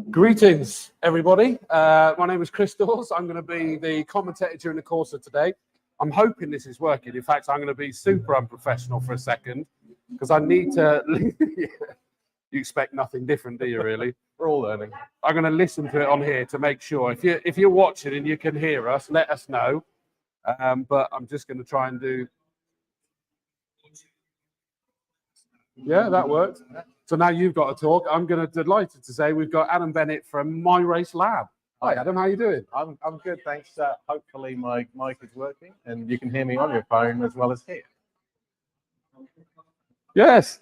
Greetings, everybody. My name is Chris Dawes. I'm going to be the commentator during the course of today. I'm hoping this is working. In fact, I'm going to be super unprofessional for a second because I need to. You expect nothing different, do you? Really? We're all learning. I'm going to listen to it on here to make sure. If you're watching and you can hear us, let us know. But I'm just going to try and do. Yeah, that worked. So now you've got to talk. I'm delighted to say we've got Adam Bennett from My Race Lab. Hi, Adam. How are you doing? I'm good, thanks. Hopefully my mic is working and you can hear me on your phone as well as here. Yes,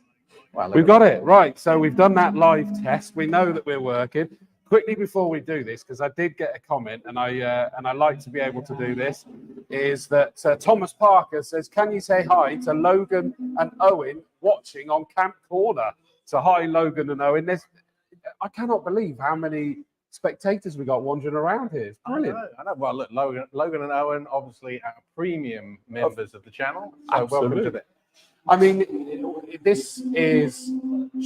well, we've got it right. So we've done that live test. We know that we're working. Quickly before we do this, because I did get a comment, and I like to be able to do this, is that Thomas Parker says, "Can you say hi to Logan and Owen watching on Camp Corner?" So hi, Logan and Owen. I cannot believe how many spectators we got wandering around here. It's brilliant. I know. Well, look, Logan and Owen obviously are premium members of the channel. So Absolutely. welcome to this. I mean, this is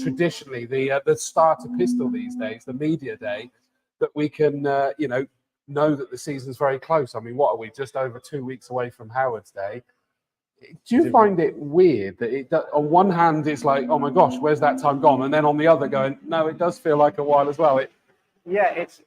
traditionally the starter pistol these days, the media day, that we can, know that the season's very close. I mean, what are we, just over 2 weeks away from Howard's Day? Do you find it weird that on one hand, it's like, oh my gosh, where's that time gone? And then on the other going, no, it does feel like a while as well. Yeah, it's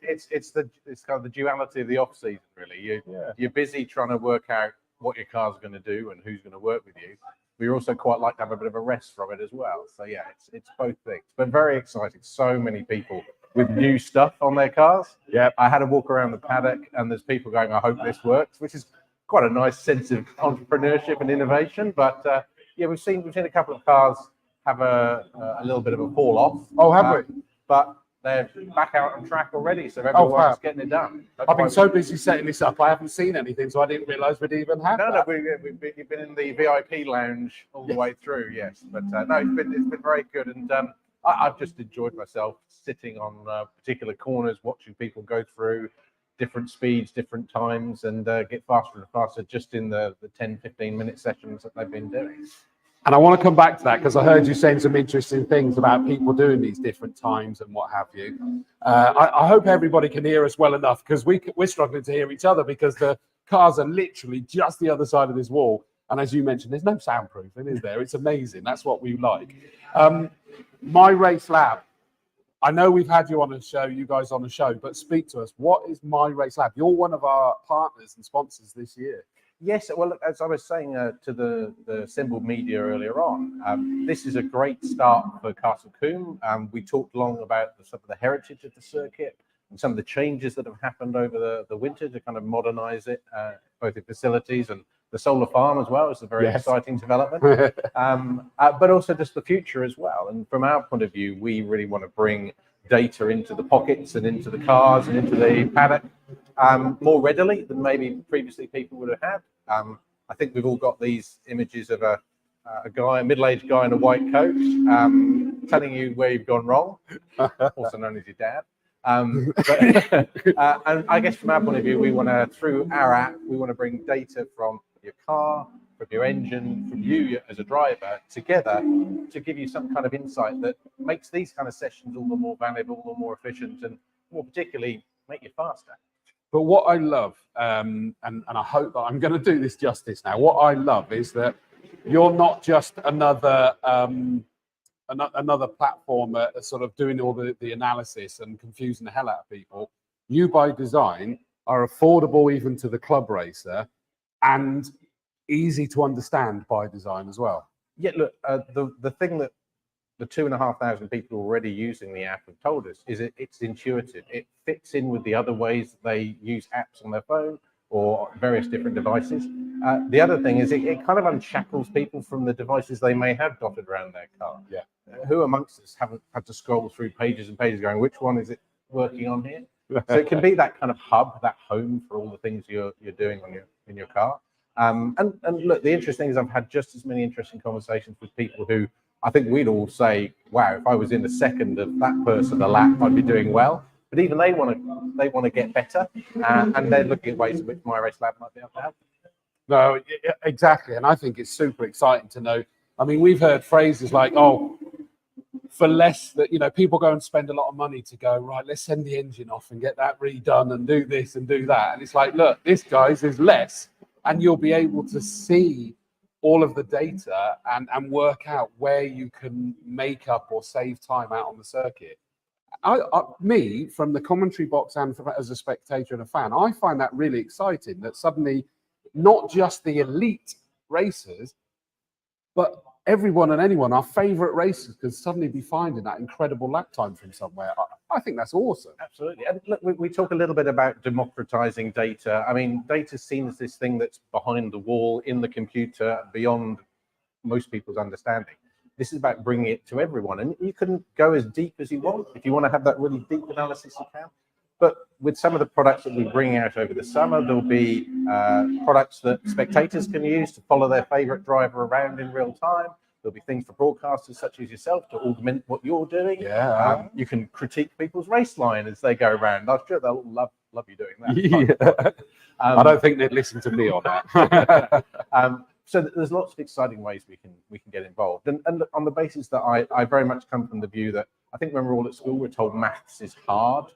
kind of the duality of the off season, really. You're busy trying to work out what your car's going to do and who's going to work with you. We also quite like to have a bit of a rest from it as well. So yeah, it's both things, but very exciting. So many people with new stuff on their cars. Yeah, I had a walk around the paddock and there's people going, I hope this works, which is quite a nice sense of entrepreneurship and innovation. But yeah, we've seen a couple of cars have a little bit of a fall off. Oh, have we? But they're back out on track already, so everyone's getting it done. I've been so busy setting this up, I haven't seen anything, so I didn't realise we'd even have that. We've been in the VIP lounge all the way through, yes. But no, it's been very good, and I've just enjoyed myself sitting on particular corners, watching people go through different speeds, different times, and get faster and faster just in the 10-15-minute sessions that they've been doing. And I want to come back to that because I heard you saying some interesting things about people doing these different times and what have you. I hope everybody can hear us well enough because we're struggling to hear each other because the cars are literally just the other side of this wall. And as you mentioned, there's no soundproofing, is there? It's amazing. That's what we like. My Race Lab. I know we've had you on a show, you guys on a show, but speak to us. What is My Race Lab? You're one of our partners and sponsors this year. Yes, well, as I was saying to the assembled media earlier on, this is a great start for Castle Combe. We talked long about some of the heritage of the circuit and some of the changes that have happened over the winter to kind of modernize it, both the facilities and the solar farm as well. It's a very exciting development, but also just the future as well. And from our point of view, we really want to bring data into the pockets and into the cars and into the paddock more readily than maybe previously people would have had. I think we've all got these images of a middle-aged guy in a white coat, telling you where you've gone wrong, also known as your dad. And I guess from our point of view, we want to, through our app, we want to bring data from your car, from your engine, from you as a driver together to give you some kind of insight that makes these kind of sessions all the more valuable, all the more efficient, and more particularly make you faster. But what I love, and I hope that I'm going to do this justice now, what I love is that you're not just another platform sort of doing all the analysis and confusing the hell out of people. You, by design, are affordable even to the club racer and easy to understand by design as well. Yeah, look, the thing that the 2,500 people already using the app have told us is it's intuitive. It fits in with the other ways that they use apps on their phone or various different devices. The other thing is it kind of unshackles people from the devices they may have dotted around their car. Yeah. Who amongst us haven't had to scroll through pages and pages going, which one is it working on here? So it can be that kind of hub, that home for all the things you're doing in your car. And look, the interesting thing is I've had just as many interesting conversations with people who I think we'd all say, wow, if I was in a second of that person a lap, I'd be doing well. But even they want to get better, and they're looking at ways in which My Race Lab might be able to help. No, exactly. And I think it's super exciting to know. I mean, we've heard phrases like, oh, for less that, people go and spend a lot of money to go, right, let's send the engine off and get that redone and do this and do that. And it's like, look, this, guys, is less. And you'll be able to see all of the data and work out where you can make up or save time out on the circuit. Me, from the commentary box and as a spectator and a fan, I find that really exciting that suddenly not just the elite racers, but everyone and anyone, our favorite racers, could suddenly be finding that incredible lap time from somewhere. I think that's awesome. Absolutely. And look, we talk a little bit about democratizing data. I mean, data's seen as this thing that's behind the wall, in the computer, beyond most people's understanding. This is about bringing it to everyone. And you can go as deep as you want. If you want to have that really deep analysis, you can. But with some of the products that we bring out over the summer, there'll be products that spectators can use to follow their favorite driver around in real time. There'll be things for broadcasters such as yourself to augment what you're doing. Yeah. You can critique people's race line as they go around. I'm sure they'll love you doing that. Yeah. I don't think they'd listen to me on that. So there's lots of exciting ways we can get involved. And look, on the basis that I very much come from the view that I think when we're all at school, we're told maths is hard.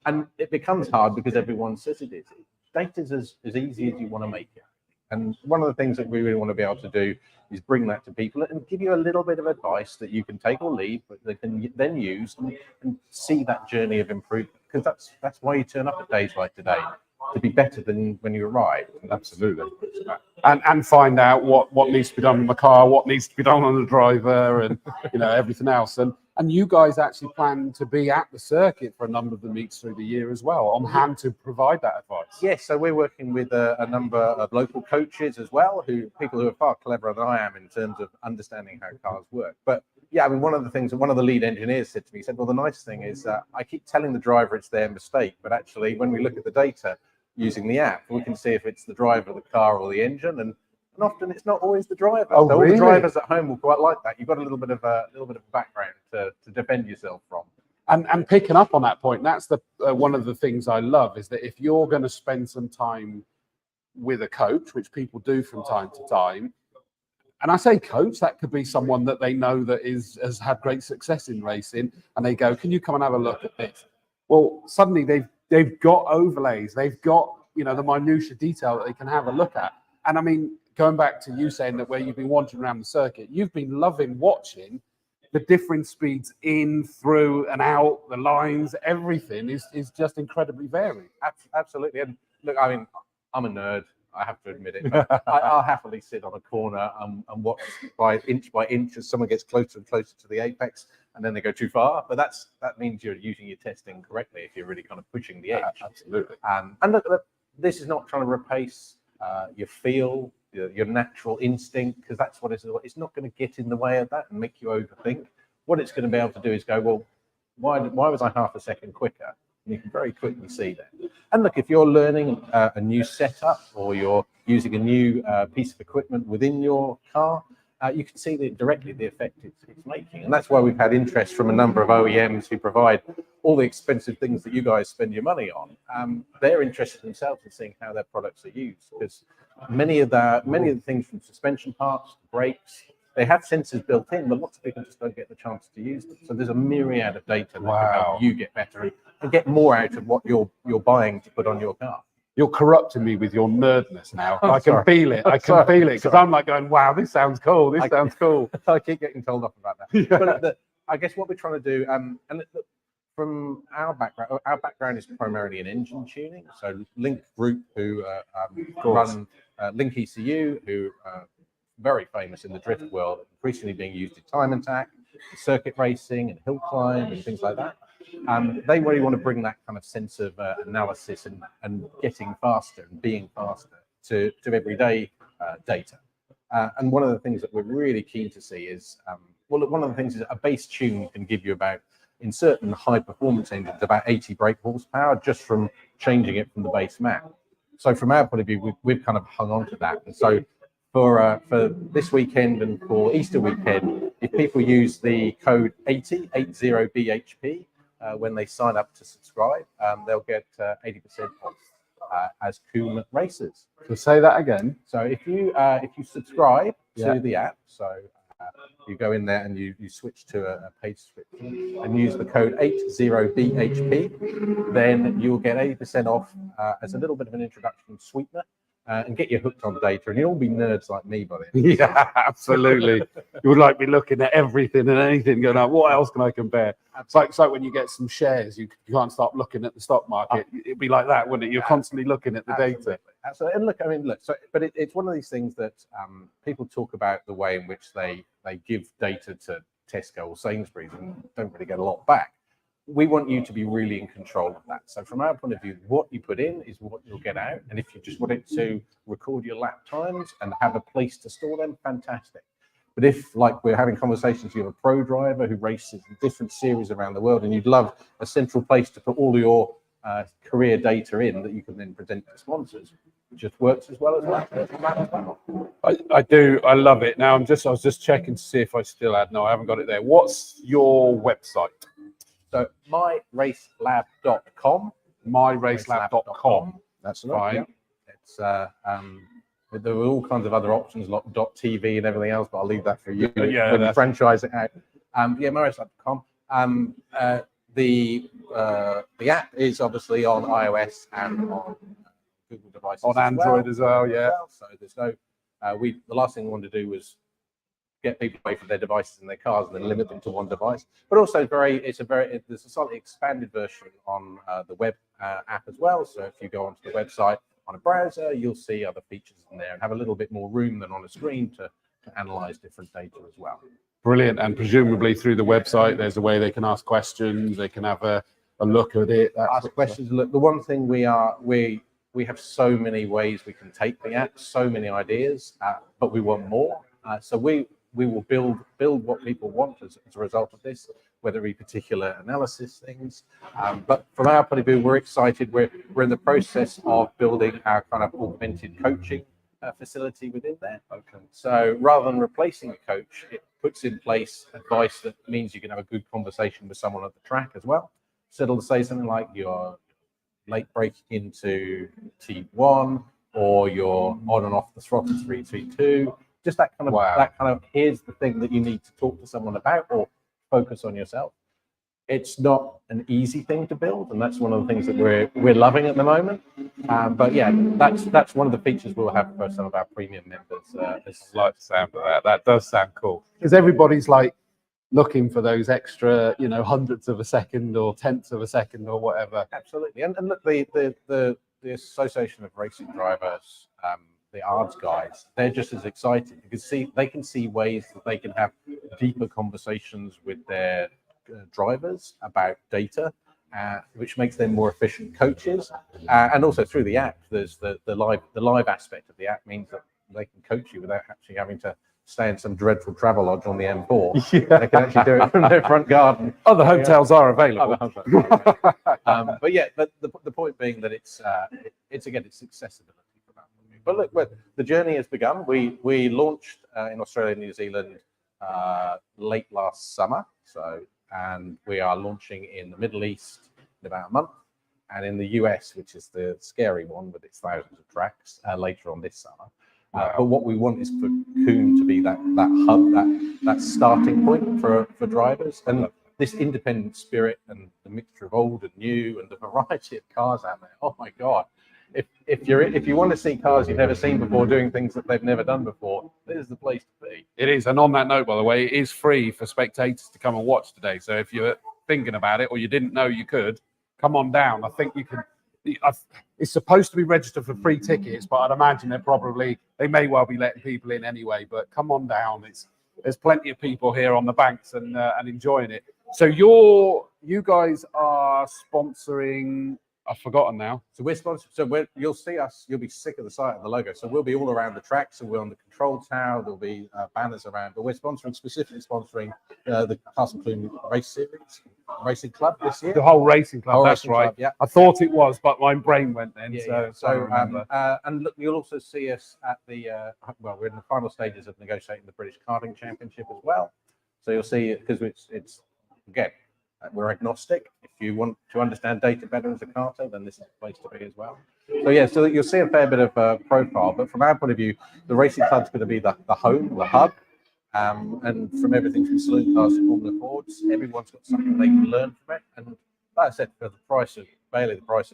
And it becomes hard because everyone says it is. Data's as easy as you want to make it. And one of the things that we really want to be able to do is bring that to people and give you a little bit of advice that you can take or leave, but they can then use and see that journey of improvement. Because that's why you turn up at days like today, to be better than when you arrived. Absolutely. And find out what needs to be done on the car, what needs to be done on the driver, and everything else. And you guys actually plan to be at the circuit for a number of the meets through the year as well, on hand to provide that advice. Yes, so we're working with a number of local coaches as well, people who are far cleverer than I am in terms of understanding how cars work. But yeah, I mean, one of the things that one of the lead engineers said to me, he said, well, the nice thing is I keep telling the driver it's their mistake, but actually when we look at the data using the app, we can see if it's the driver, the car, or the engine, and often it's not always the driver. Oh, so all really? the drivers at home will quite like that. You've got a little bit of background to defend yourself from. And picking up on that point, that's the one of the things I love is that if you're going to spend some time with a coach, which people do from time to time, and I say coach, that could be someone that they know that has had great success in racing, and they go, can you come and have a look at this? Well, suddenly they've got overlays, they've got the minutiae detail that they can have a look at. And I mean, going back to you saying that where you've been wandering around the circuit, you've been loving watching the different speeds in, through, and out, the lines, everything is just incredibly varied. Absolutely. And look, I mean, I'm a nerd, I have to admit it. But I'll happily sit on a corner and watch by inch as someone gets closer and closer to the apex, and then they go too far. But that means you're using your testing correctly if you're really kind of pushing the edge. Absolutely. And look, this is not trying to replace your feel, your natural instinct, because that's what it's not going to get in the way of that and make you overthink. What it's going to be able to do is go, well, Why was I half a second quicker? And you can very quickly see that. And look, if you're learning a new setup or you're using a new piece of equipment within your car, you can see directly the effect it's making. And that's why we've had interest from a number of OEMs who provide all the expensive things that you guys spend your money on. They're interested themselves in seeing how their products are used, because many of the things from suspension parts, brakes, they have sensors built in, but lots of people just don't get the chance to use them. So there's a myriad of data that can help you get better and get more out of what you're buying to put on your car. You're corrupting me with your nerdness now. I can Sorry. feel it. I can feel it, because I'm like going, wow, this sounds cool. This sounds cool. I keep getting told off about that. Yeah. But I guess what we're trying to do, and look, from our background is primarily in engine tuning. So Link Group, who run Link ECU, who are very famous in the drift world, increasingly being used in time attack, circuit racing, and hill climb, and things like that. They really want to bring that kind of sense of analysis and getting faster and being faster to everyday data. And one of the things that we're really keen to see is, one of the things is a base tune can give you about, in certain high performance engines, about 80 brake horsepower just from changing it from the base map. So from our point of view, we've kind of hung on to that. And so for this weekend and for Easter weekend, if people use the code 80BHP when they sign up to subscribe, they'll get 80% off as Combe racers. So say that again. So if you subscribe to the app, so you go in there and you switch to a paid subscription and use the code 80BHP, then you'll get 80% off as a little bit of an introduction sweetener. And get you hooked on data, and you'll all be nerds like me by then. Yeah, absolutely. You would like be looking at everything and anything, going, oh, what else can I compare? It's like when you get some shares, you can't stop looking at the stock market. It'd be like that, wouldn't it? You're constantly looking at the data. Absolutely. And look, but it's one of these things that people talk about the way in which they give data to Tesco or Sainsbury's and don't really get a lot back. We want you to be really in control of that. So from our point of view, what you put in is what you'll get out. And if you just want it to record your lap times and have a place to store them, fantastic. But if, like we're having conversations, you have a pro driver who races in different series around the world, and you'd love a central place to put all your career data in that you can then present to sponsors, it just works as well as that. I do. I love it. Now I was just checking to see if I still had. No, I haven't got it there. What's your website? So myracelab.com. myracelab.com. That's right. Yeah. It's there were all kinds of other options like .tv and everything else, but I'll leave that for you when you franchise it out. myracelab.com. The app is obviously on iOS and on Google devices. On Android as well, yeah. So there's no the last thing we wanted to do was get people away from their devices in their cars and then limit them to one device. But also there's a slightly expanded version on the web app as well. So if you go onto the website on a browser, you'll see other features in there and have a little bit more room than on a screen to analyze different data as well. Brilliant. And presumably through the website, there's a way they can ask questions, they can have a look at it. Ask questions. Look, the one thing we have so many ways we can take the app, so many ideas, but we want more. So we will build what people want as a result of this, whether it be particular analysis things. But from our point of view, we're excited. We're in the process of building our kind of augmented coaching facility within there. Okay. So rather than replacing a coach, it puts in place advice that means you can have a good conversation with someone at the track as well. So it'll say something like you're late braking into T1, or you're on and off the throttle 332. Just that kind of here's the thing that you need to talk to someone about or focus on yourself. It's not an easy thing to build, and that's one of the things that we're loving at the moment. But yeah, that's one of the features we'll have for some of our premium members. I like the sound of that. That does sound cool, because everybody's like looking for those extra, hundredths of a second or tenths of a second or whatever. Absolutely, and look, the Association of Racing Drivers, the ARDS guys, they're just as excited because they can see ways that they can have deeper conversations with their drivers about data, which makes them more efficient coaches. And also through the app, there's the live aspect of the app means that they can coach you without actually having to stay in some dreadful travel lodge on the M4. Yeah. They can actually do it from their front garden. Other hotels are available. But yeah, but the point being that it's accessibility for that. But look, the journey has begun. We launched in Australia and New Zealand late last summer, and we are launching in the Middle East in about a month, and in the US, which is the scary one with its thousands of tracks, later on this summer. But what we want is for Combe to be that hub, that starting point for drivers, and this independent spirit and the mixture of old and new and the variety of cars out there. Oh my God! If you want to see cars you've never seen before doing things that they've never done before, this is the place to be. It is, and on that note, by the way, it is free for spectators to come and watch today. So if you're thinking about it or you didn't know you could, come on down. I think you can. It's supposed to be registered for free tickets, but I'd imagine they may well be letting people in anyway. But come on down. There's plenty of people here on the banks and enjoying it. So you guys are sponsoring. I've forgotten now. So we're sponsored. So you'll see us. You'll be sick of the sight of the logo. So we'll be all around the track. So we're on the control tower. There'll be banners around. But we're specifically sponsoring the Castle Combe Racing Club this year. The whole racing club. That's right. Club, yeah. I thought it was, but my brain went then. Yeah, and look, you'll also see us at the we're in the final stages of negotiating the British Karting Championship as well. So you'll see because it's again. We're agnostic. If you want to understand data better as a karter, then this is the place to be as well. So yeah, so you'll see a fair bit of profile. But from our point of view, the racing club's going to be the home, the hub, and from everything from saloon cars to Formula Fords, everyone's got something they can learn from it. And like I said, for the price of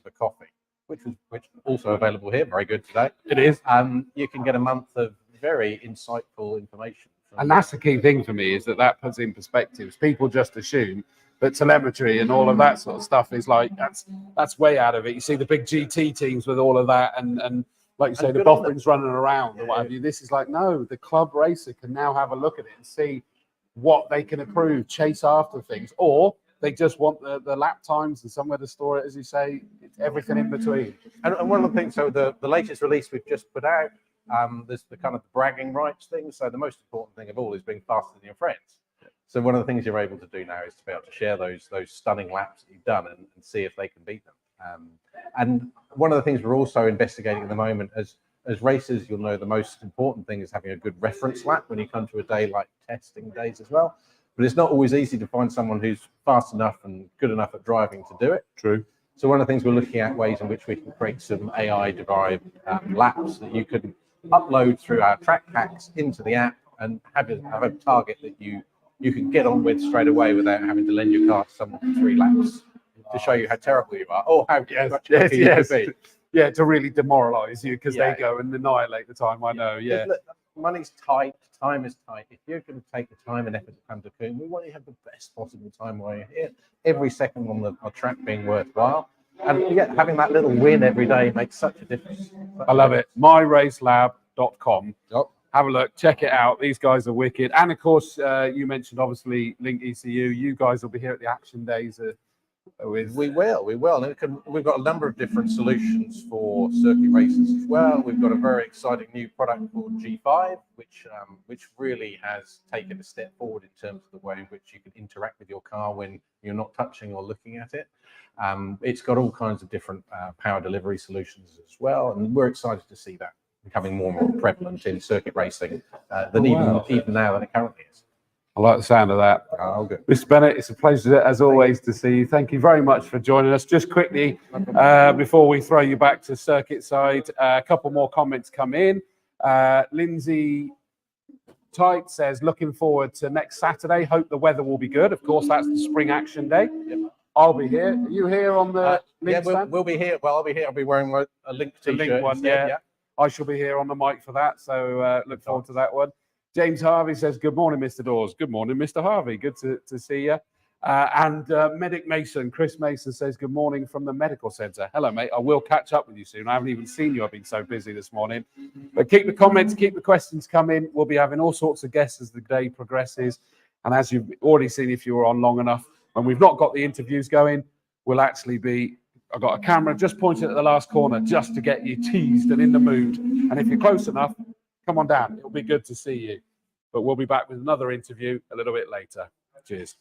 a coffee, which also available here, very good today. It is. You can get a month of very insightful information. And that's the key thing for me is that puts in perspectives. People just assume that telemetry and all of that sort of stuff is like that's way out of it. You see the big GT teams with all of that, and like you say, the boffins running around or what have you. This is like, no, the club racer can now have a look at it and see what they can improve, chase after things, or they just want the lap times and somewhere to store it, as you say. It's everything in between. And one of the things, so the latest release we've just put out, there's the kind of bragging rights thing. So the most important thing of all is being faster than your friends. So one of the things you're able to do now is to be able to share those stunning laps that you've done and see if they can beat them. And one of the things we're also investigating at the moment, as racers, you'll know the most important thing is having a good reference lap when you come to a day like testing days as well. But it's not always easy to find someone who's fast enough and good enough at driving to do it. True. So one of the things we're looking at ways in which we can create some AI-derived laps that you can upload through our track packs into the app and have a target that you can get on with straight away without having to lend your car to someone for 3 laps to show you how terrible you are or how yes. Yeah, to really demoralise you because they go and annihilate the time. I know. Yeah. Look, money's tight, time is tight. If you're going to take the time and effort to come to Combe, we want you to have the best possible time while you're here. Every second on the track being worthwhile, and yet having that little win every day makes such a difference. I love it. myracelab.com. Yep. Have a look, check it out. These guys are wicked. And of course, you mentioned obviously Link ECU. You guys will be here at the Action Days. We will. And we've got a number of different solutions for circuit races as well. We've got a very exciting new product called G5, which really has taken a step forward in terms of the way in which you can interact with your car when you're not touching or looking at it. It's got all kinds of different power delivery solutions as well, and we're excited to see that becoming more and more prevalent in circuit racing than even now than it currently is. I like the sound of that. Oh, good. Mr. Bennett, it's a pleasure as always to see you. Thank you very much for joining us. Just quickly, before we throw you back to circuit side, a couple more comments come in. Lindsay Tight says, looking forward to next Saturday. Hope the weather will be good. Of course, that's the Spring Action Day. Yep. I'll be here. Are you here on the Link stand? We'll be here. Well, I'll be here. I'll be wearing a Link t-shirt. The Link one, yeah. I shall be here on the mic for that. So look forward to that one. James Harvey says, good morning, Mr. Dawes. Good morning, Mr. Harvey. Good to see you. And Medic Mason, Chris Mason says, good morning from the medical centre. Hello, mate. I will catch up with you soon. I haven't even seen you. I've been so busy this morning. But keep the comments, keep the questions coming. We'll be having all sorts of guests as the day progresses. And as you've already seen, if you were on long enough, when we've not got the interviews going, we'll actually be, I've got a camera just pointed at the last corner just to get you teased and in the mood. And if you're close enough, come on down. It'll be good to see you. But we'll be back with another interview a little bit later. Cheers.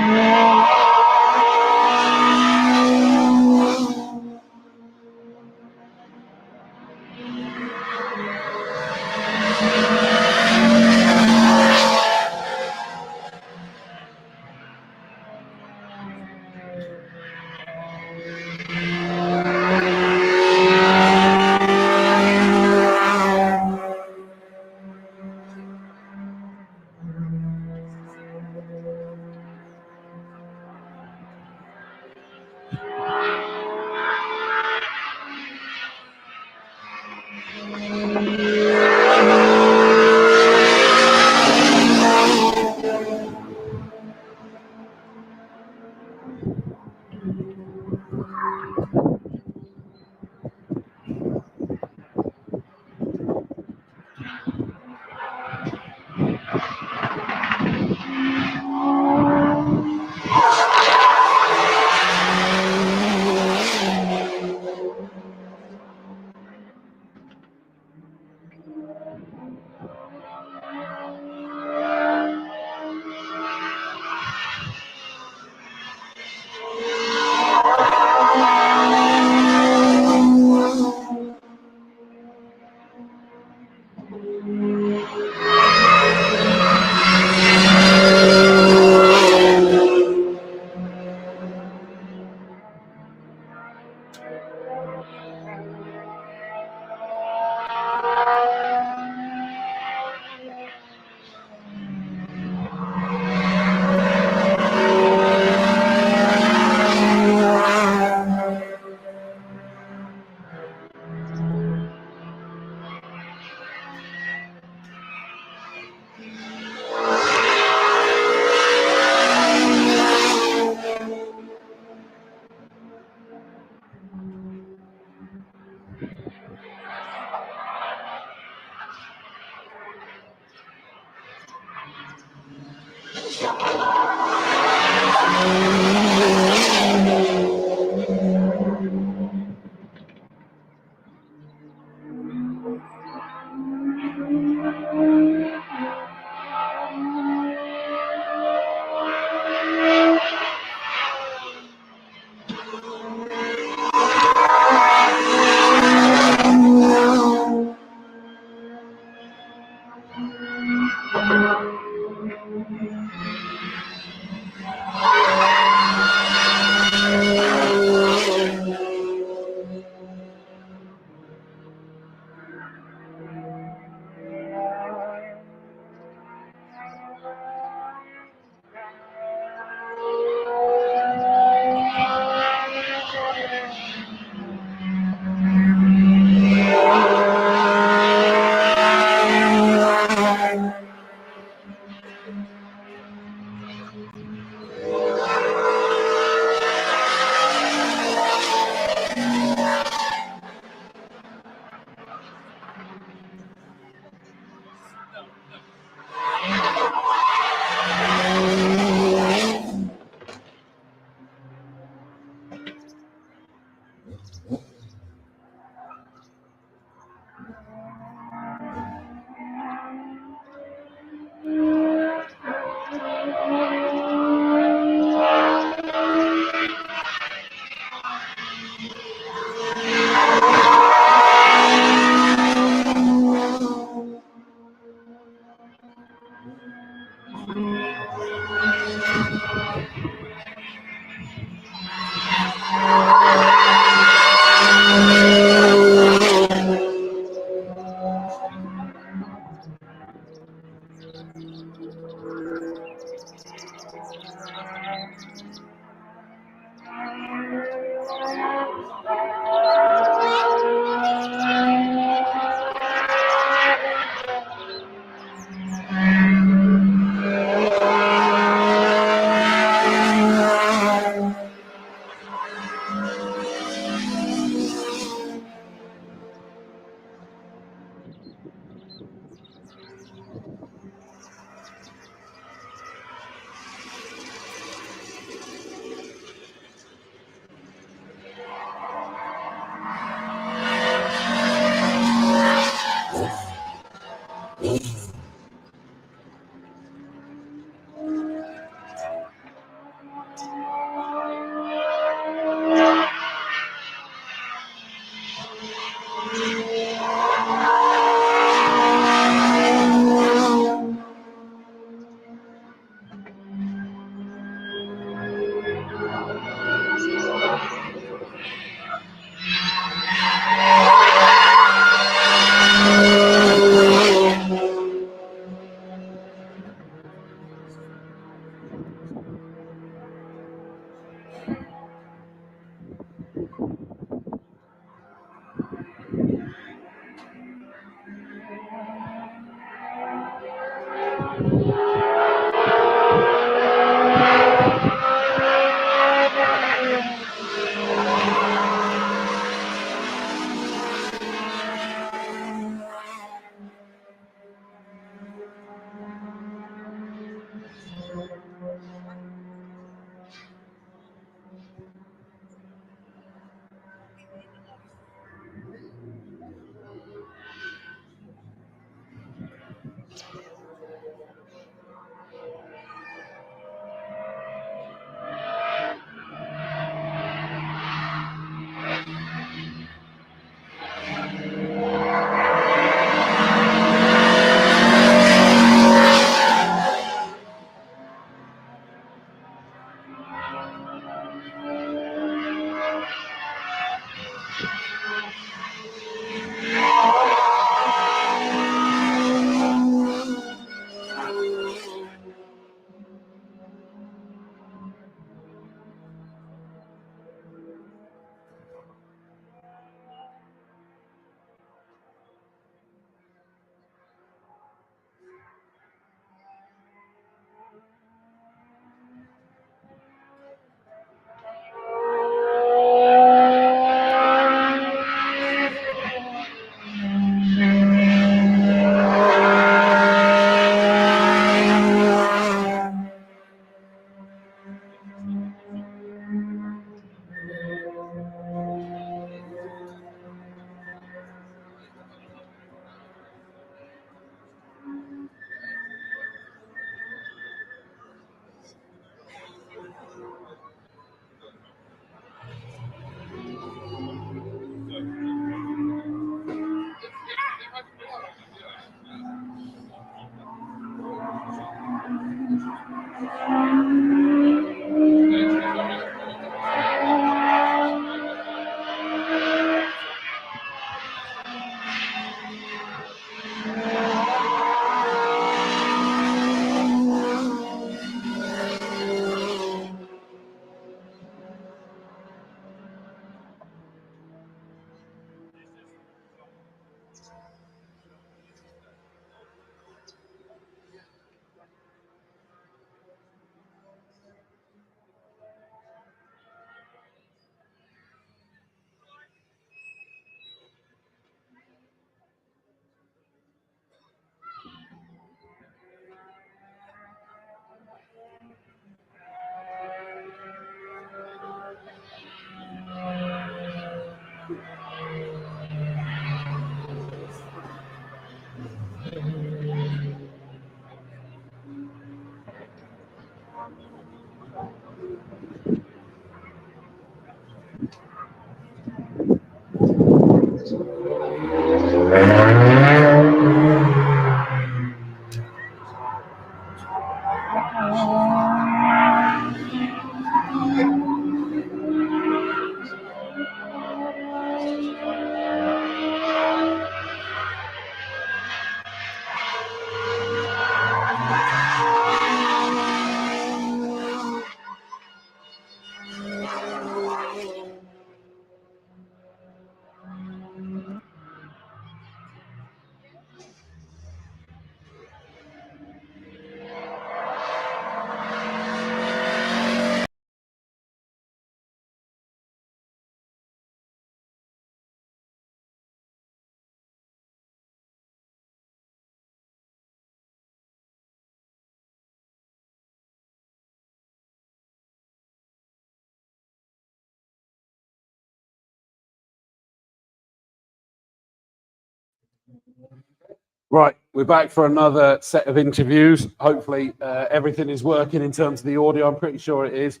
Right, we're back for another set of interviews. Hopefully, everything is working in terms of the audio. I'm pretty sure it is.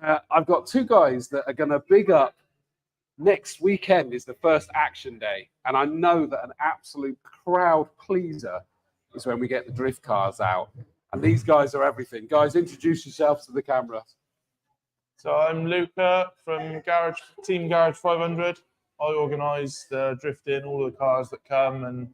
I've got two guys that are going to big up next weekend is the first action day, and I know that an absolute crowd pleaser is when we get the drift cars out. And these guys are everything. Guys, introduce yourselves to the camera. So I'm Luca from Team Garage 500. I organise the drifting, all the cars that come, and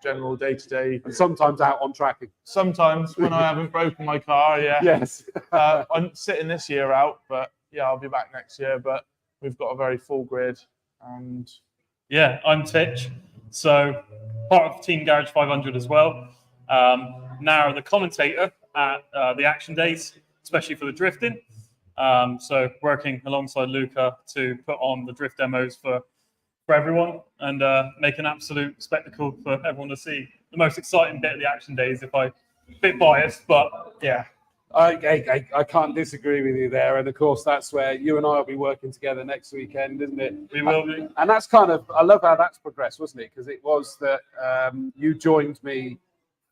general day-to-day. And sometimes out on track. Sometimes when I haven't broken my car, yeah. Yes. I'm sitting this year out, but yeah, I'll be back next year. But we've got a very full grid, and yeah, I'm Titch, so part of Team Garage 500 as well. Now the commentator at the action days, especially for the drifting. So working alongside Luca to put on the drift demos for everyone and make an absolute spectacle for everyone to see. The most exciting bit of the action days, if I'm a bit biased, but yeah. I can't disagree with you there. And of course, that's where you and I will be working together next weekend, isn't it? We will be. And that's kind of, I love how that's progressed, wasn't it? Because it was that you joined me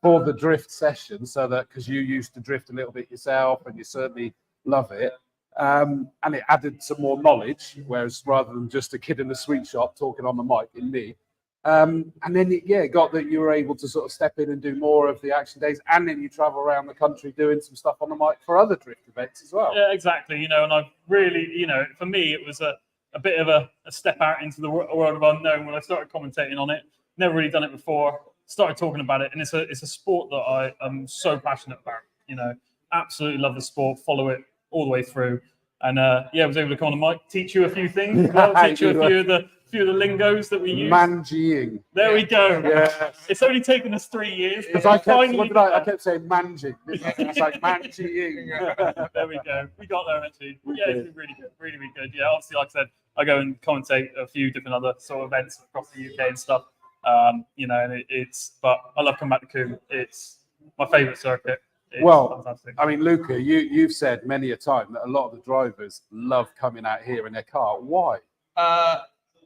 for the drift session, so that because you used to drift a little bit yourself and you certainly love it. And it added some more knowledge, whereas rather than just a kid in the sweet shop talking on the mic in me. And then, it got that you were able to sort of step in and do more of the action days, and then you travel around the country doing some stuff on the mic for other drift events as well. Yeah, exactly. And I've really, for me, it was a bit of a step out into the world of unknown when I started commentating on it. Never really done it before. Started talking about it, and it's a sport that I am so passionate about. Absolutely love the sport, follow it all the way through, and I was able to come on the mic, teach you a few things, teach you a few of the lingos that we use. Mangying. There we go. Yeah. It's only taken us 3 years. Because I kept saying mangying. It's like mangying. There we go. We got there actually. Yeah, it's been really good. Really, really good. Yeah, obviously, like I said, I go and commentate a few different other sort of events across the UK and stuff. And but I love coming back to Combe. It's my favourite circuit. It's fantastic. I mean, Luca, you've said many a time that a lot of the drivers love coming out here in their car. Why?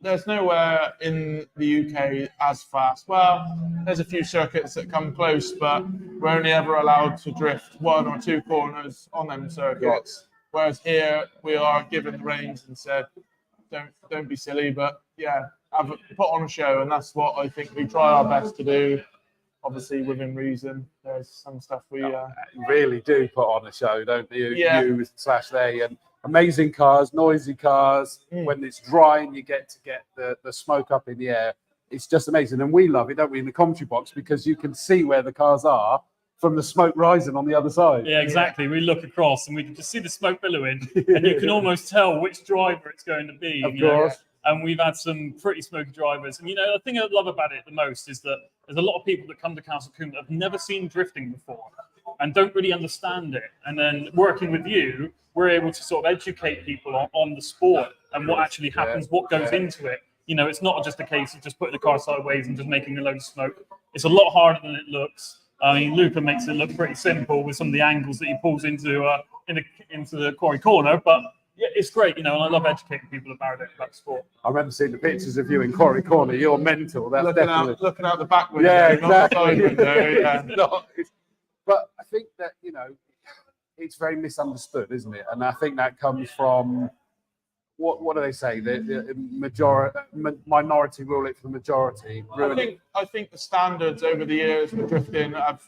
There's nowhere in the UK as fast. Well, there's a few circuits that come close, but we're only ever allowed to drift 1 or 2 corners on them circuits. Whereas here, we are given the reins and said, don't be silly, but yeah, put on a show, and that's what I think we try our best to do. Obviously, within reason. There's some stuff we really do put on a show, don't you? Yeah. You/they, and amazing cars, noisy cars. When it's dry and you get the smoke up in the air, it's just amazing. And we love it, don't we, in the commentary box, because you can see where the cars are from the smoke rising on the other side. Yeah, exactly. We look across and we can just see the smoke billowing, and you can almost tell which driver it's going to be. Of course. And we've had some pretty smoky drivers. And, the thing I love about it the most is that there's a lot of people that come to Castle Combe that have never seen drifting before and don't really understand it. And then working with you, we're able to sort of educate people on the sport and what actually happens, what goes into it. It's not just a case of just putting the car sideways and just making a load of smoke. It's a lot harder than it looks. I mean, Luca makes it look pretty simple with some of the angles that he pulls into the quarry corner, but yeah, it's great, and I love educating people about the sport. I remember seeing the pictures of you in Quarry Corner. You're mental. That's looking out the back window. Yeah, exactly. But I think that it's very misunderstood, isn't it? And I think that comes from what do they say? The minority rule it for the majority. I think the standards over the years for drifting have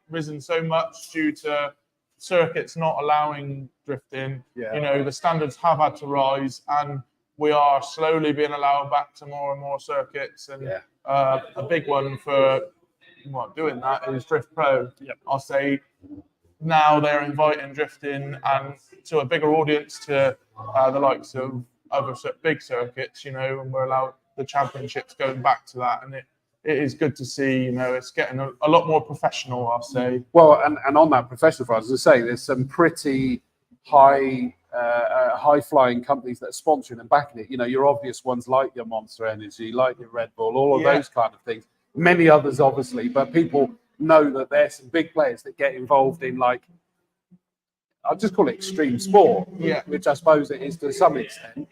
risen so much due to circuits not allowing drifting. The standards have had to rise, and we are slowly being allowed back to more and more circuits. And a big one for doing that is Drift Pro. I'll say now they're inviting drifting and to a bigger audience, to the likes of other big circuits, and we're allowed the championships going back to that, and it is good to see, it's getting a lot more professional, I'll say. Well, and on that professional front, as I say, there's some pretty high flying companies that are sponsoring and backing it. Your obvious ones like your Monster Energy, like your Red Bull, all of those kind of things. Many others, obviously, but people know that there's some big players that get involved in, like, I'll just call it extreme sport, which I suppose it is to some extent.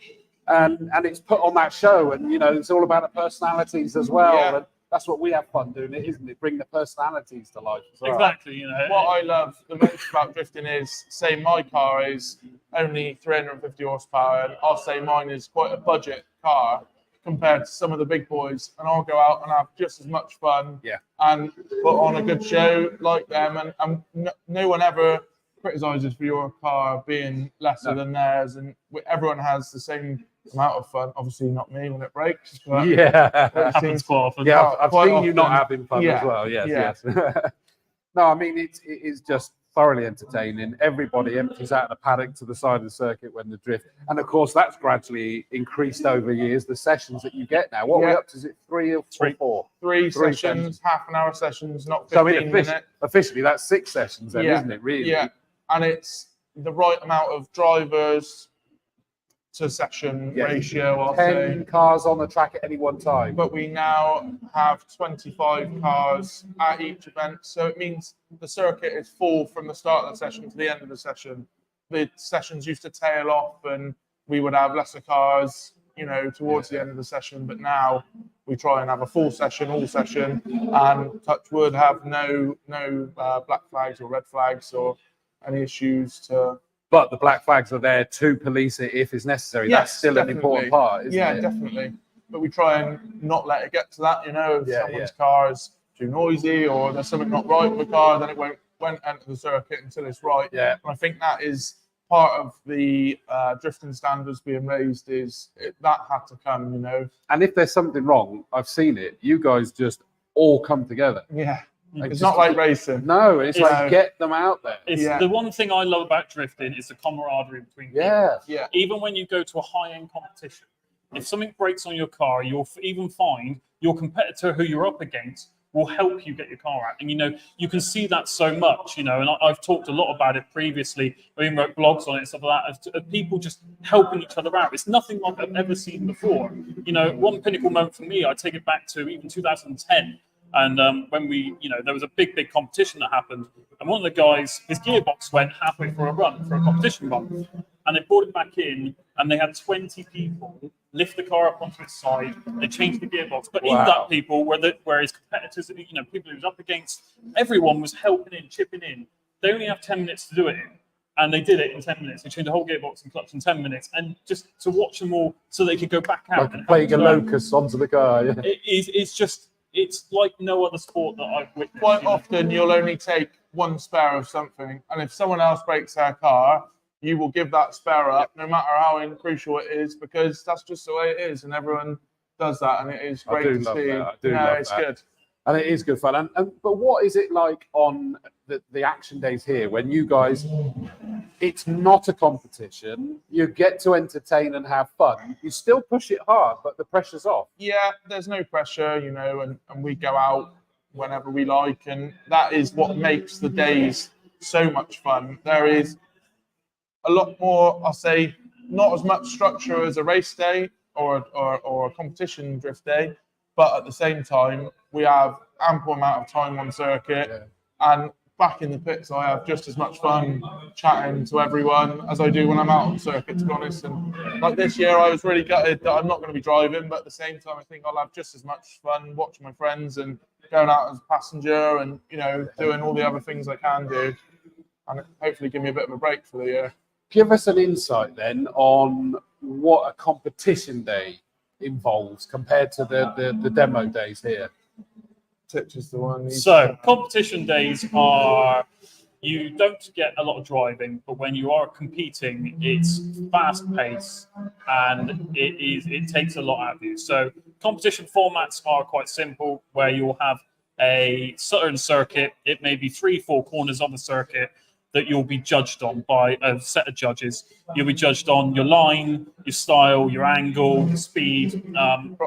And it's put on that show, and it's all about the personalities as well. that's what we have fun doing, it isn't it? Bring the personalities to life as well. Exactly, you know. What I love the most about drifting is, say my car is only 350 horsepower, and I'll say mine is quite a budget car compared to some of the big boys, and I'll go out and have just as much fun and put on a good show like them, and no one ever criticizes for your car being lesser than theirs, and everyone has the same amount of fun. Obviously not me when it breaks, but It happens quite often. Yeah, I've quite seen you not often. having fun Yeah, as well. Yes, yeah. yes. No, I mean it is just thoroughly entertaining. Everybody empties out the paddock to the side of the circuit when the drift, and of course that's gradually increased over years. The sessions that you get now, what are we up to? Is it 3 or 4? Three sessions. sessions, half-an-hour sessions, not So 15 minutes. officially that's 6 sessions then, Yeah, isn't it? Really? Yeah, and it's the right amount of drivers to session ratio, I'll 10 say. cars on the track at any one time. But we now have 25 cars at each event, so it means the circuit is full from the start of the session to the end of the session. The sessions used to tail off, and we would have lesser cars, you know, towards the end of the session. But now we try and have a full session, all session, and touch wood, have no black flags or red flags or any issues to. But the black flags are there to police it if it's necessary. Yes, that's still definitely. an important part, isn't it? Yeah, definitely. But we try and not let it get to that, you know, if Yeah, someone's car is too noisy or there's something not right with the car, then it won't enter the circuit until it's right. Yeah. And I think that is part of the drifting standards being raised, that had to come, you know. And if there's something wrong, I've seen it, you guys just all come together. Yeah. Like It's just- not like racing. No, it's Yeah. like get them out there. It's Yeah. the one thing I love about drifting is the camaraderie between people. Yeah. Yeah. Even when you go to a high-end competition, if something breaks on your car, you'll even find your competitor who you're up against will help you get your car out. And, you know, you can see that so much, you know, and I've talked a lot about it previously. I even wrote blogs on it and stuff like that, of people just helping each other out. It's nothing like I've ever seen before. You know, one pinnacle moment for me, I take it back to even 2010. And when there was a big competition that happened, and one of the guys, his gearbox went halfway for a competition run, and they brought it back in, and they had 20 people lift the car up onto its side. They changed the gearbox, but in that people were his competitors, you know, people he was up against, everyone was helping in, chipping in. They only have 10 minutes to do it in, and they did it in 10 minutes. They changed the whole gearbox and clutch in 10 minutes, and just to watch them all so they could go back out Like and playing a locust onto the car. Yeah. It's like no other sport that I've witnessed. Quite often you'll only take one spare of something, and if someone else breaks their car, you will give that spare up, no matter how crucial it is, because that's just the way it is, and everyone does that, and it is great to see. I do love it's that. good. And it is good fun. But what is it like on the action days here when you guys, it's not a competition, you get to entertain and have fun, you still push it hard, but the pressure's off. Yeah, there's no pressure, you know, and we go out whenever we like, and that is what makes the days so much fun. There is a lot more, I'll say, not as much structure as a race day or a competition drift day, but at the same time, we have ample amount of time on circuit, and back in the pits, I have just as much fun chatting to everyone as I do when I'm out on circuit, to be honest. And like this year, I was really gutted that I'm not going to be driving, but at the same time, I think I'll have just as much fun watching my friends and going out as a passenger and, you know, doing all the other things I can do, and hopefully give me a bit of a break for the year. Give us an insight then on what a competition day involves compared to the demo days here. Titch is the one. So competition days are, you don't get a lot of driving, but when you are competing, it's fast paced and it takes a lot out of you. So competition formats are quite simple, where you'll have a certain circuit. It may be 3-4 corners of the circuit that you'll be judged on by a set of judges. You'll be judged on your line, your style, your angle, your speed, and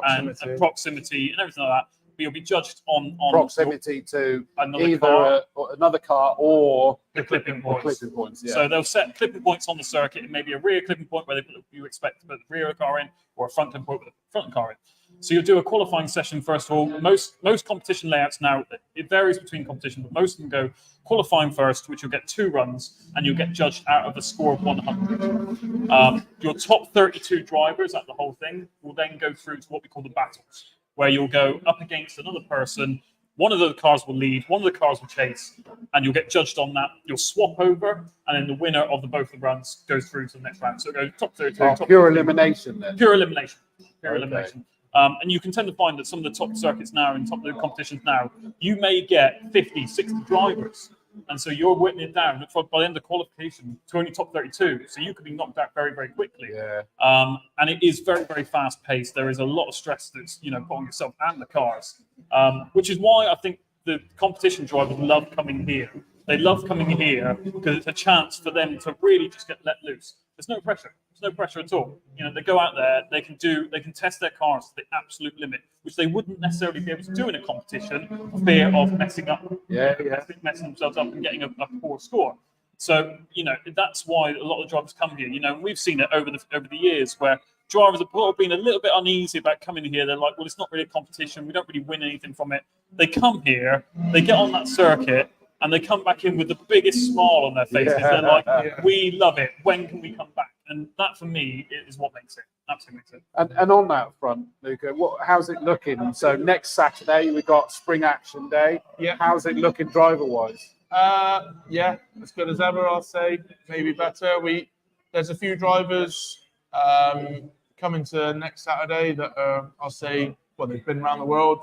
proximity and everything like that. But you'll be judged on proximity to another another car or the clipping points. Yeah. So they'll set clipping points on the circuit. It may be a rear clipping point where you expect to put the rear car in, or a front clipping point with the front car in. So you'll do a qualifying session first of all. Most competition layouts now, it varies between competition, but most of them go qualifying first, which you'll get 2 runs, and you'll get judged out of a score of 100. Your top 32 drivers at the whole thing will then go through to what we call the battles. where you'll go up against another person. One of the cars will lead, one of the cars will chase, and you'll get judged on that. You'll swap over, and then the winner of both the runs goes through to the next round. So it goes top 32, top pure 15. elimination then. Pure elimination. Pure Okay. elimination. And you can tend to find that some of the top circuits now, in top of the competitions now, you may get 50, 60 drivers. And so you're whittling it down by the end of qualification to only top 32. So you could be knocked out very, very quickly. Yeah. And it is very, very fast paced. There is a lot of stress that's, put on yourself and the cars, which is why I think the competition drivers love coming here. They love coming here because it's a chance for them to really just get let loose. There's no pressure. There's no pressure at all. They go out there, they can test their cars to the absolute limit, which they wouldn't necessarily be able to do in a competition for fear of messing up, messing themselves up and getting a poor score. So, that's why a lot of drivers come here. We've seen it over the years where drivers have been a little bit uneasy about coming here. They're like, well, it's not really a competition. We don't really win anything from it. They come here, they get on that circuit, and they come back in with the biggest smile on their faces. They're like, we love it. When can we come back? And that, for me, is what makes it. Absolutely makes it. And on that front, Luca, how's it looking? So next Saturday, we've got Spring Action Day. Yeah. How's it looking driver-wise? Yeah, as good as ever, I'll say. Maybe better. There's a few drivers coming to next Saturday that I'll say, they've been around the world,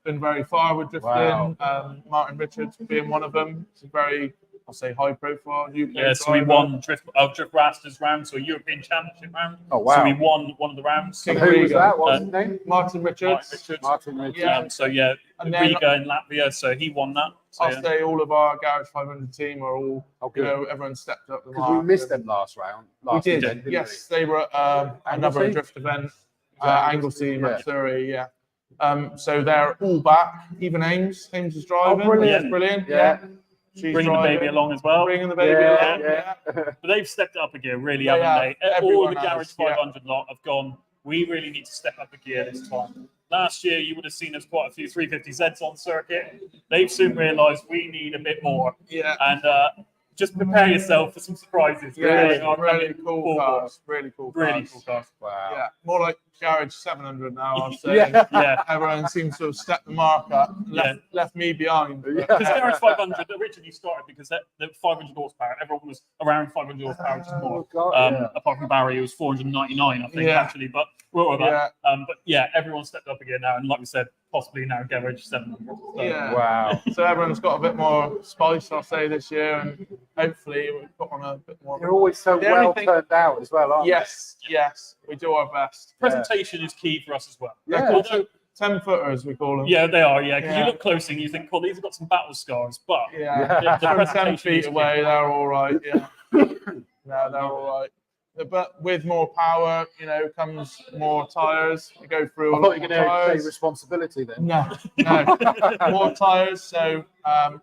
been very far with drifting. Wow. Martin Richards being one of them. It's a very, I'll say, high-profile UK Yeah, so driver. we won Drift Masters round, so a European Championship round. Oh, wow. So we won one of the rounds. And who was that? What was his name? Martin Richards. Martin Richards. Yeah. And then Riga in Latvia, so he won that. So, I'll say all of our Garage 500 team are all, everyone stepped up the mark. Because we missed them last round. We did, Event, didn't yes. They were at another drift event, Anglesey, Surrey, so they're all back. Even Ames is driving. Brilliant. Yeah. She's bringing the baby along as well. Bringing the baby along. Yeah. But they've stepped up a gear, really, haven't they? All the Garage 500 lot have gone, we really need to step up a gear this time. Last year, you would have seen us quite a few 350Zs on circuit. They've soon realised we need a bit more. Yeah. And just prepare yourself for some surprises. Really cool cars. Really cool cars. Wow. Yeah. More like Garage 700 now, I'll say. Yeah. Everyone seems to have stepped the mark up, left me behind. Because Garage 500 originally started because they're 500 horsepower. Everyone was around 500 horsepower, which is more. Apart from Barry, it was 499, I think, actually. But everyone stepped up again now. And like we said, possibly now Garage 700. So. Yeah. Wow. So everyone's got a bit more spice, I'll say, this year. And hopefully we'll put on a bit more. You're always so well turned out as well, aren't you? Yes. We do our best. Presentation is key for us as well. Yeah. Although, 10-footers, we call them. Yeah, they are. Yeah, because you look closely and you think, these have got some battle scars, but the From 10 presentation feet is away, key. they're all right. Yeah. No, they're all right. But with more power, comes more tyres. You go through I a thought lot you were more going to tyres. take responsibility then. No. More tyres. So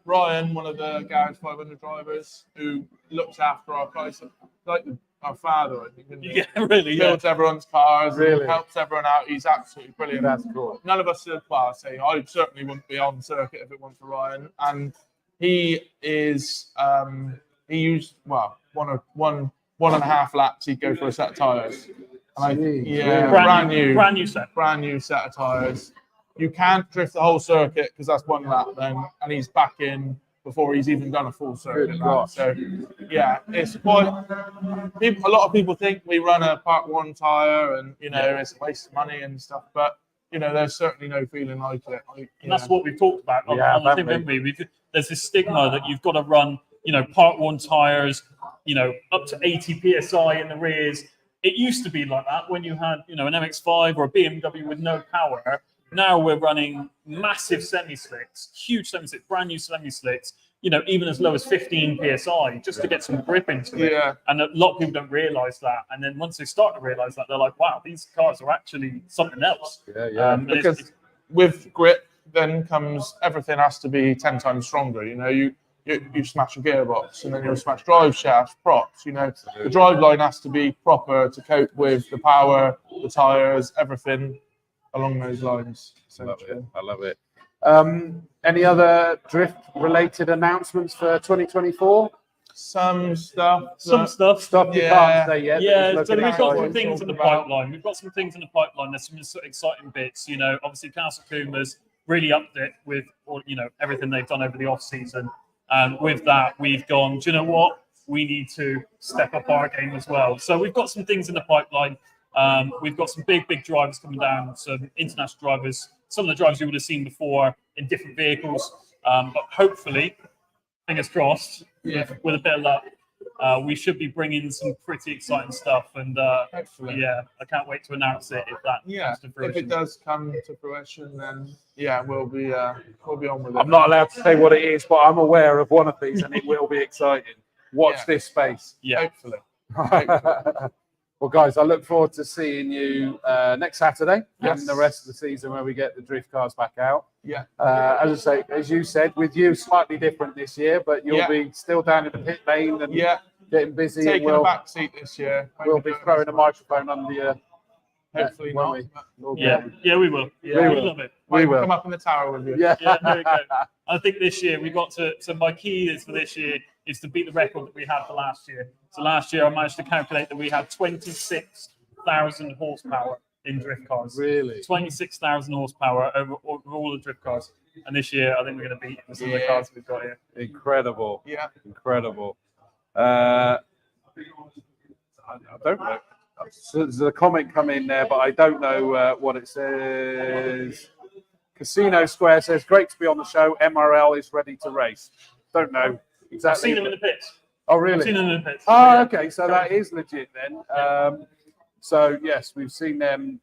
Ryan, one of the Garage 500 drivers, who looks after our cars, like our father, I think. Isn't he? Yeah, really. Yeah. Builds everyone's cars, Really? and helps everyone out. He's absolutely brilliant. That's cool. None of us I certainly wouldn't be on circuit if it weren't for Ryan. And he is, he used, one and a half laps, he'd go for a set of tyres. Brand new set of tyres. You can't drift the whole circuit because that's one lap then, and he's back in before he's even done a full circuit lap. So, it's quite. A lot of people think we run a Part 1 tyre and, it's a waste of money and stuff, but, there's certainly no feeling like it. And that's what we've talked about on the thing, haven't we? There's this stigma that you've got to run, Part 1 tyres, up to 80 psi in the rears. It used to be like that when you had, an MX-5 or a BMW with no power. Now we're running massive semi-slicks, huge semi-slicks, brand new semi-slicks, even as low as 15 psi, just to get some grip into it. Yeah. And a lot of people don't realise that. And then once they start to realise that, they're like, wow, these cars are actually something else. Because with grip, then comes everything has to be 10 times stronger. You smash a gearbox and then you'll smash drive shafts, props. The drive line has to be proper to cope with the power, the tyres, everything along those lines. I love it. Any other drift-related announcements for 2024? some stuff. Some stuff. Stuff you Yeah. can't say yet. Yeah, but it's so looking we've got exciting. some things in the Talk about. pipeline. We've got some things in the pipeline. There's some exciting bits. You know, obviously Castle Combe has really upped it with, you know, everything they've done over the off season. And with that, we've gone, do you know what? We need to step up our game as well. So we've got some things in the pipeline. We've got some big drivers coming down, some international drivers, some of the drivers you would have seen before in different vehicles. But hopefully, fingers crossed, with a bit of luck, we should be bringing some pretty exciting stuff. And Hopefully. yeah, I can't wait to announce it if that Yeah, comes to if fruition. it does come to fruition, then yeah, we'll be on with it. I'm not allowed to say what it is, but I'm aware of one of these, and it will be exciting. Watch Yeah. this space. Yeah. Hopefully. Well, guys, I look forward to seeing you next Saturday Yes. and the rest of the season when we get the drift cars back out. Yeah. As I say, as you said, with you slightly different this year, but you'll Yeah. be still down in the pit lane and Yeah, getting busy. taking and a back seat this year. we'll Maybe be doing throwing as a much. microphone under your. Hopefully won't not. we? but We'll Yeah, get- yeah, we will. Yeah, we we love it. might will. come up in the tower with you. Yeah. Yeah, there we go. I think this year we got to. So my key is for this year is to beat the record that we had for last year. So last year I managed to calculate that we had 26,000 horsepower in drift cars. Really? 26,000 horsepower over all the drift cars. And this year I think we're going to beat some of the Yeah. cars we've got here. Incredible. Yeah. Incredible. I don't know. So there's a comment come in there, but I don't know what it says. Casino Square says, great to be on the show. MRL is ready to race. Don't know I've exactly. seen them in the pits. Oh, I've really? seen them in the pits. Oh, okay. So that is legit then. So, yes, we've seen them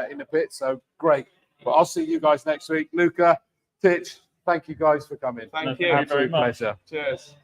in the pit. So, great. Well, I'll see you guys next week. Luca, Titch, thank you guys for coming. Thank you. very Absolute much. pleasure. Cheers.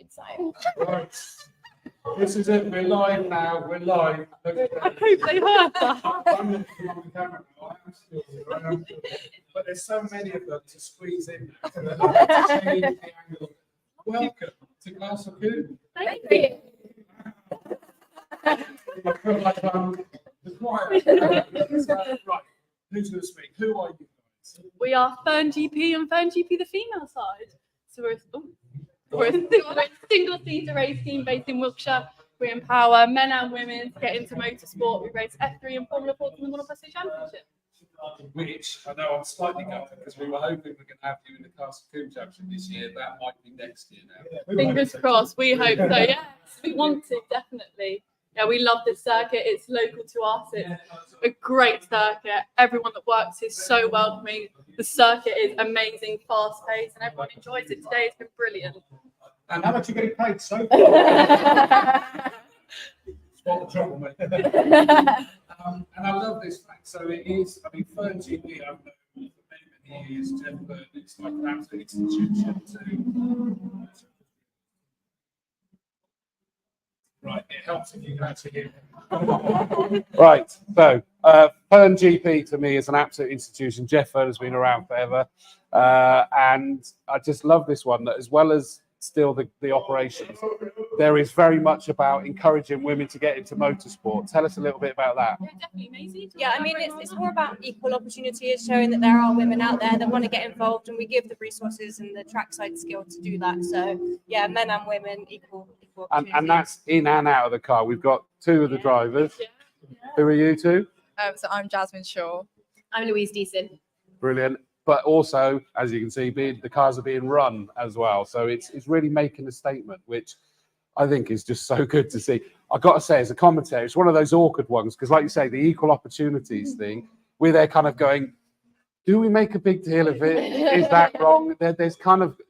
good sign. Right. This is it. We're live now. We're live. I hope they heard that. I'm looking on the camera now. I am still here. But there's so many of them to squeeze in. Change the angle. Welcome to Castle Combe. Thank you. I feel like the choir. Right. Who's going to speak? Who are you guys? We are Fern GP and Fern GP the female side. So we're a single-seater race team based in Wiltshire. We empower men and women to get into motorsport. We race F3 and Formula 4 in the Monoposto Championship. Which I know I'm slightly gutted because we were hoping we're going to have you in the Castle Combe Championship this year. That might be next year now. Fingers crossed. We hope so. Yes, we want to, definitely. Yeah, we love this circuit. It's local to us. It's a great circuit. Everyone that works is so welcoming. The circuit is amazing, fast-paced, and everyone enjoys it. Today it's been brilliant. And how much are you getting paid so far? Spot the trouble, mate. And I love this fact. So it is, I mean, Fern GP, I've known for many, many years. Jeff Fern, it's like an absolute institution to. Right, it helps if you can actually hear me. Right, so Fern GP to me is an absolute institution. Jeff Fern has been around forever. And I just love this one, that as well as still the operations, there is very much about encouraging women to get into motorsport. Tell us a little bit about that. Yeah, definitely, Maisie. Yeah, I mean, it's more about equal opportunity. It's showing that there are women out there that want to get involved, and we give the resources and the trackside skill to do that. So, yeah, men and women, equal opportunity. And that's in and out of the car. We've got two of the drivers. Who are you two? So I'm Jasmine Shaw. I'm Louise Deason. Brilliant. But also, as you can see, the cars are being run as well. So it's really making a statement, which I think is just so good to see. I've got to say, as a commentator, it's one of those awkward ones because, like you say, the equal opportunities thing, we're there kind of going, do we make a big deal of it? Is that wrong? There's kind of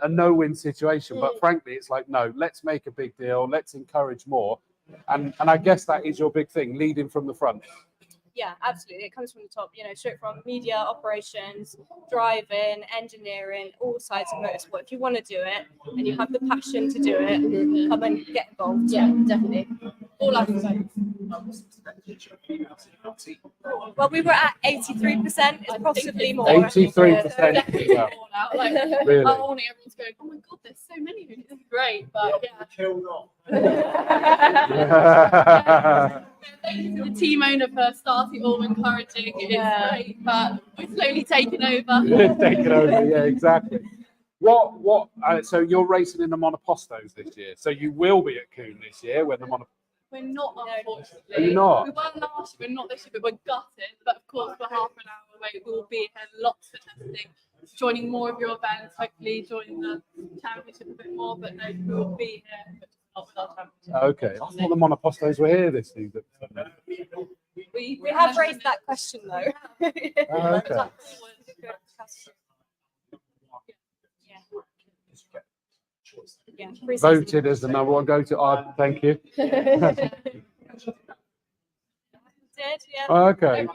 a no-win situation. But frankly, it's like, no, let's make a big deal. Let's encourage more. And I guess that is your big thing, leading from the front. Yeah, absolutely. It comes from the top, straight from media, operations, driving, engineering, all sides of motorsport. If you want to do it and you have the passion to do it, come and get involved. Yeah, definitely. All aspects. Well, we were at 83%. It's possibly more. 83%. Yeah. Like, Really? our morning, everyone's going, oh my God, there's so many of you. This is great. But yeah. Killed off. Thank you to the team owner for starting all encouraging. It's great, but we're slowly taking over. Taking over, yeah, exactly. What? So you're racing in the Monopostos this year. So you will be at Combe this year when the We're not, unfortunately. Are you not? We were last year, we're not this year, but we're gutted. But of course, we're half an hour away. We will be here, lots for testing, joining more of your events, hopefully joining the championship a bit more. But no, we will be here, but just not with our championship. Okay, I thought the Monopostos were here this season. We have raised that question though. Okay. Yeah. Voted as the number one go-to. Thank you. Did, yeah. Okay.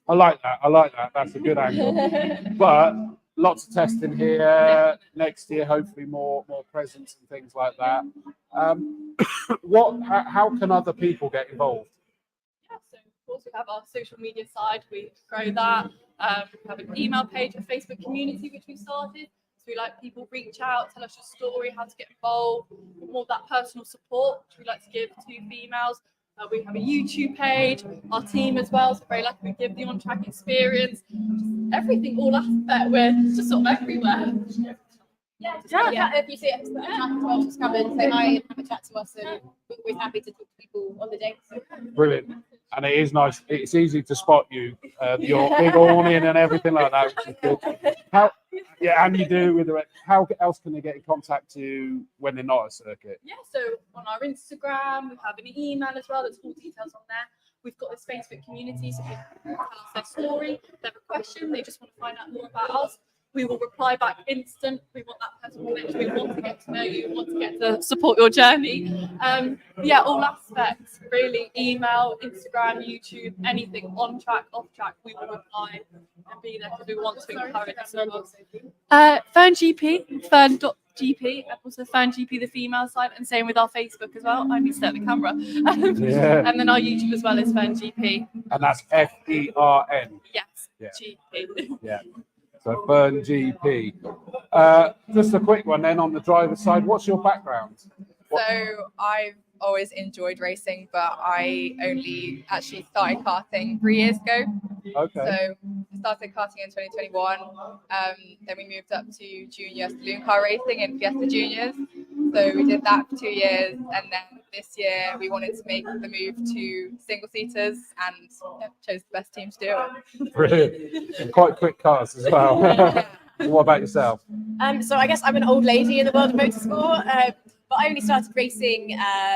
I like that. That's a good angle. But lots of testing here. Next year, hopefully more presents and things like that. How can other people get involved? Yeah, so of course we have our social media side. We grow that. We have an email page, a Facebook community which we started. So we like people reach out, tell us your story, how to get involved, more of that personal support which we like to give to females. We have a YouTube page, our team as well. So very lucky we give the on-track experience, everything, all aspect. We're just sort of everywhere. Yeah. If you see us at track as well, just come and say hi and have a chat to us, and we're happy to talk to people on the day. So. Brilliant. And it is nice. It's easy to spot you, your big awning and everything like that, which is good. And you do with the rest. How else can they get in contact you when they're not at circuit? Yeah, so on our Instagram, we have an email as well. There's full details on there. We've got this Facebook community, so people can tell us their story, they have a question, they just want to find out more about us. We will reply back instant. We want that personal connection. We want to get to know you. We want to get to support your journey. All aspects, really. Email, Instagram, YouTube, anything on track, off track. We will reply and be there because we want to encourage. Fern GP, GP, also Fern GP, the female side, and same with our Facebook as well. I need to set the camera. Yeah. And then our YouTube as well is Fern GP. And that's FERN. Yes, Yeah. GP. Yeah. So Fern GP. Just a quick one then on the driver's side. What's your background? So I've always enjoyed racing, but I only actually started karting 3 years ago. Okay. So I started karting in 2021. Then we moved up to junior saloon car racing in Fiesta Juniors. So we did that for 2 years, and then this year we wanted to make the move to single seaters and chose the best team to do it. Brilliant. And quite quick cars as well. What about yourself? So I guess I'm an old lady in the world of motorsport, but I only started racing.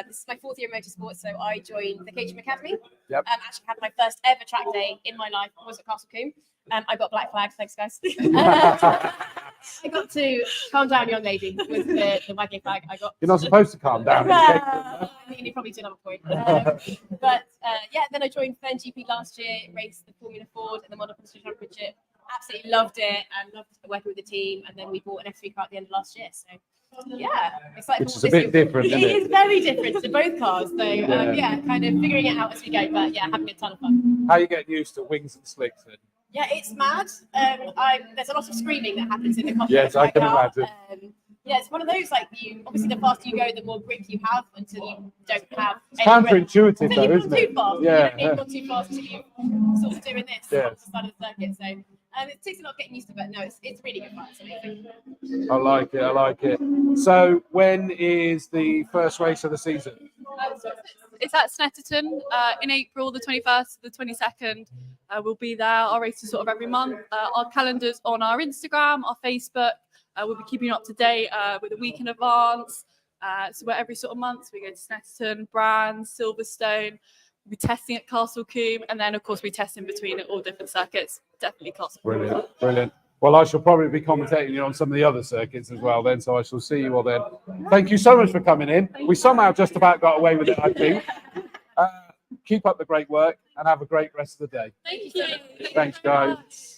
This is my 4th year of motorsport, so I joined the Caterham Academy. Yep. Actually had my first ever track day in my life was at Castle Combe. I got black flag, thanks guys. I got to calm down, young lady, with the wagging flag. I got. You're not supposed to calm down. I mean, you probably did have a point. But yeah, then I joined Fern GP last year, raced the Formula Ford and the Model Construction Championship. Absolutely loved it and loved working with the team. And then we bought an F3 car at the end of last year. So yeah, excited. Which is a bit different, isn't it? It is very different to both cars. So yeah, kind of figuring it out as we go. But yeah, having a ton of fun. How are you getting used to wings and slicks then? Yeah, it's mad. There's a lot of screaming that happens in the cockpit. Yes, I can imagine. Yeah, it's one of those, like, you obviously the faster you go, the more grip you have until you don't have It's counterintuitive until though, you've isn't gone it? too fast. Yeah. You don't need to go too fast until you sort of doing this Yeah. on the side of the circuit. So it takes a lot getting used to, but no, it's really good fun. It's amazing. I like it. I like it. So when is the first race of the season? So it's at Snetterton in April, the 21st, the 22nd. We'll be there. Our race is sort of every month. Our calendar's on our Instagram, our Facebook. We'll be keeping you up to date with a week in advance. So we're every sort of month. We go to Snetterton, Brands, Silverstone. We'll be testing at Castle Combe, and then of course we test in between at all different circuits. Definitely Castle Combe. Brilliant. Brilliant. Well, I shall probably be commentating on some of the other circuits as well then, so I shall see you all then. Thank you so much for coming in. We somehow just about got away with it, I think. Keep up the great work and have a great rest of the day. Thank you. Thanks, guys.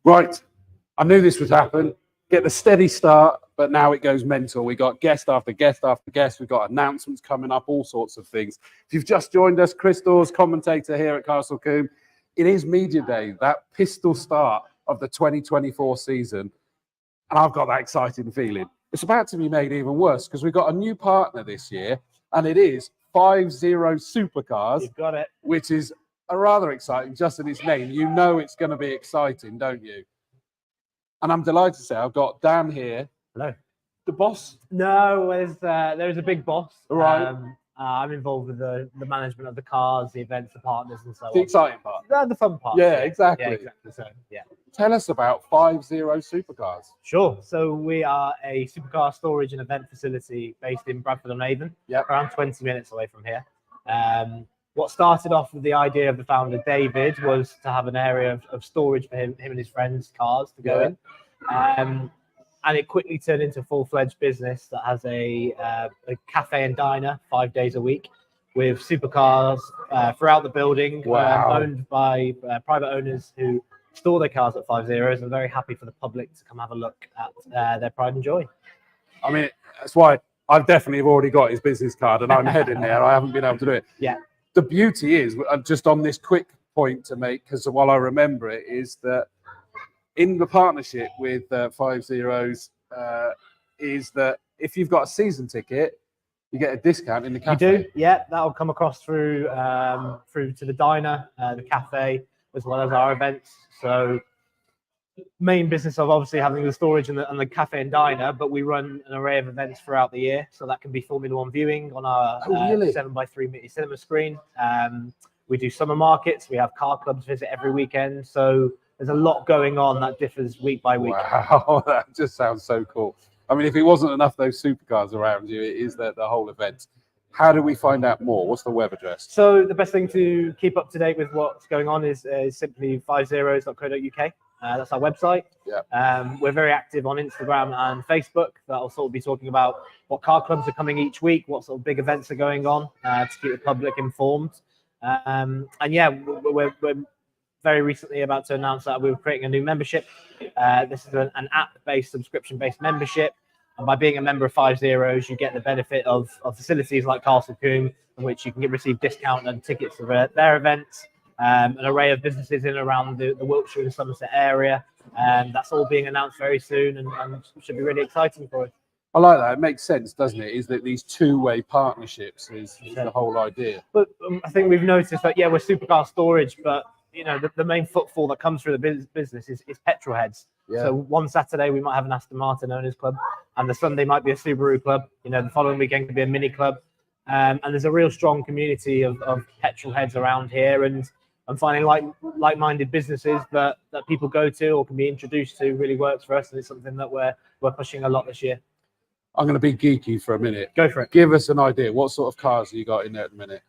Right. I knew this would happen. Get the steady start, but now it goes mental. We got guest after guest after guest. We've got announcements coming up, all sorts of things. If you've just joined us, Chris Dawes, commentator here at Castle Combe. It is Media Day, that pistol start of the 2024 season. And I've got that exciting feeling. It's about to be made even worse because we've got a new partner this year, and it is 50 Supercars. You've got it. Which is a rather exciting, just in its name. You know it's going to be exciting, don't you? And I'm delighted to say I've got Dan here. Hello. The boss. No, there's a big boss. Right. I'm involved with the management of the cars, the events, the partners, and so The on. exciting part. The fun part. Yeah, exactly. Yeah, exactly. So, yeah. Tell us about 50 Supercars. Sure. So we are a supercar storage and event facility based in Bradford-on-Avon, around 20 minutes away from here. What started off with the idea of the founder, David, was to have an area of storage for him and his friends' cars to go in. And it quickly turned into a full-fledged business that has a cafe and diner 5 days a week with supercars throughout the building, owned by private owners who store their cars at 50 and very happy for the public to come have a look at their pride and joy. I mean, that's why I've definitely already got his business card and I'm heading there. I haven't been able to do it. Yeah. The beauty is, just on this quick point to make, because while I remember it, is that in the partnership with 50 is that if you've got a season ticket, you get a discount in the cafe. You do, yeah. That'll come across through to the diner, the cafe, as well as our events. So main business of obviously having the storage and the cafe and diner, but we run an array of events throughout the year. So that can be Formula One viewing on our 7x3 meter cinema screen. We do summer markets. We have car clubs visit every weekend. So there's a lot going on that differs week by week. Wow, that just sounds so cool. I mean, if it wasn't enough those supercars around you, it is the whole event. How do we find out more? What's the web address? So the best thing to keep up to date with what's going on is simply 50s.co.uk. That's our website. Yeah. We're very active on Instagram and Facebook. That'll sort of be talking about what car clubs are coming each week, what sort of big events are going on to keep the public informed. And yeah, we're very recently about to announce that we were creating a new membership. This is an app-based, subscription-based membership. And by being a member of 50, you get the benefit of facilities like Castle Combe, in which you can receive discount and tickets for their events. An array of businesses in and around the Wiltshire and Somerset area. That's all being announced very soon and should be really exciting for us. I like that. It makes sense, doesn't it? Is that these two-way partnerships is the whole idea. But I think we've noticed that, yeah, we're supercar storage, but you know, the main footfall that comes through the business is petrol heads. Yeah. So one Saturday we might have an Aston Martin owners club, and the Sunday might be a Subaru club. You know, the following weekend could be a Mini club. And there's a real strong community of petrol heads around here, and I'm finding like-minded businesses that people go to or can be introduced to really works for us, and it's something that we're pushing a lot this year. I'm going to be geeky for a minute. Go for it. Give us an idea. What sort of cars have you got in there at the minute?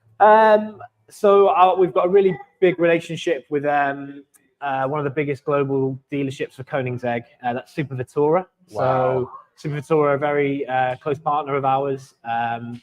So we've got a really big relationship with one of the biggest global dealerships for Koenigsegg. That's Super Vittora. Wow. So Super Vittora are a very close partner of ours, and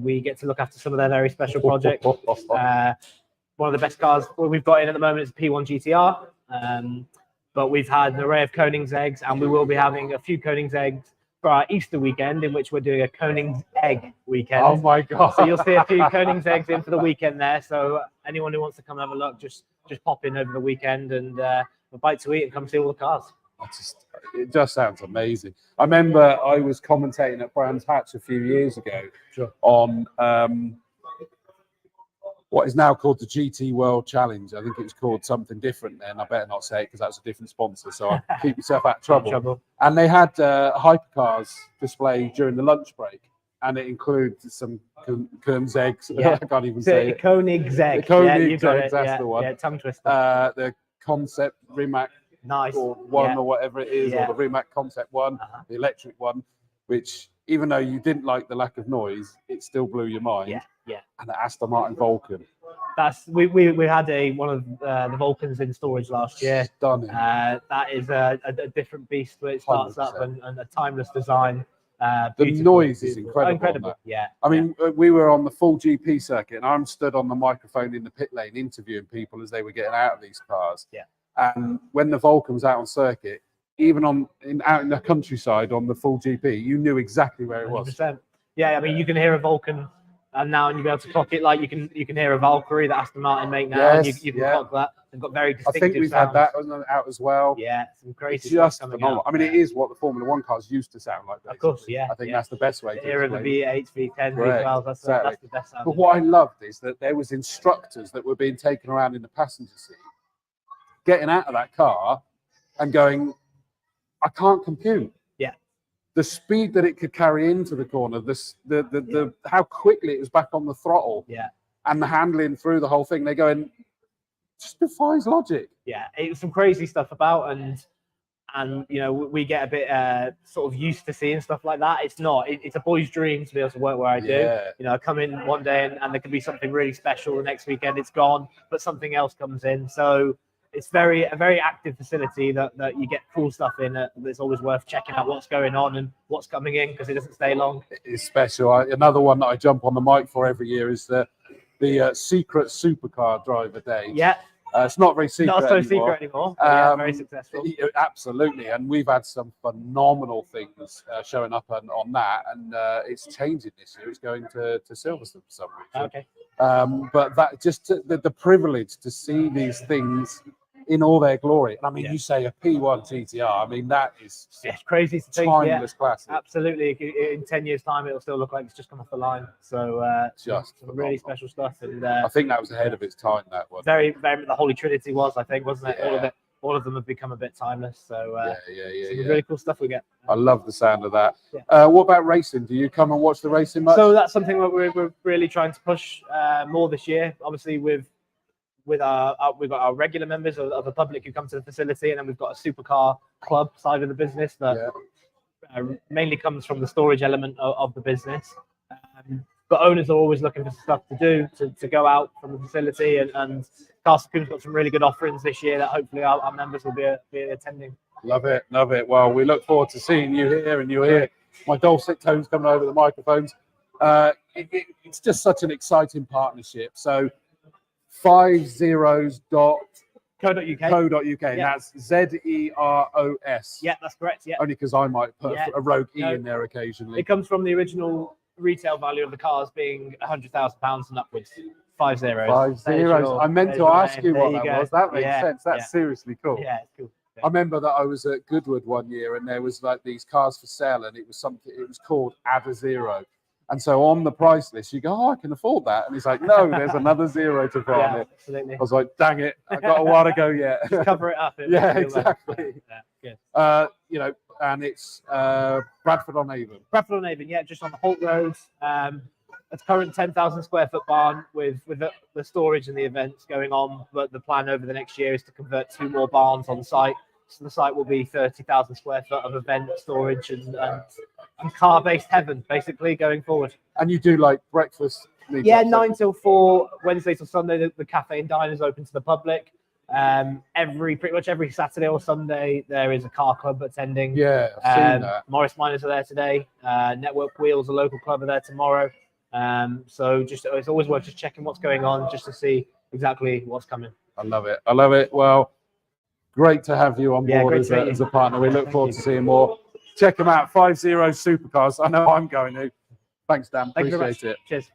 we get to look after some of their very special projects. One of the best cars we've got in at the moment is a P1 GTR, but we've had an array of Koenigsegg's, and we will be having a few Koenigsegg's for our Easter weekend, in which we're doing a Koenigsegg weekend. Oh my God. So you'll see a few Koenigseggs in for the weekend there. So anyone who wants to come and have a look, just pop in over the weekend and a bite to eat and come see all the cars. It just sounds amazing. I remember I was commentating at Brands Hatch a few years ago on what is now called the GT World Challenge. I think it was called something different then. I better not say it because that's a different sponsor, so I'll keep yourself out of trouble. And they had hypercars display during the lunch break, and it includes some Koenigsegg's. Yeah. I can't even say it. Koenigsegg. Koenigsegg, that's the one. Yeah, tongue twister. The Concept Rimac nice. or one or whatever it is, or the Rimac Concept one, the electric one, which even though you didn't like the lack of noise, it still blew your mind. Yeah. And the Aston Martin Vulcan. We had one of the Vulcans in storage last year. Stunning. That is a different beast, where it starts 100%. up and a timeless design. The noise is incredible. Yeah. I mean, we were on the full GP circuit, and I'm stood on the microphone in the pit lane interviewing people as they were getting out of these cars. Yeah. And when the Vulcan was out on circuit, even out in the countryside on the full GP, you knew exactly where it was. 100%. Yeah, I mean, you can hear a Vulcan and now you'll be able to clock it like you can hear a Valkyrie, that Aston Martin make now. Yes, and you can clock that. They've got very I distinctive think we've sounds. had that out as well. Yeah, some crazy It's stuff just coming phenomenal. out. I mean, it is what the Formula One cars used to sound like. Of course, basically. yeah. I think that's the best way The to era of the explain it. V8s, V10s, Correct, V12s. That's exactly. the best sound. But what I loved is that there was instructors that were being taken around in the passenger seat, getting out of that car and going, I can't compute. Yeah. The speed that it could carry into the corner, the how quickly it was back on the throttle, and the handling through the whole thing. They're going, just defies logic. Yeah, it was some crazy stuff about, and you know, we get a bit sort of used to seeing stuff like that. It's not. It's a boy's dream to be able to work where I do. Yeah. You know, I come in one day and there could be something really special. The next weekend it's gone, but something else comes in. So it's a very active facility that you get cool stuff in. It's always worth checking out what's going on and what's coming in because it doesn't stay long. It's special. Another one that I jump on the mic for every year is the secret supercar driver day. Yeah. It's not very secret. Not so anymore. secret anymore. Yeah, very successful. Absolutely, and we've had some phenomenal things showing up on that, and it's changing this year. It's going to Silverstone for some reason. Okay. But that just the privilege to see these things in all their glory. And I mean, you say a P1 GTR. I mean, that is it's crazy to think. Timeless classic. Absolutely. In 10 years' time, it'll still look like it's just come off the line. So just some really special stuff. And I think that was ahead of its time. That one. Very, very. The Holy Trinity was, I think, wasn't it? Yeah. All of them have become a bit timeless. So yeah. Really cool stuff we get. I love the sound of that. Yeah. What about racing? Do you come and watch the racing much? So that's something that we're really trying to push more this year. Obviously, we've got our regular members of the public who come to the facility, and then we've got a supercar club side of the business that mainly comes from the storage element of the business. But owners are always looking for stuff to do to go out from the facility, and Castle Combe's got some really good offerings this year that hopefully our members will be attending. Love it. Well, we look forward to seeing you here, and you'll hear my dulcet tones coming over the microphones. It's just such an exciting partnership. So 50s.co.uk. And that's ZEROS. Yeah, that's correct. Yeah. Only because I might put a rogue E in there occasionally. It comes from the original retail value of the cars being £100,000 and upwards. 50. 50. I meant to ask you what that was. That makes sense. That's seriously cool. Yeah, it's cool. I remember that I was at Goodwood one year and there was like these cars for sale, and it was called Add a Zero. And so on the price list, you go, oh, I can afford that. And he's like, no, there's another zero to put on it. Absolutely. I was like, dang it, I've got a while to go yet. Just cover it up. Yeah, exactly. Yeah, good. You know, and it's Bradford-on-Avon. Bradford-on-Avon, yeah, just on the Holt Road. It's current 10,000 square foot barn with the storage and the events going on. But the plan over the next year is to convert 2 more barns on site. So the site will be 30,000 square foot of event storage and car-based heaven, basically, going forward. And you do like breakfast? Yeah, 9 till 4, Wednesday till Sunday. The cafe and diner is open to the public. Pretty much every Saturday or Sunday, there is a car club attending. Yeah, I've seen that. Morris Miners are there today. Network Wheels, a local club, are there tomorrow. So it's always worth just checking what's going on, just to see exactly what's coming. I love it. Well, great to have you on board as a partner. We look forward to seeing more. Check them out, 50 Supercars. I know I'm going to. Thanks, Dan. Thank you very Appreciate much. it. Cheers.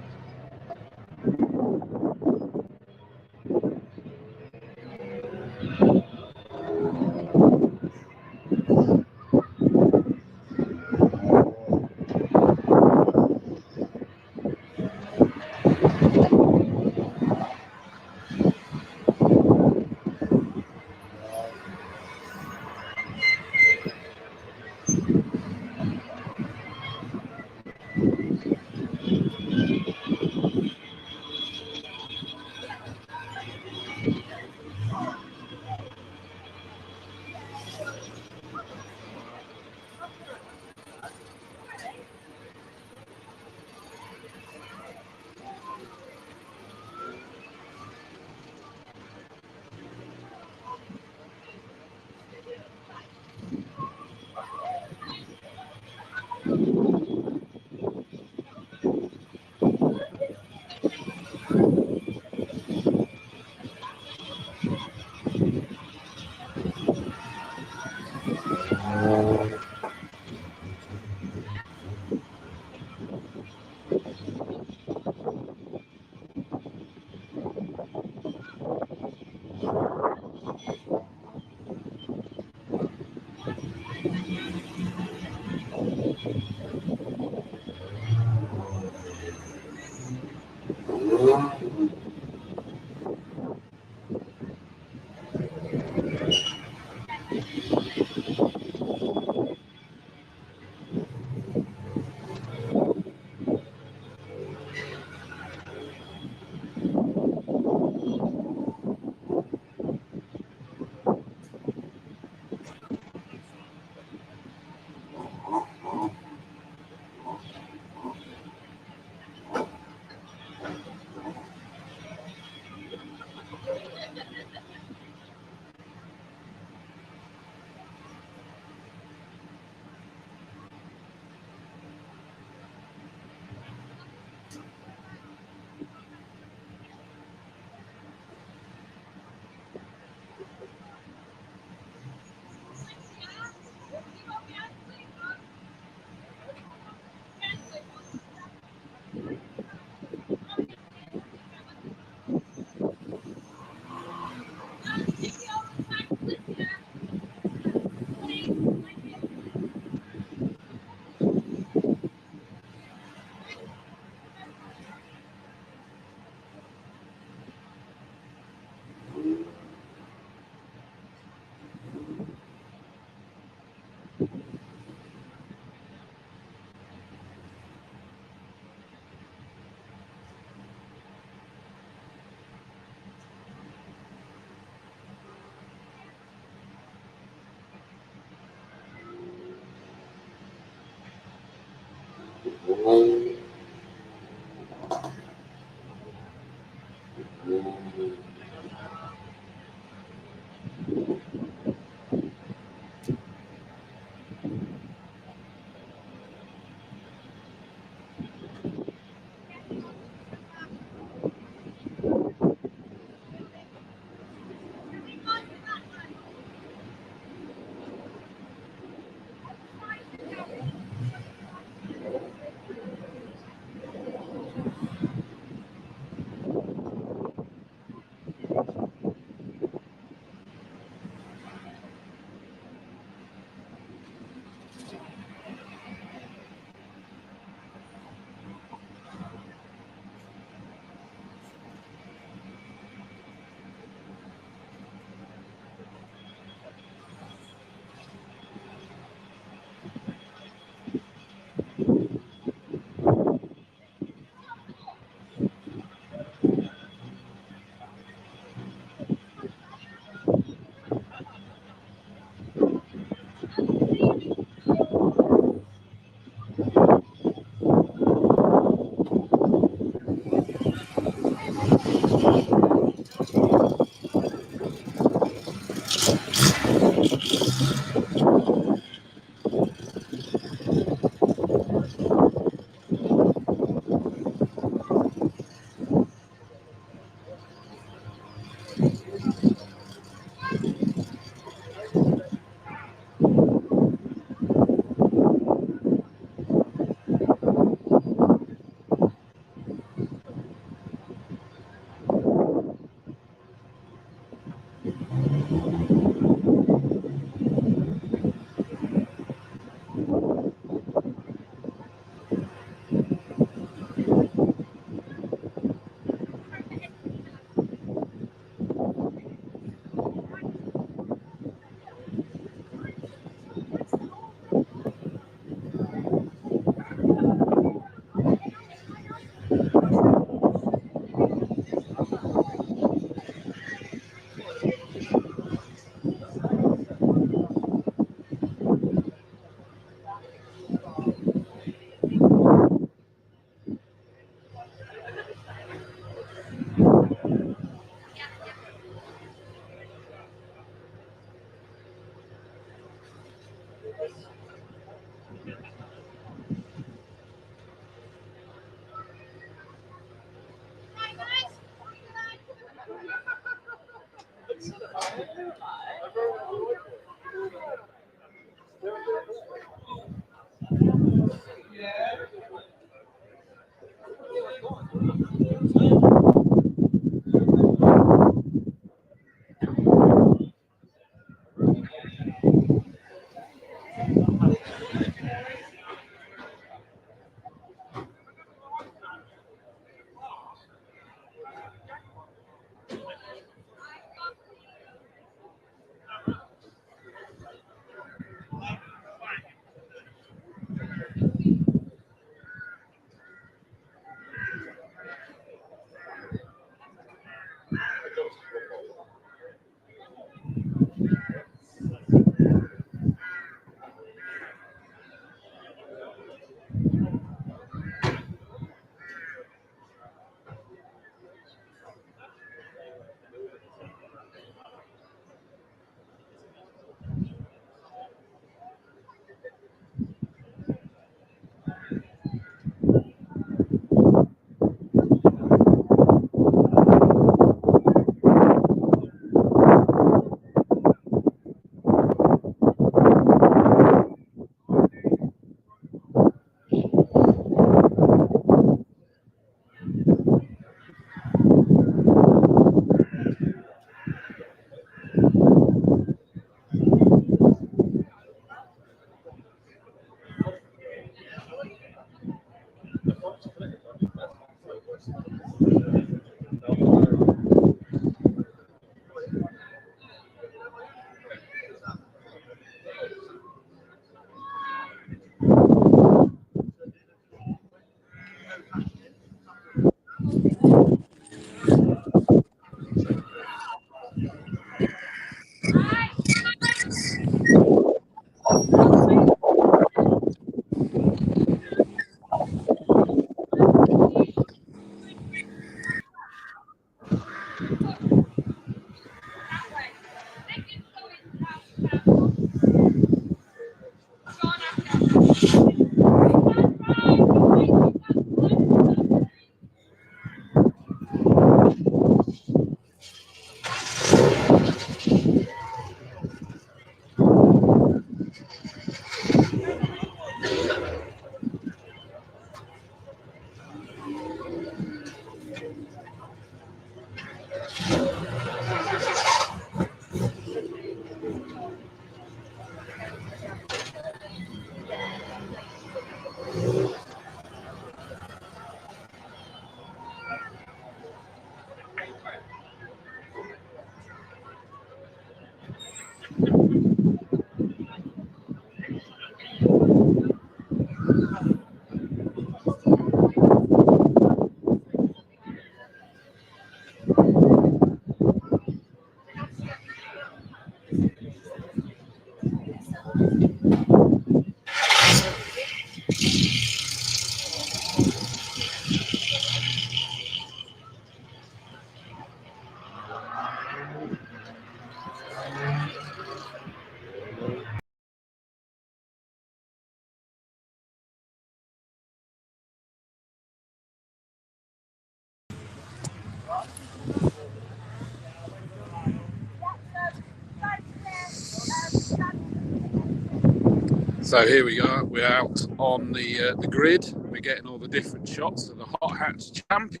So here we are, we're out on the grid. We're getting all the different shots of the Hot Hatch Championship,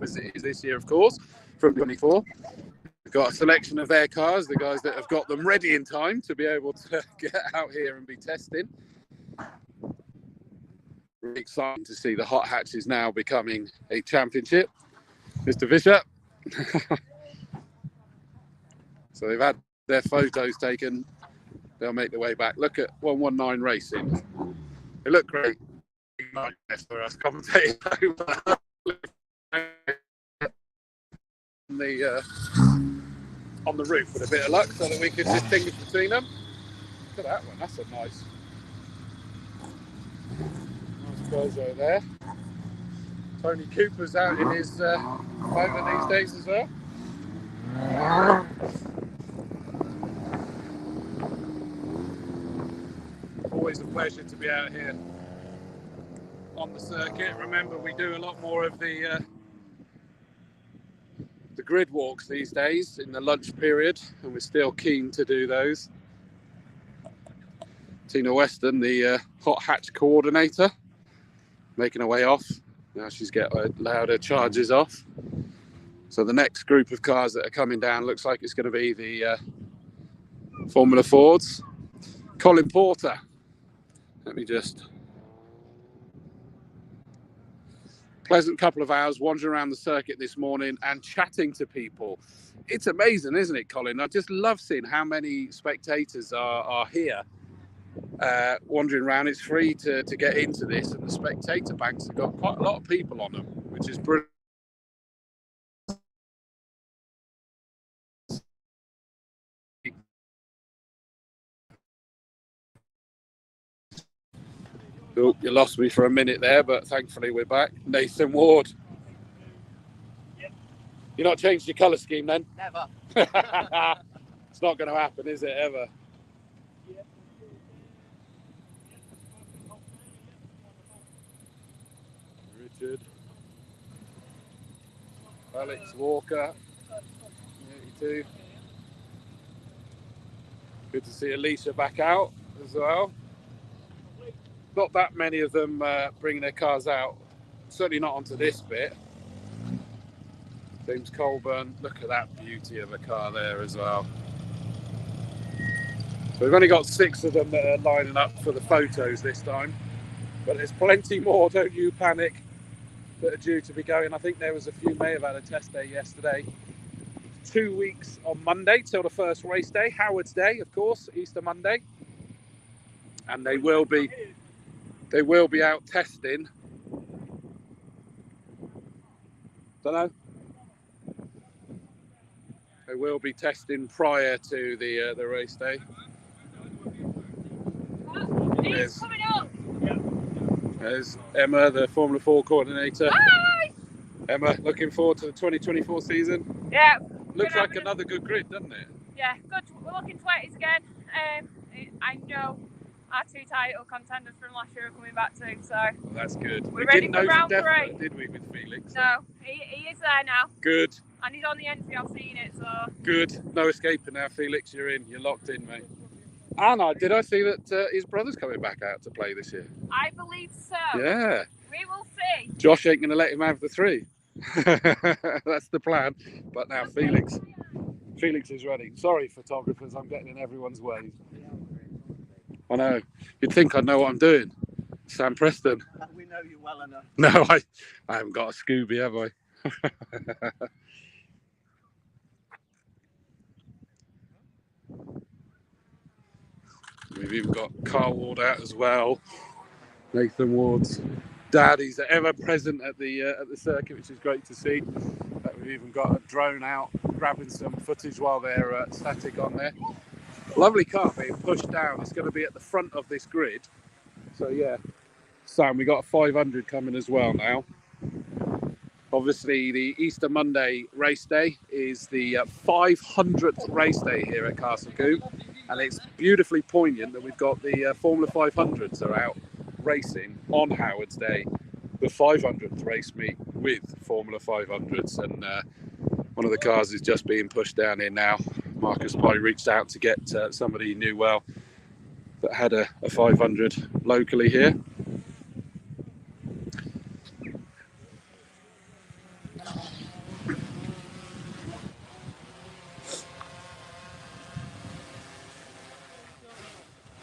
as it is this year, of course, from 24. We've got a selection of their cars, the guys that have got them ready in time to be able to get out here and be testing. Really exciting to see the Hot Hatches now becoming a championship. Mr. Fisher. So they've had their photos taken. They'll make their way back. Look at 119 Racing. They look great. For us commentators on the roof with a bit of luck, so that we could distinguish between them. Look at that one. That's a nice Peugeot there. Tony Cooper's out in his motor these days as well. Always a pleasure to be out here on the circuit. Remember, we do a lot more of the grid walks these days in the lunch period, and we're still keen to do those. Tina Weston, the Hot Hatch coordinator, making her way off. Now she's allowed her charges off. So the next group of cars that are coming down looks like it's going to be the Formula Fords. Colin Porter. Let me just... Pleasant couple of hours wandering around the circuit this morning and chatting to people. It's amazing, isn't it, Colin? I just love seeing how many spectators are here wandering around. It's free to get into this, and the spectator banks have got quite a lot of people on them, which is brilliant. Oh, you lost me for a minute there, but thankfully we're back. Nathan Ward. You're not changed your colour scheme then? Never. It's not going to happen, is it, ever? Richard. Alex Walker. 82. Good to see Alicia back out as well. Not that many of them bringing their cars out. Certainly not onto this bit. James Colburn, look at that beauty of a car there as well. So we've only got 6 of them that are lining up for the photos this time, but there's plenty more, don't you panic, that are due to be going. I think there was a few may have had a test day yesterday. 2 weeks on Monday till the first race day, Howard's Day, of course, Easter Monday, and they will be out testing. Don't know. They will be testing prior to the race day. There's Emma, the Formula 4 coordinator. Hi! Emma, looking forward to the 2024 season. Yeah. Looks like another good grid, doesn't it? Yeah, good. We're looking 20s again. I know our 2 title contenders from last year are coming back too, so well, that's good. We're We ready didn't for know for round definite, 3. did we, with Felix? No, he is there now. Good. And he's on the entry, I've seen it, so. Good. No escaping now, Felix. You're in. You're locked in, mate. Anna, did I see that his brother's coming back out to play this year? I believe so. Yeah. We will see. Josh ain't going to let him have the 3. That's the plan. But now Felix is ready. Sorry, photographers, I'm getting in everyone's way. I know. You'd think I'd know what I'm doing. Sam Preston. We know you well enough. No, I haven't got a Scooby, have I? We've even got Carl Ward out as well. Nathan Ward's dad. He's ever present at the circuit, which is great to see. We've even got a drone out grabbing some footage while they're static on there. Lovely car being pushed down. It's going to be at the front of this grid. So yeah, Sam, we got a 500 coming as well now. Obviously, the Easter Monday race day is the 500th race day here at Castle Combe, and it's beautifully poignant that we've got the Formula 500s are out racing on Howard's Day, the 500th race meet with Formula 500s, and one of the cars is just being pushed down here now. Marcus Pye reached out to get somebody he knew well. that had a 500 locally here.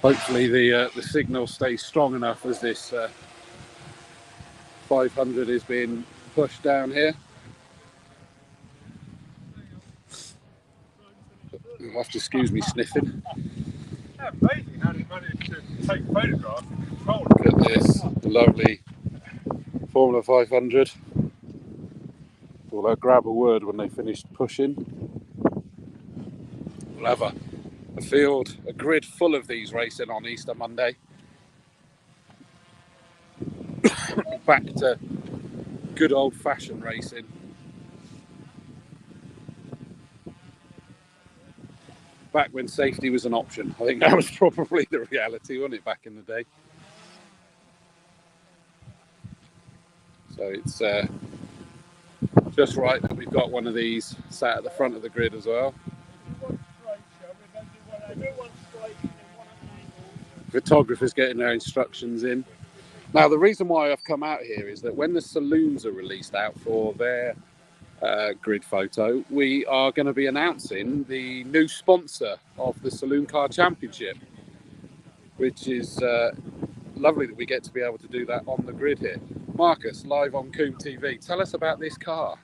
Hopefully the signal stays strong enough as this 500 is being pushed down here. You'll have to excuse me sniffing. Amazing how they managed to take photographs and control it. Look at this, the lovely Formula 500. Well, I'll grab a word when they finish pushing. We'll have a field, a grid full of these racing on Easter Monday. Back to good old-fashioned racing. Back when safety was an option. I think that was probably the reality, wasn't it, back in the day? So it's just right that we've got one of these sat at the front of the grid as well. Photographers getting their instructions in. Now, the reason why I've come out here is that when the saloons are released out for their grid photo, we are going to be announcing the new sponsor of the Saloon Car Championship, which is lovely that we get to be able to do that on the grid here. Marcus, live on Combe TV, tell us about this car.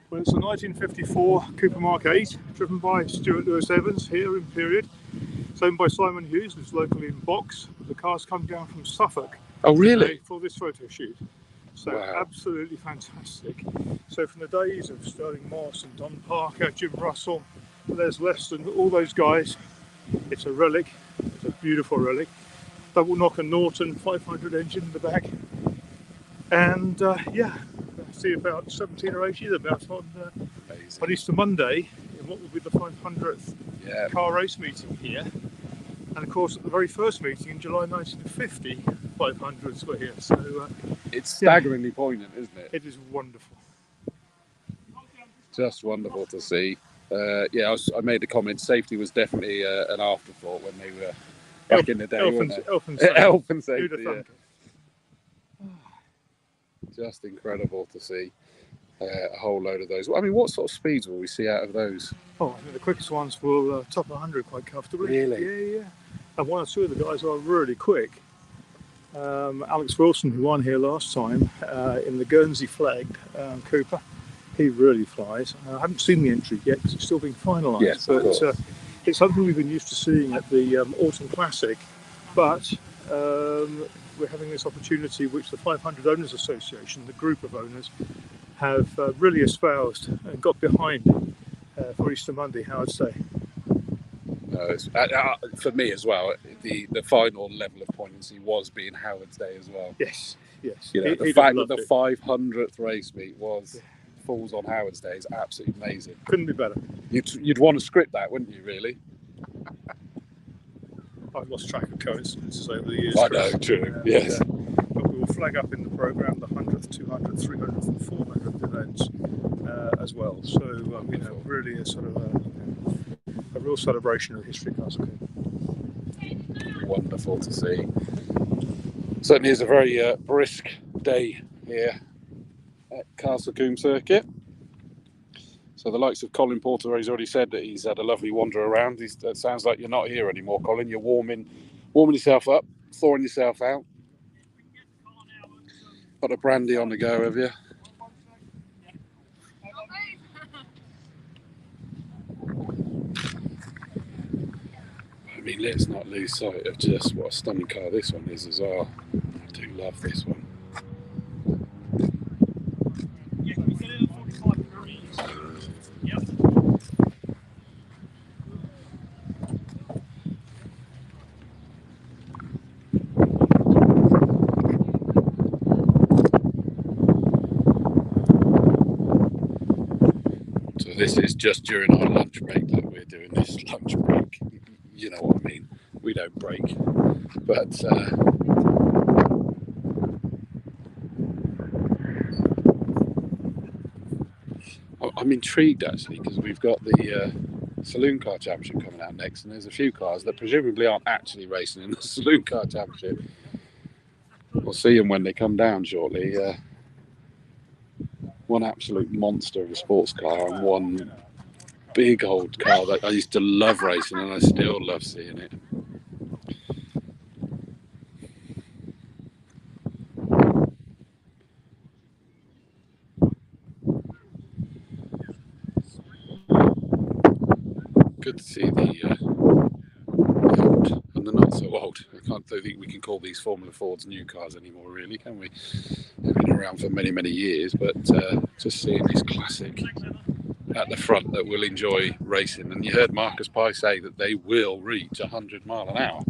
Well, it's a 1954 Cooper Mark 8, driven by Stuart Lewis Evans here in period. It's owned by Simon Hughes, who's locally in Box. The car's come down from Suffolk. Oh, really? For this photo shoot. So wow. Absolutely fantastic. So from the days of Sterling Moss and Don Parker, Jim Russell, Les Leston, all those guys, it's a relic. It's a beautiful relic. Double knocker Norton 500 engine in the back. And yeah, I see about 17 or 18 of them out on Easter Monday in what will be the 500th car race meeting here. And of course, at the very first meeting in July 1950, 500s were here. So it's staggeringly poignant, isn't it? It is wonderful. Just wonderful to see. Yeah, I made the comment. Safety was definitely an afterthought when they were back in the day. Elf and safety. Yeah. Just incredible to see a whole load of those. I mean, what sort of speeds will we see out of those? Oh, I think the quickest ones will top 100 quite comfortably. Really? Yeah. And one or two of the guys are really quick. Alex Wilson, who won here last time in the Guernsey flagged Cooper, he really flies. I haven't seen the entry yet because it's still being finalised. Yes, but it's something we've been used to seeing at the Autumn Classic. But we're having this opportunity which the 500 Owners Association, the group of owners, have really espoused and got behind for Easter Monday, how I'd say. For me as well, the final level of poignancy was being Howard's Day as well. Yes. You know, the fact that the 500th race meet falls on Howard's Day is absolutely amazing. Couldn't be better. You'd want to script that, wouldn't you, really? I've lost track of coincidences over the years. I know, true. Yes. But we will flag up in the programme the 100th, 200th, 300th and 400th events as well. So, you know, really a sort of a real celebration of the history of Castle Combe. Wonderful to see. Certainly is a very brisk day here at Castle Combe Circuit. So the likes of Colin Porter, he's already said that he's had a lovely wander around. It sounds like you're not here anymore, Colin. You're warming yourself up, thawing yourself out. Got a brandy on the go, have you? I mean, let's not lose sight of just what a stunning car this one is as well. I do love this one. This is just during our lunch break that we're doing this lunch break. You know what I mean? We don't break. But I'm intrigued actually because we've got the Saloon Car Championship coming out next, and there's a few cars that presumably aren't actually racing in the Saloon Car Championship. We'll see them when they come down shortly. One absolute monster of a sports car and one big old car that I used to love racing, and I still love seeing it. Good to see the old and the not so old. Don't think we can call these Formula Fords new cars anymore, really, can we? They've been around for many, many years, but just seeing this classic at the front that will enjoy racing. And you heard Marcus Pye say that they will reach 100 mile an hour.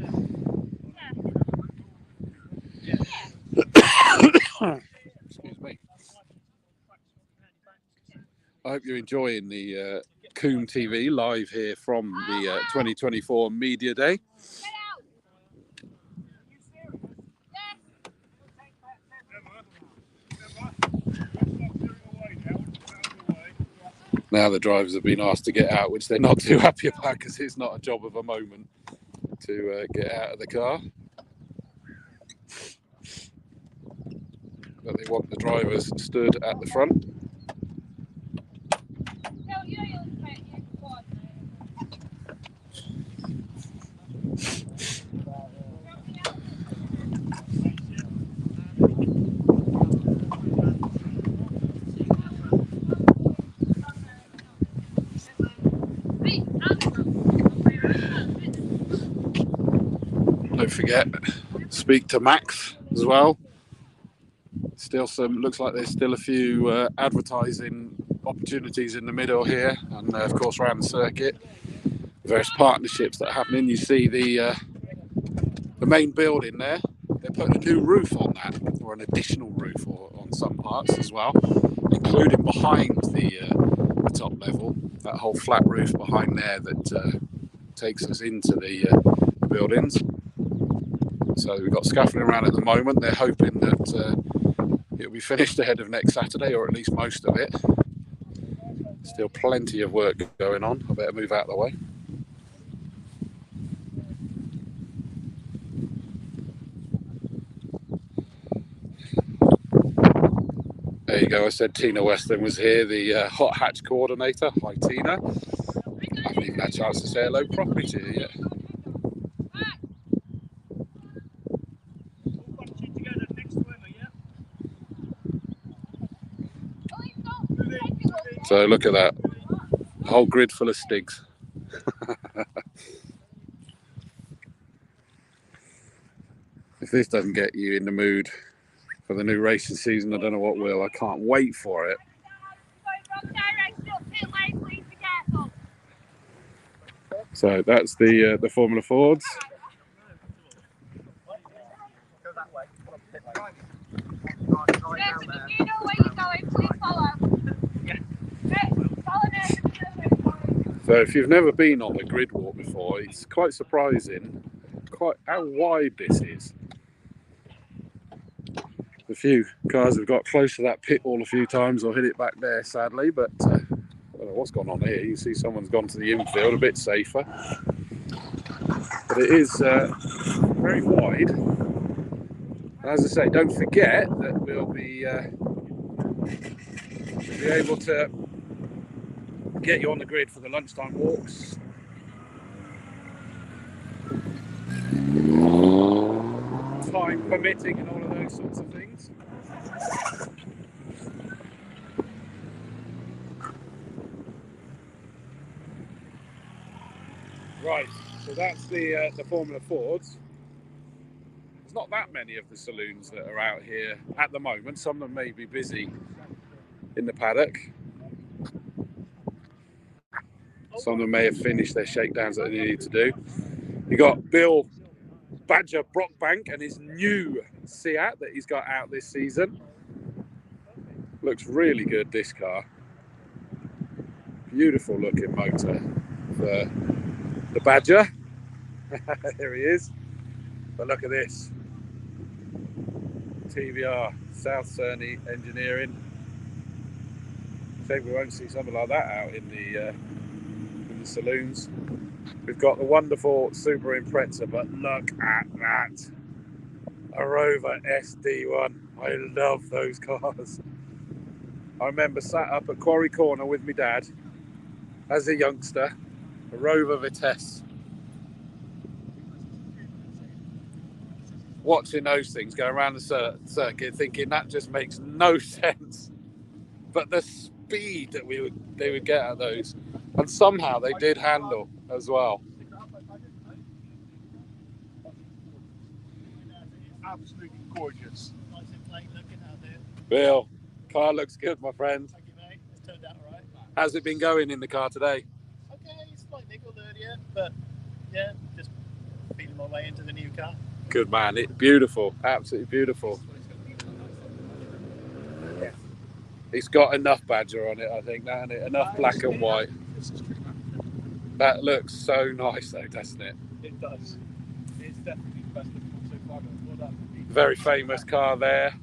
Excuse me. I hope you're enjoying the Combe TV live here from the 2024 Media Day. Now the drivers have been asked to get out, which they're not too happy about because it's not a job of a moment to get out of the car. But they want the drivers stood at the front. Don't forget, speak to Max as well. Still some, looks like there's still a few advertising opportunities in the middle here, and of course around the circuit. Various partnerships that are happening. You see the main building there. They're putting a new roof on that, or an additional roof on some parts as well, including behind the top level. That whole flat roof behind there that takes us into the buildings. So we've got scaffolding around at the moment. They're hoping that it'll be finished ahead of next Saturday, or at least most of it. Still plenty of work going on. I better move out of the way. There you go. I said Tina Weston was here, the hot hatch coordinator. Hi, Tina. I haven't even had a chance to say hello properly to you yet. So look at that, a whole grid full of Stigs. If this doesn't get you in the mood for the new racing season, I don't know what will. I can't wait for it. So that's the Formula Fords. So if you've never been on the grid walk before, it's quite surprising quite how wide this is. A few cars have got close to that pit wall a few times or hit it back there, sadly, but I don't know what's gone on here. You can see someone's gone to the infield, a bit safer. But it is very wide. And as I say, don't forget that we'll be able to get you on the grid for the lunchtime walks. Time permitting and all of those sorts of things. Right, so that's the Formula Fords. There's not that many of the saloons that are out here at the moment. Some of them may be busy in the paddock. Some of them may have finished their shakedowns that they needed to do. You got Bill Badger Brockbank and his new Seat that he's got out this season. Looks really good, this car. Beautiful looking motor for the Badger. There he is. But look at this. TVR, South Cerney Engineering. I think we won't see something like that out in the the saloons. We've got the wonderful Subaru Impreza, but look at that. A Rover SD1. I love those cars. I remember sat up at Quarry Corner with my dad as a youngster, a Rover Vitesse. Watching those things go around the circuit, thinking that just makes no sense. But the speed that they would get at those, and somehow they did handle as well. Absolutely gorgeous. Bill, car looks good, my friend. Thank you, mate. It's turned out all right. How's it been going in the car today? Okay, slight niggle earlier, but yeah, just feeling my way into the new car. Good man, it's beautiful, absolutely beautiful. It's got enough Badger on it, I think, hasn't it? Enough black and white. That looks so nice, though, doesn't it? It does. It's definitely the best looking one so far. Well done. Very famous car there.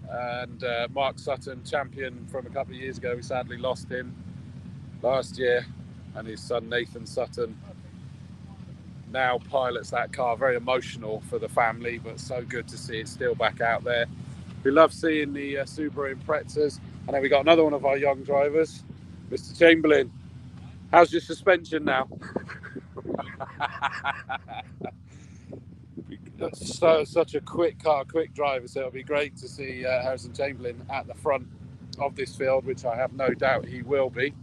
And Mark Sutton, champion from a couple of years ago, we sadly lost him last year. And his son Nathan Sutton now pilots that car. Very emotional for the family, but so good to see it still back out there. We love seeing the Subaru Imprezas. And then we got another one of our young drivers, Mr. Chamberlain. How's your suspension now? Such a quick car, quick driver. So it'll be great to see Harrison Chamberlain at the front of this field, which I have no doubt he will be.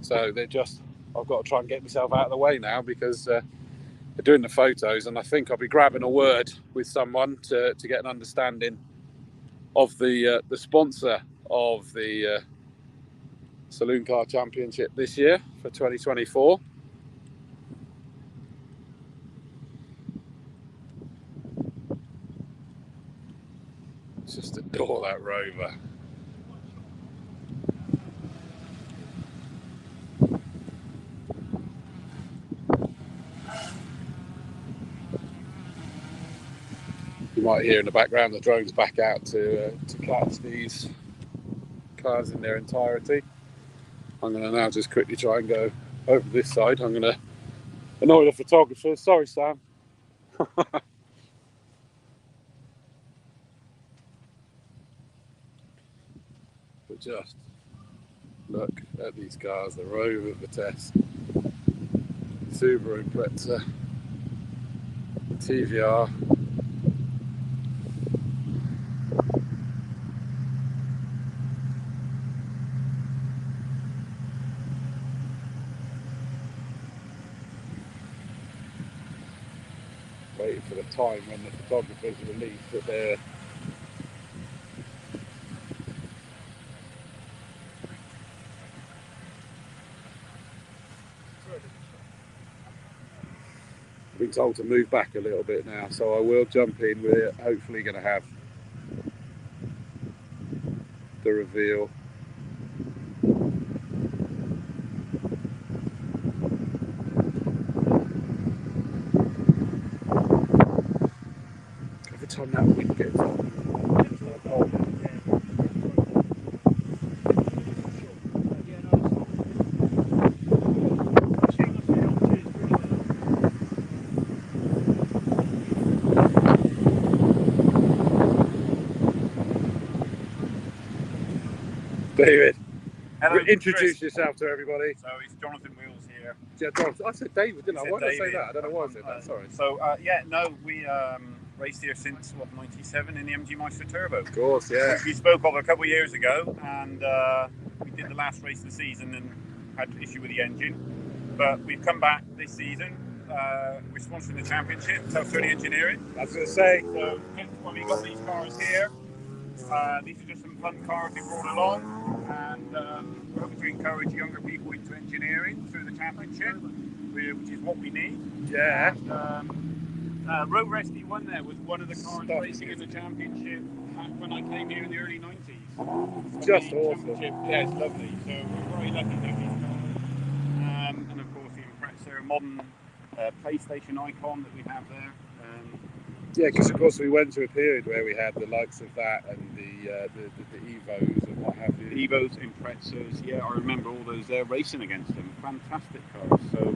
So I've got to try and get myself out of the way now because they're doing the photos, and I think I'll be grabbing a word with someone to get an understanding of the sponsor of the Saloon Car Championship this year for 2024. Just adore that Rover. You might hear in the background the drone's back out to catch these cars in their entirety. I'm going to now just quickly try and go over this side. I'm going to annoy the photographer. Sorry, Sam. But just look at these cars, the Rover Vitesse, Subaru Impreza, TVR. Waiting for the time when the photographers release that they're been told to move back a little bit now, so I will jump in. We're hopefully going to have the reveal. Every time that wind gets on. David, Hello, introduce Chris. yourself to everybody. So it's Jonathan Wheels here. Yeah, Jonathan. I said David, didn't I? You Why said did I say David. that? I don't know why I said that. Sorry. So we raced here since '97 in the MG Meister Turbo. Of course, yeah. Which we spoke of a couple of years ago, and we did the last race of the season and had an issue with the engine. But we've come back this season. We're sponsoring the championship, South 30 Engineering. I was going to say. So hence why we got these cars here. These are just some fun cars we brought along, and we're hoping to encourage younger people into engineering through the championship, which is what we need. Yeah. And, Rover SD1 there was one of the cars racing in the championship when I came here in the early 90s. Just awesome. Yeah, it's lovely. So we're very lucky to have these cars. And of course the Impreza, a modern PlayStation icon that we have there. Yeah, because of course we went through a period where we had the likes of that and the Evos and what have you. Evos, Imprezas, yeah, I remember all those there racing against them. Fantastic cars. So,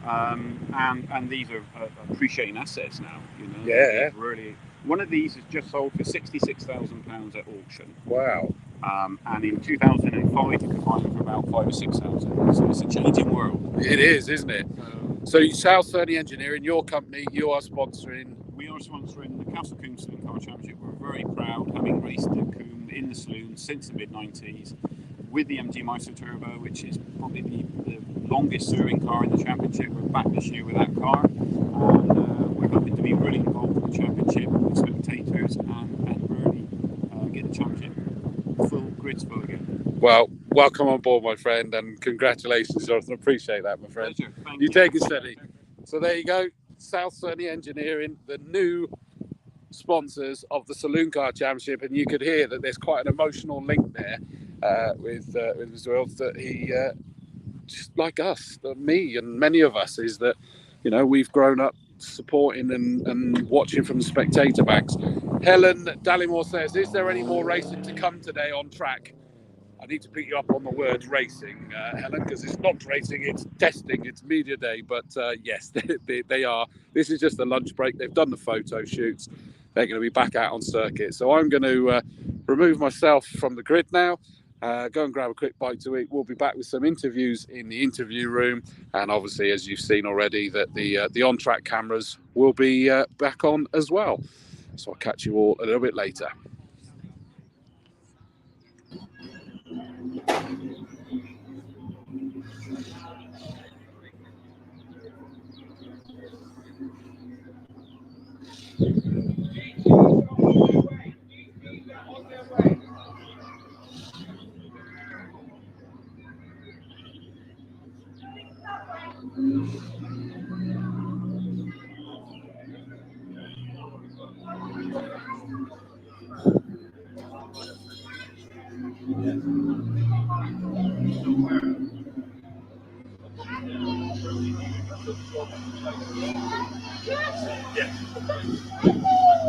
and these are appreciating assets now. You know, Yeah. really. One of these is just sold for £66,000 at auction. Wow. And in 2005, you could find them for about 5,000 or 6,000. So it's a changing world. It is, isn't it? So South Fernie Engineering, your company, you are sponsoring. We are sponsoring the Castle Combe Saloon Car Championship. We're very proud, having raced at Combe in the saloon since the mid-90s, with the MG Meister Turbo, which is probably the longest serving car in the championship. We're back this year with that car, and we're hoping to be really involved in the championship with spectators and really get the championship full grids full again. Well, welcome on board, my friend, and congratulations, Jonathan. Appreciate that, my friend. Pleasure. Thank You you. take it steady. So there you go, South Fernie Engineering, the new sponsors of the Saloon Car Championship, and you could hear that there's quite an emotional link there with Mr. Wills, that he, just like us, me and many of us, is that, you know, we've grown up supporting and watching from the spectator backs. Helen Dallymore says, is there any more racing to come today on track? I need to pick you up on the word racing, Helen, because it's not racing, it's testing, it's media day. But yes, they are. This is just the lunch break. They've done the photo shoots. They're going to be back out on circuit. So I'm going to remove myself from the grid now, go and grab a quick bite to eat. We'll be back with some interviews in the interview room. And obviously, as you've seen already, that the on-track cameras will be back on as well. So I'll catch you all a little bit later.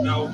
No,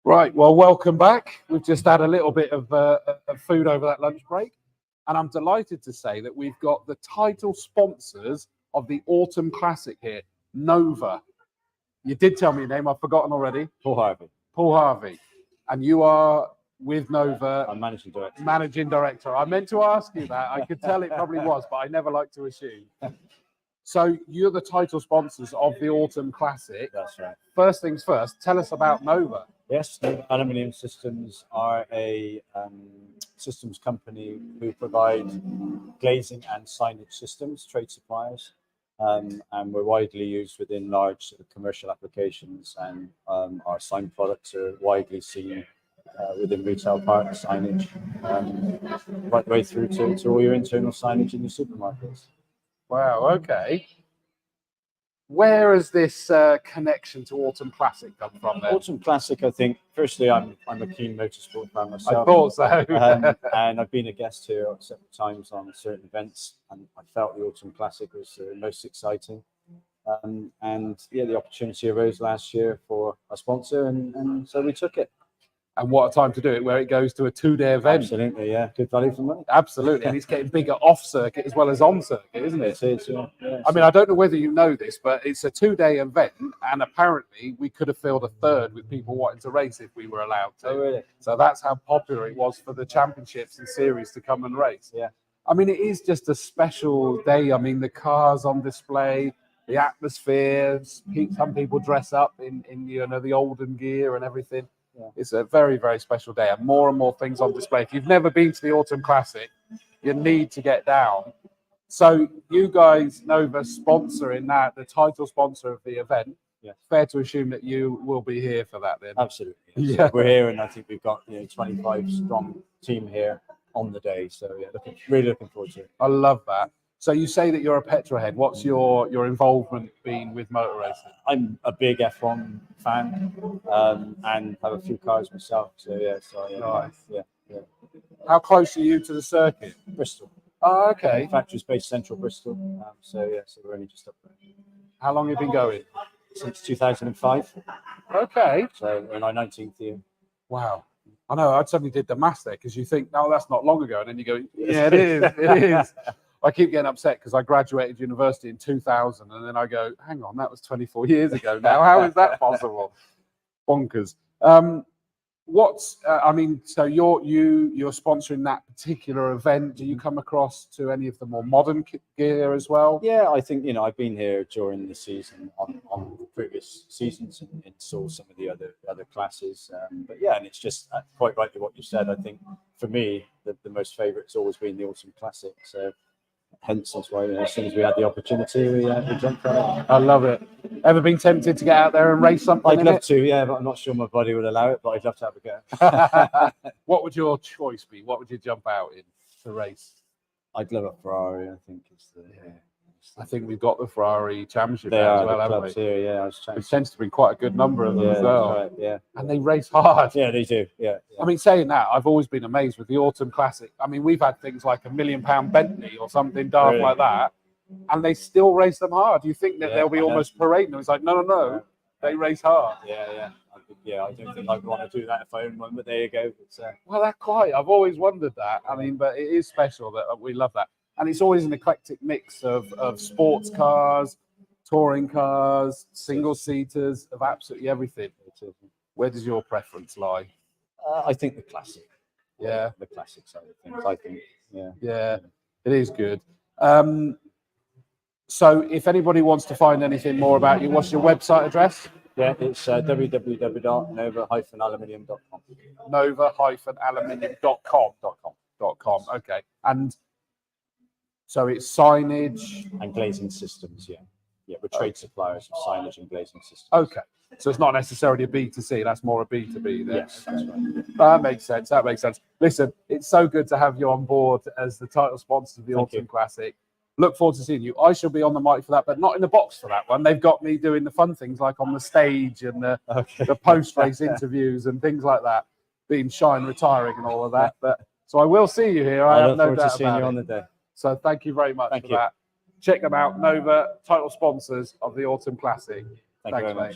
Right, well, welcome back. We've just had a little bit of food over that lunch break, and I'm delighted to say that we've got the title sponsors of the Autumn Classic here, Nova. You did tell me your name, I've forgotten already. Paul Harvey. Paul Harvey. And you are with Nova. I'm managing director. Managing director. I meant to ask you that. I could tell it probably was, but I never like to assume. So you're the title sponsors of the Autumn Classic. That's right. First things first, tell us about Nova. Yes, Nova Aluminium Systems are a systems company who provide glazing and signage systems, trade suppliers, and we're widely used within large sort of commercial applications, and our sign products are widely seen within retail parks, signage, right the way through to all your internal signage in your supermarkets. Wow, okay. Where has this connection to Autumn Classic come from then? Autumn Classic, I think, firstly, I'm a keen motorsport fan myself. I thought so. And I've been a guest here several times on certain events, and I felt the Autumn Classic was the most exciting. And yeah, the opportunity arose last year for a sponsor, and so we took it. And what a time to do it, where it goes to a 2-day event. Absolutely, yeah. Good value for money. Absolutely. And it's getting bigger off circuit as well as on circuit, isn't it? It is, yeah. Yeah, I mean, I don't know whether you know this, but it's a 2-day event, and apparently we could have filled a third with people wanting to race if we were allowed to. Oh, really? So that's how popular it was for the championships and series to come and race. Yeah. I mean, it is just a special day. I mean, the cars on display, the atmosphere, some people dress up in you know, the olden gear and everything. Yeah. It's a very, very special day, and more things on display. If you've never been to the Autumn Classic, you need to get down. So you guys, Nova, sponsoring that, the title sponsor of the event. Yeah. Fair to assume that you will be here for that then. Absolutely. Yes. Yeah. We're here, and I think we've got 25 strong team here on the day. So yeah, really looking forward to it. I love that. So you say that you're a petrol head. What's your involvement been with motor racing? I'm a big F1 fan, and have a few cars myself. So yeah, Nice. Yeah. How close are you to the circuit? Bristol. Oh, okay. Factory's based central Bristol. So we're only just up there. How long have you been going? Since 2005. Okay. So we're in our 19th year. Wow. I know. I suddenly did the maths there, because you think, no, that's not long ago, and then you go, yeah, it is. It is. I keep getting upset because I graduated university in 2000, and then I go, hang on, that was 24 years ago now. How is that possible? Bonkers. I mean, so you're sponsoring that particular event. Do you come across to any of the more modern gear as well? Yeah, I think, I've been here during the season on previous seasons and saw some of the other classes. But yeah, and it's just quite rightly what you said. I think for me, the most favourite has always been the Autumn Classic. So hence, that's why as soon as we had the opportunity, we jumped on it. I love it. Ever been tempted to get out there and race something? I'd love to, yeah, but I'm not sure my body would allow it, but I'd love to have a go. What would your choice be? What would you jump out in to race? I'd love a Ferrari, I think. I think we've got the Ferrari Championship They now are as well, the haven't clubs we? here, yeah. Which tends to be quite a good number of them as well. Right, yeah. And they race hard. Yeah, they do. Yeah. I mean, saying that, I've always been amazed with the Autumn Classic. I mean, we've had things like £1 million Bentley or something daft Really? like that, and they still race them hard. You think that they'll be I know. almost parading them? It's like, no. They race hard. Yeah. yeah, I don't think I'd want to do that if I owned one. But there you go. It's, Well, that quite. I've always wondered that. I mean, but it is special that we love that, and it's always an eclectic mix of sports cars, touring cars, single seaters, of absolutely everything. Where does your preference lie? I think the classic. Yeah, the classic side of things. I think. Yeah. Yeah, it is good. So, if anybody wants to find anything more about you, what's your website address? Yeah, it's www.nova-aluminium.com. Nova-aluminium.com. Okay, and so it's signage and glazing systems. Yeah, yeah, we're trade suppliers of signage and glazing systems. Okay, so it's not necessarily a B2C. That's more a B2B. Then. Yes, that's right. That makes sense. That makes sense. Listen, it's so good to have you on board as the title sponsor of the Autumn Classic. Look forward to seeing you. I shall be on the mic for that, but not in the box for that one. They've got me doing the fun things like on the stage and the post-race interviews and things like that, being shy and retiring and all of that. But so I will see you here. I have no doubt about it. On the day. So thank you very much for that. Check them out. Nova, title sponsors of the Autumn Classic. Thank you very much.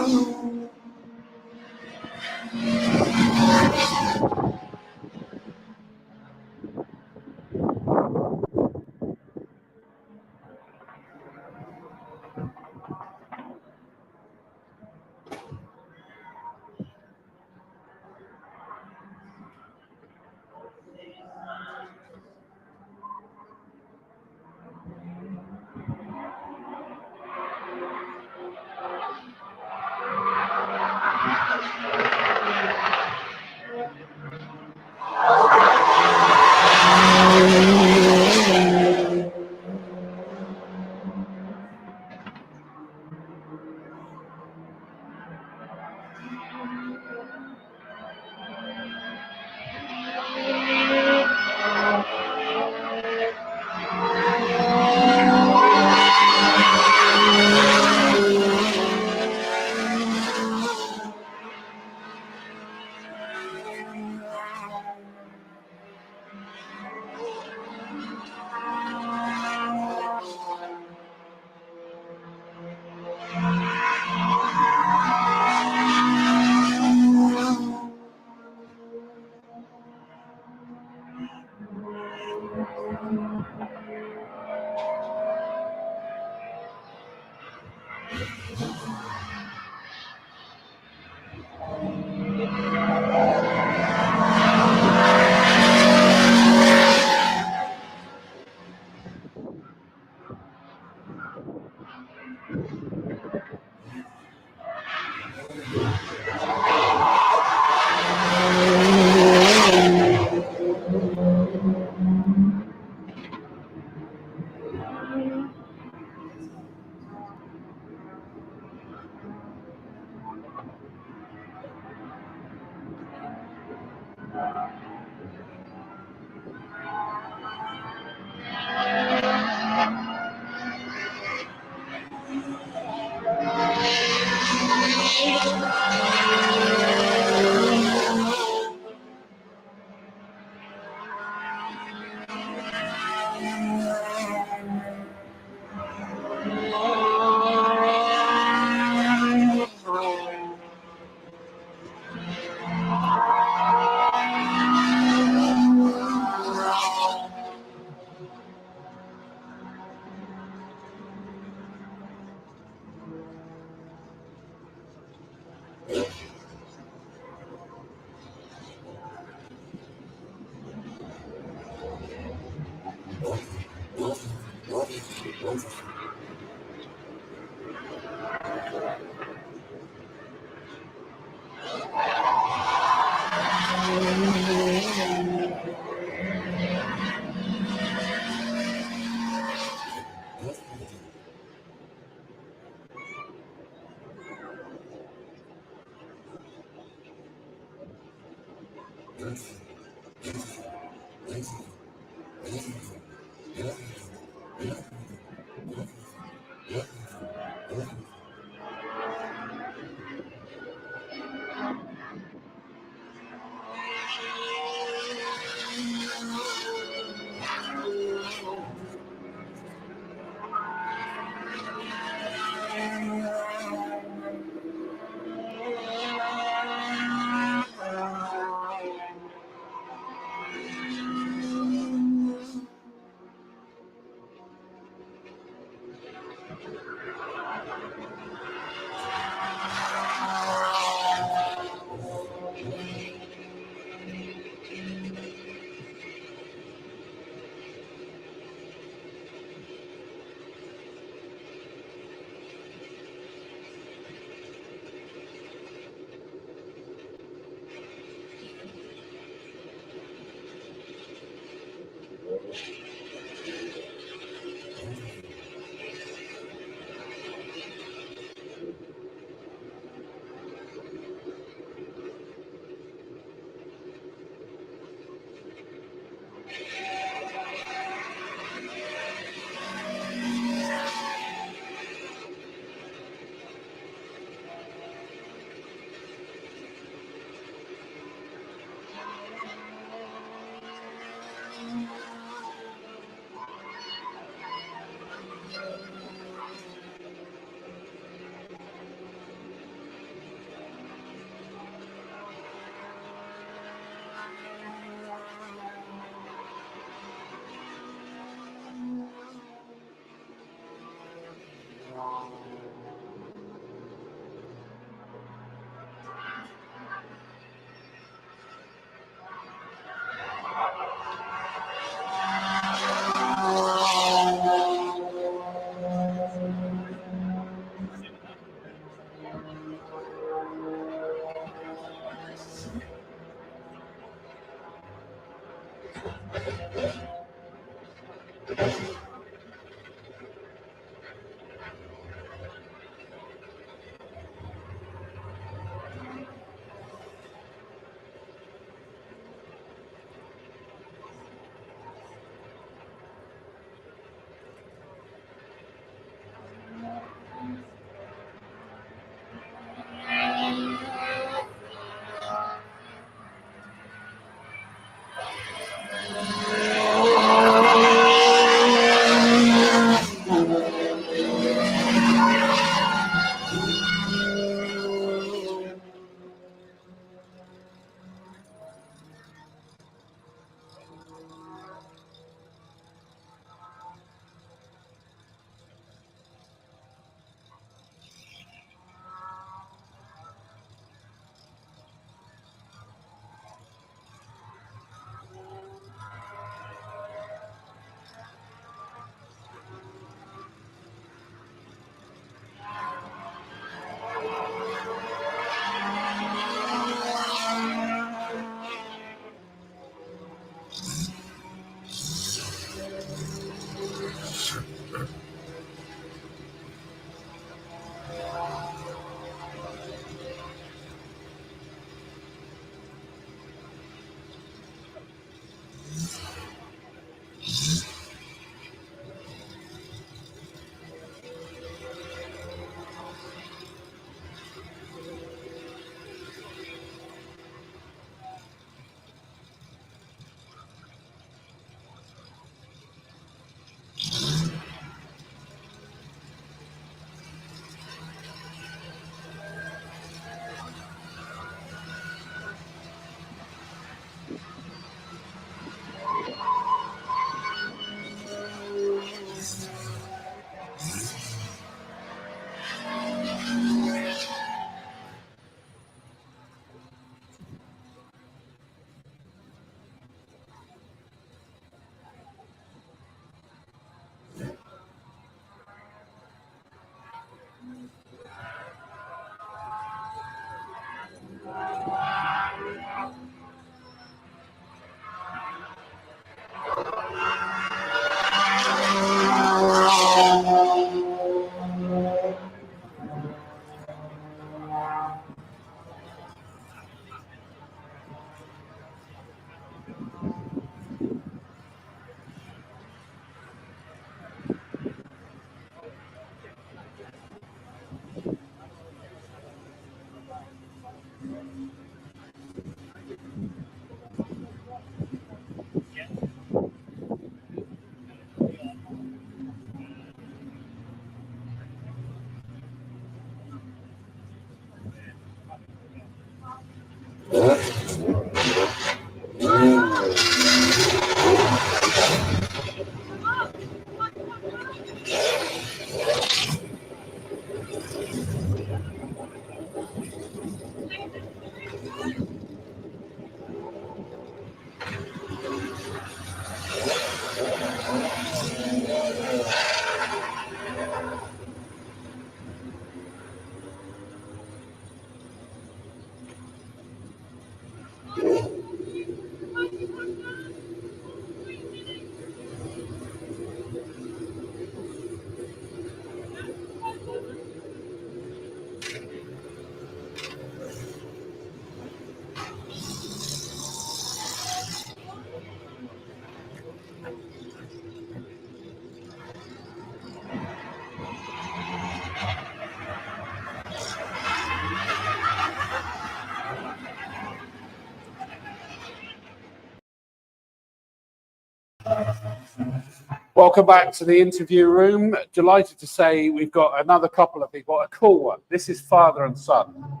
Welcome back to the interview room. Delighted to say we've got another couple of people. A cool one. This is father and son.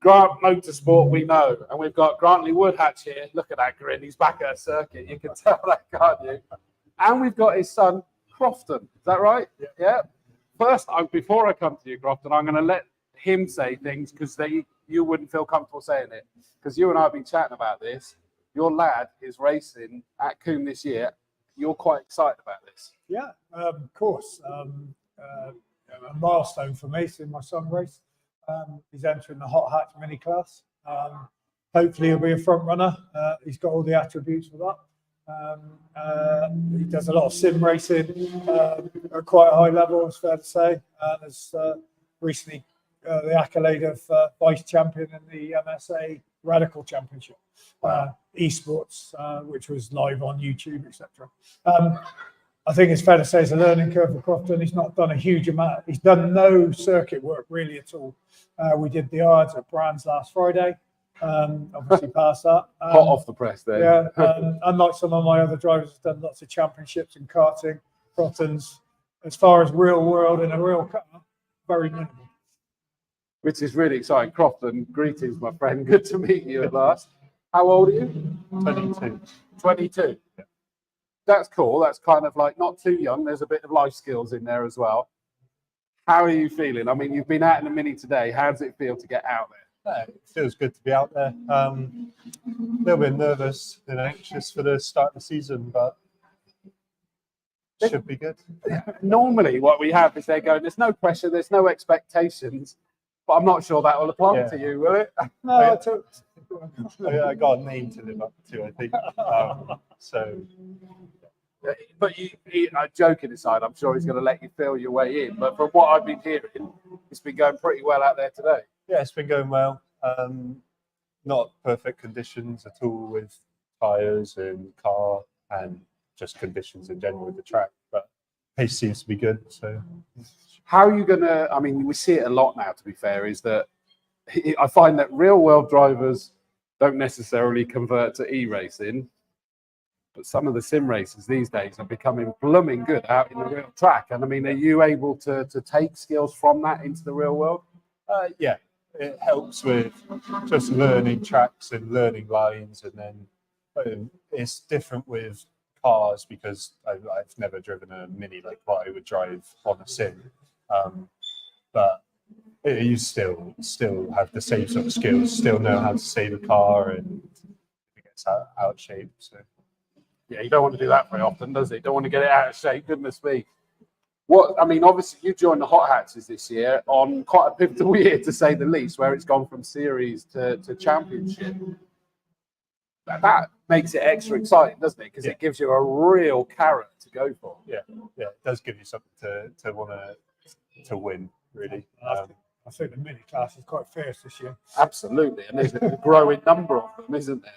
Grant Motorsport, we know, and we've got Grantley Woodhatch here. Look at that grin. He's back at a circuit. You can tell that, can't you? And we've got his son, Crofton. Is that right? Yeah. First, before I come to you, Crofton, I'm going to let him say things because you wouldn't feel comfortable saying it. Because you and I have been chatting about this. Your lad is racing at Combe this year. You're quite excited about this. Yeah, of course. A milestone for me seeing my son race. He's entering the hot hatch mini class. Hopefully he'll be a front runner. He's got all the attributes for that. He does a lot of sim racing at quite a high level, it's fair to say. And has recently the accolade of vice champion in the MSA Radical Championship. Esports, which was live on YouTube, etc. I think it's fair to say it's a learning curve for Crofton. He's not done a huge amount. He's done no circuit work really at all. We did the Ards at Brands last Friday. Obviously passed that. Hot off the press there. Yeah. Unlike some of my other drivers, have done lots of championships in karting. Crofton's, as far as real world in a real car, very minimal. Which is really exciting. Crofton, greetings, my friend. Good to meet you at last. How old are you? 22. 22. Yeah. That's cool. That's kind of like not too young. There's a bit of life skills in there as well. How are you feeling? I mean, you've been out in the Mini today. How does it feel to get out there? It feels good to be out there. A little bit nervous and anxious for the start of the season, but it should be good. Normally, what we have is they're going, there's no pressure, there's no expectations, but I'm not sure that will apply to you, will it? No, I got a name to live up to, I think. But joking aside, I'm sure he's going to let you feel your way in. But from what I've been hearing, it's been going pretty well out there today. Yeah, it's been going well. Not perfect conditions at all with tyres and car and just conditions in general with the track, but pace seems to be good. So, how are you going to? I mean, we see it a lot now. To be fair, is that I find that real world drivers don't necessarily convert to e-racing, but some of the sim races these days are becoming blooming good out in the real track. And I mean, are you able to take skills from that into the real world? Yeah, it helps with just learning tracks and learning lines, and then it's different with cars because I've never driven a Mini like what I would drive on a sim, but you still have the same sort of skills, still know how to save a car, and it gets out of shape. So yeah, you don't want to do that very often, does it? You don't want to get it out of shape. Goodness me. I mean, obviously you joined the Hot Hatches this year on quite a pivotal year, to say the least, where it's gone from series to championship. That makes it extra exciting, doesn't it? Because it gives you a real carrot to go for. Yeah, it does give you something to want to win, really. I think the Mini class is quite fierce this year. Absolutely, and there's a growing number of them, isn't there?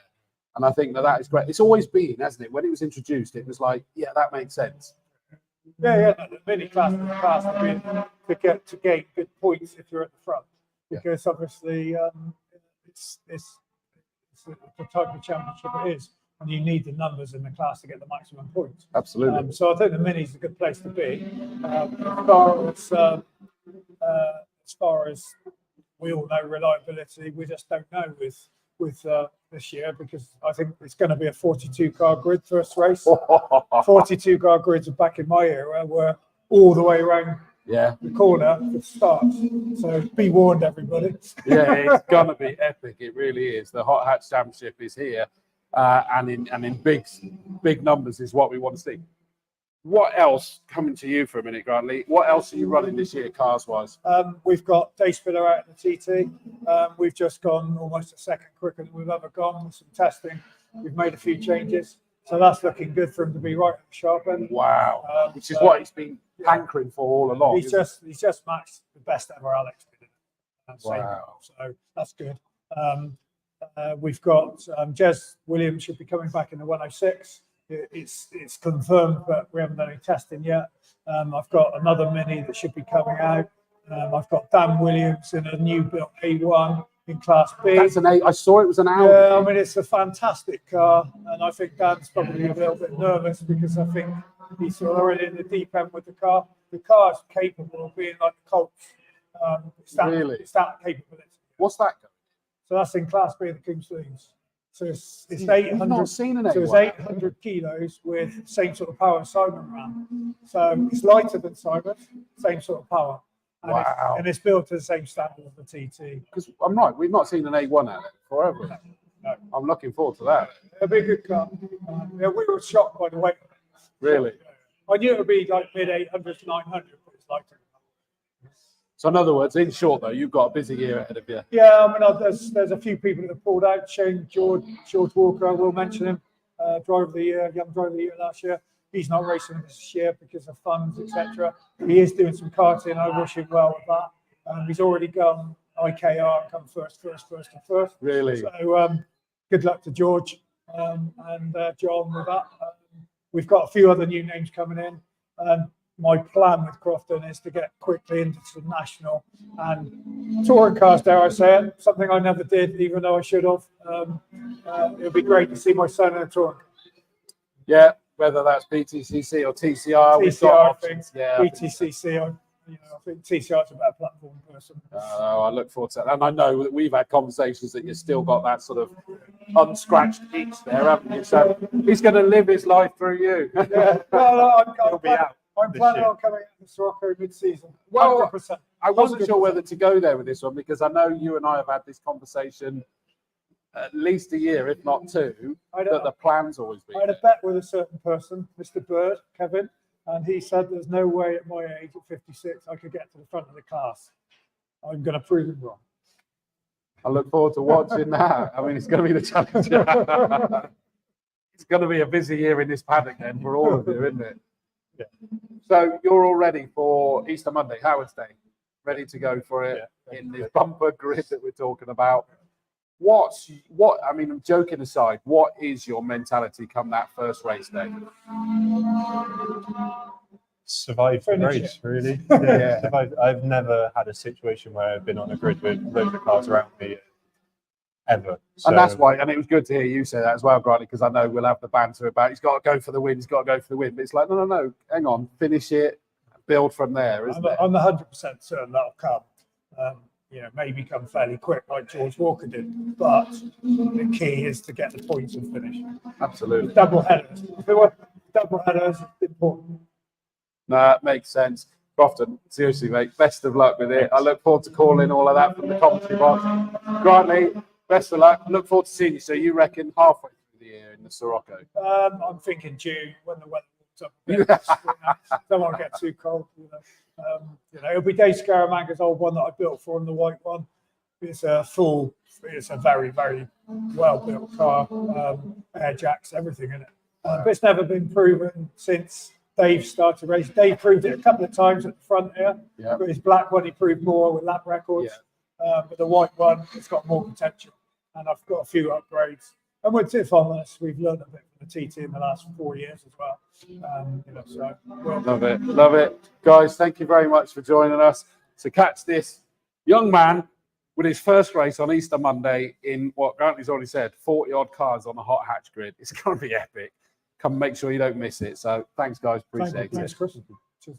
And I think that is great. It's always been, hasn't it? When it was introduced, it was like, yeah, that makes sense. Yeah. The Mini class is the class to gain good points if you're at the front, because obviously it's the type of championship it is, and you need the numbers in the class to get the maximum points. Absolutely. So I think the Mini is a good place to be. As far as we all know, reliability, we just don't know with this year, because I think it's going to be a 42 car grid first race. 42 car grids are back in my era, were all the way around the corner for starts. So be warned, everybody. Yeah, it's going to be epic. It really is. The Hot Hatch Championship is here, and in big numbers is what we want to see. What else, coming to you for a minute, Grantley, what else are you running this year, cars-wise? We've got Day Spinner out in the TT. We've just gone almost a second quicker than we've ever gone with some testing. We've made a few changes. So that's looking good for him to be right at the sharp end. Wow. Which is what he's been hankering for all along. He's just matched the best ever Alex did. Wow. So that's good. We've got Jez Williams should be coming back in the 106. It's confirmed, but we haven't done any testing yet. I've got another Mini that should be coming out. I've got Dan Williams in a new built A1 in Class B. That's an A. I saw it was an Audi. Yeah, I mean, it's a fantastic car, and I think Dan's probably a little bit nervous because I think He's sort of already in the deep end with the car. The car's capable of being like the Colts. Really? It's that capability. What's that? So that's in Class B of the Combe Saloons. So it's You've 800. not seen an So it's A1? 800 kilos with same sort of power as Simon ran. So it's lighter than Simon, same sort of power. And Wow. it's built to the same standard of the TT. Because I'm right, we've not seen an A1 out of it forever. No. I'm looking forward to that. A big good car. Yeah, we were shocked by the weight. Really? I knew it would be like mid 800s, 900, but it's lighter. So in other words, in short though, you've got a busy year ahead of you. Yeah, I mean, there's a few people that have pulled out. Shane George Walker, I will mention him, driver of the year, young driver of the year last year. He's not racing this year because of funds, etc. He is doing some karting. I wish him well with that. He's already gone IKR and come first. Really? So good luck to George and John with that. We've got a few other new names coming in. My plan with Crofton is to get quickly into some national and touring cars, dare I say it, something I never did, even though I should have. It would be great to see my son in a touring car. Yeah, whether that's BTCC or TCR, we've got TCR, I options. think. Yeah, BTCC, I think TCR is a better platform person. I look forward to that. And I know that we've had conversations that you've still got that sort of unscratched itch there, haven't you? So he's going to live his life through you. Yeah, well, He'll be out. I'm planning on coming out to Sirocco mid-season. Well, 100%. I wasn't sure 100%. whether to go there with this one because I know you and I have had this conversation at least a year, if not two, that the plan's always been. I had a bet with a certain person, Mr. Bird, Kevin, and he said there's no way at my age, at 56, I could get to the front of the class. I'm going to prove him wrong. I look forward to watching that. I mean, it's going to be the challenge. It's going to be a busy year in this paddock then for all of you, isn't it? Yeah. So you're all ready for Easter Monday, Howard's Day, ready to go for it in this bumper grid that we're talking about. I mean, joking aside, what is your mentality come that first race day? Survive the race, really. Yeah. I've never had a situation where I've been on a grid with loads of cars around me ever. So, and that's why, and it was good to hear you say that as well, Granny, because I know we'll have the banter about he's got to go for the win, But it's like, no, hang on, finish it, build from there, isn't it? I'm 100% certain that'll come. Maybe come fairly quick like George Walker did, but the key is to get the points and finish. Absolutely. Double headers. If it were double headers, it's important. No, it makes sense. Crofton, seriously, mate, best of luck with it. I look forward to calling all of that from the commentary box. Grantley, best of luck. Look forward to seeing you. So you reckon halfway through the year in the Sirocco? I'm thinking June when the weather warms up. Don't want to get too cold. It'll be Dave Scaramanga's old one that I built for him, the white one. It's a very, very well built car, air jacks, everything in it. But it's never been proven since Dave started racing. Dave proved it a couple of times at the front here. Yeah. But his black one, he proved more with lap records. But the white one, it's got more potential. And I've got a few upgrades. And if I'm honest, we've learned a bit from the TT in the last 4 years as well. Love it. Guys, thank you very much for joining us. To catch this young man with his first race on Easter Monday in what Grantley's already said, 40-odd cars on a hot hatch grid. It's going to be epic. Come make sure you don't miss it. So thanks, guys. Appreciate it. Thanks, Chris. Cheers.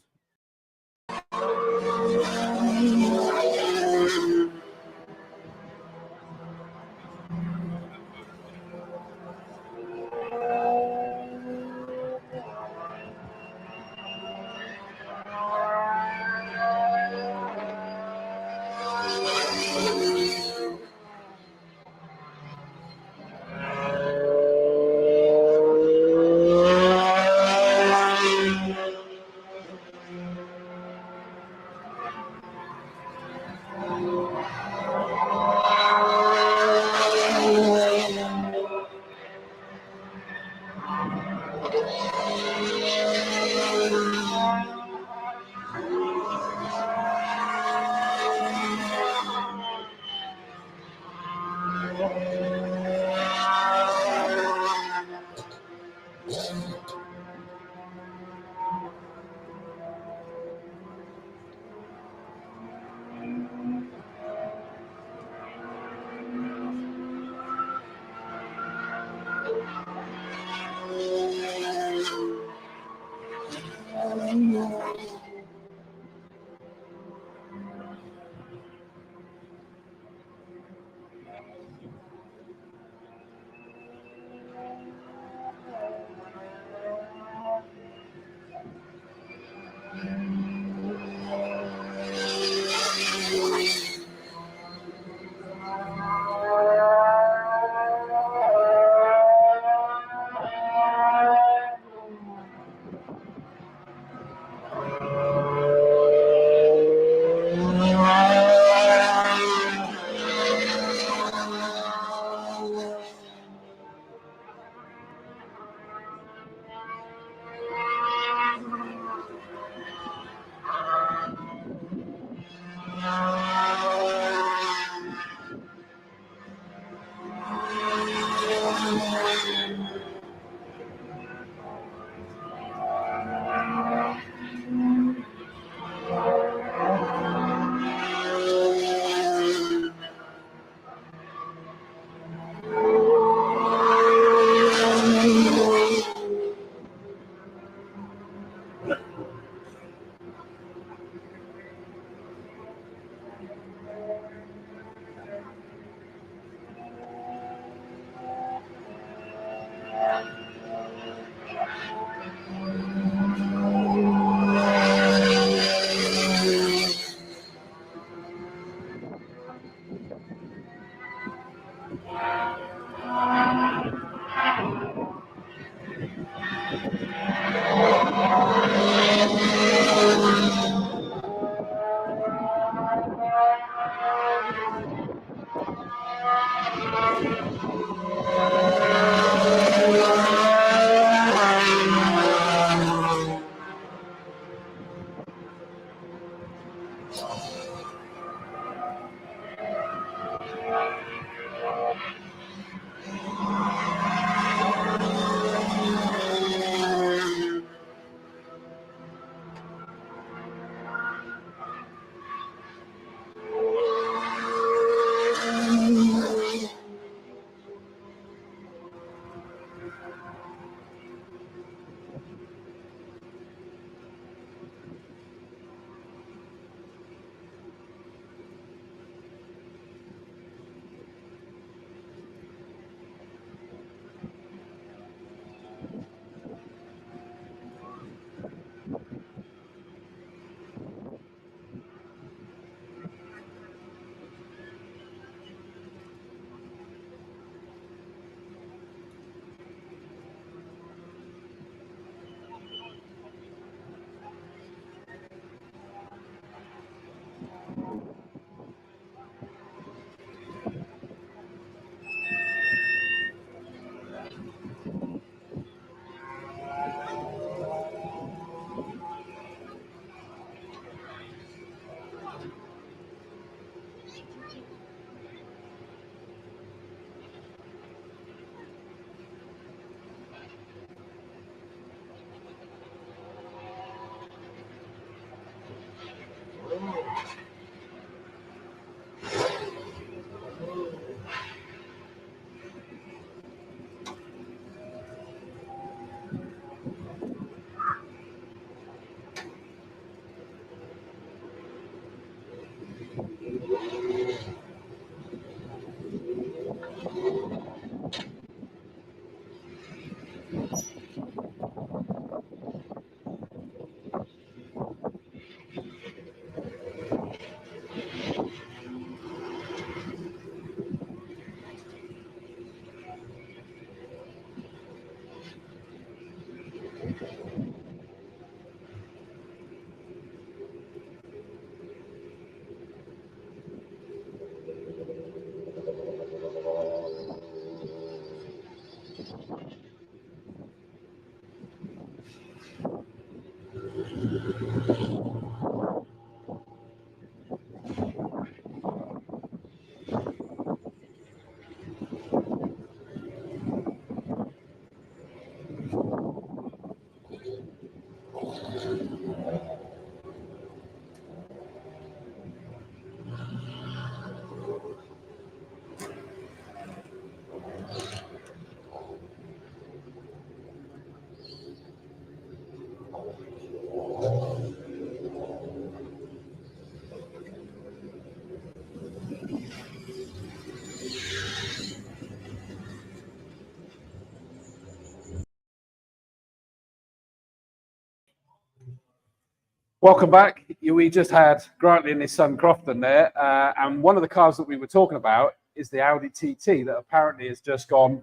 Welcome back. we just had Grantley and his son Crofton there, and one of the cars that we were talking about is the Audi TT that apparently has just gone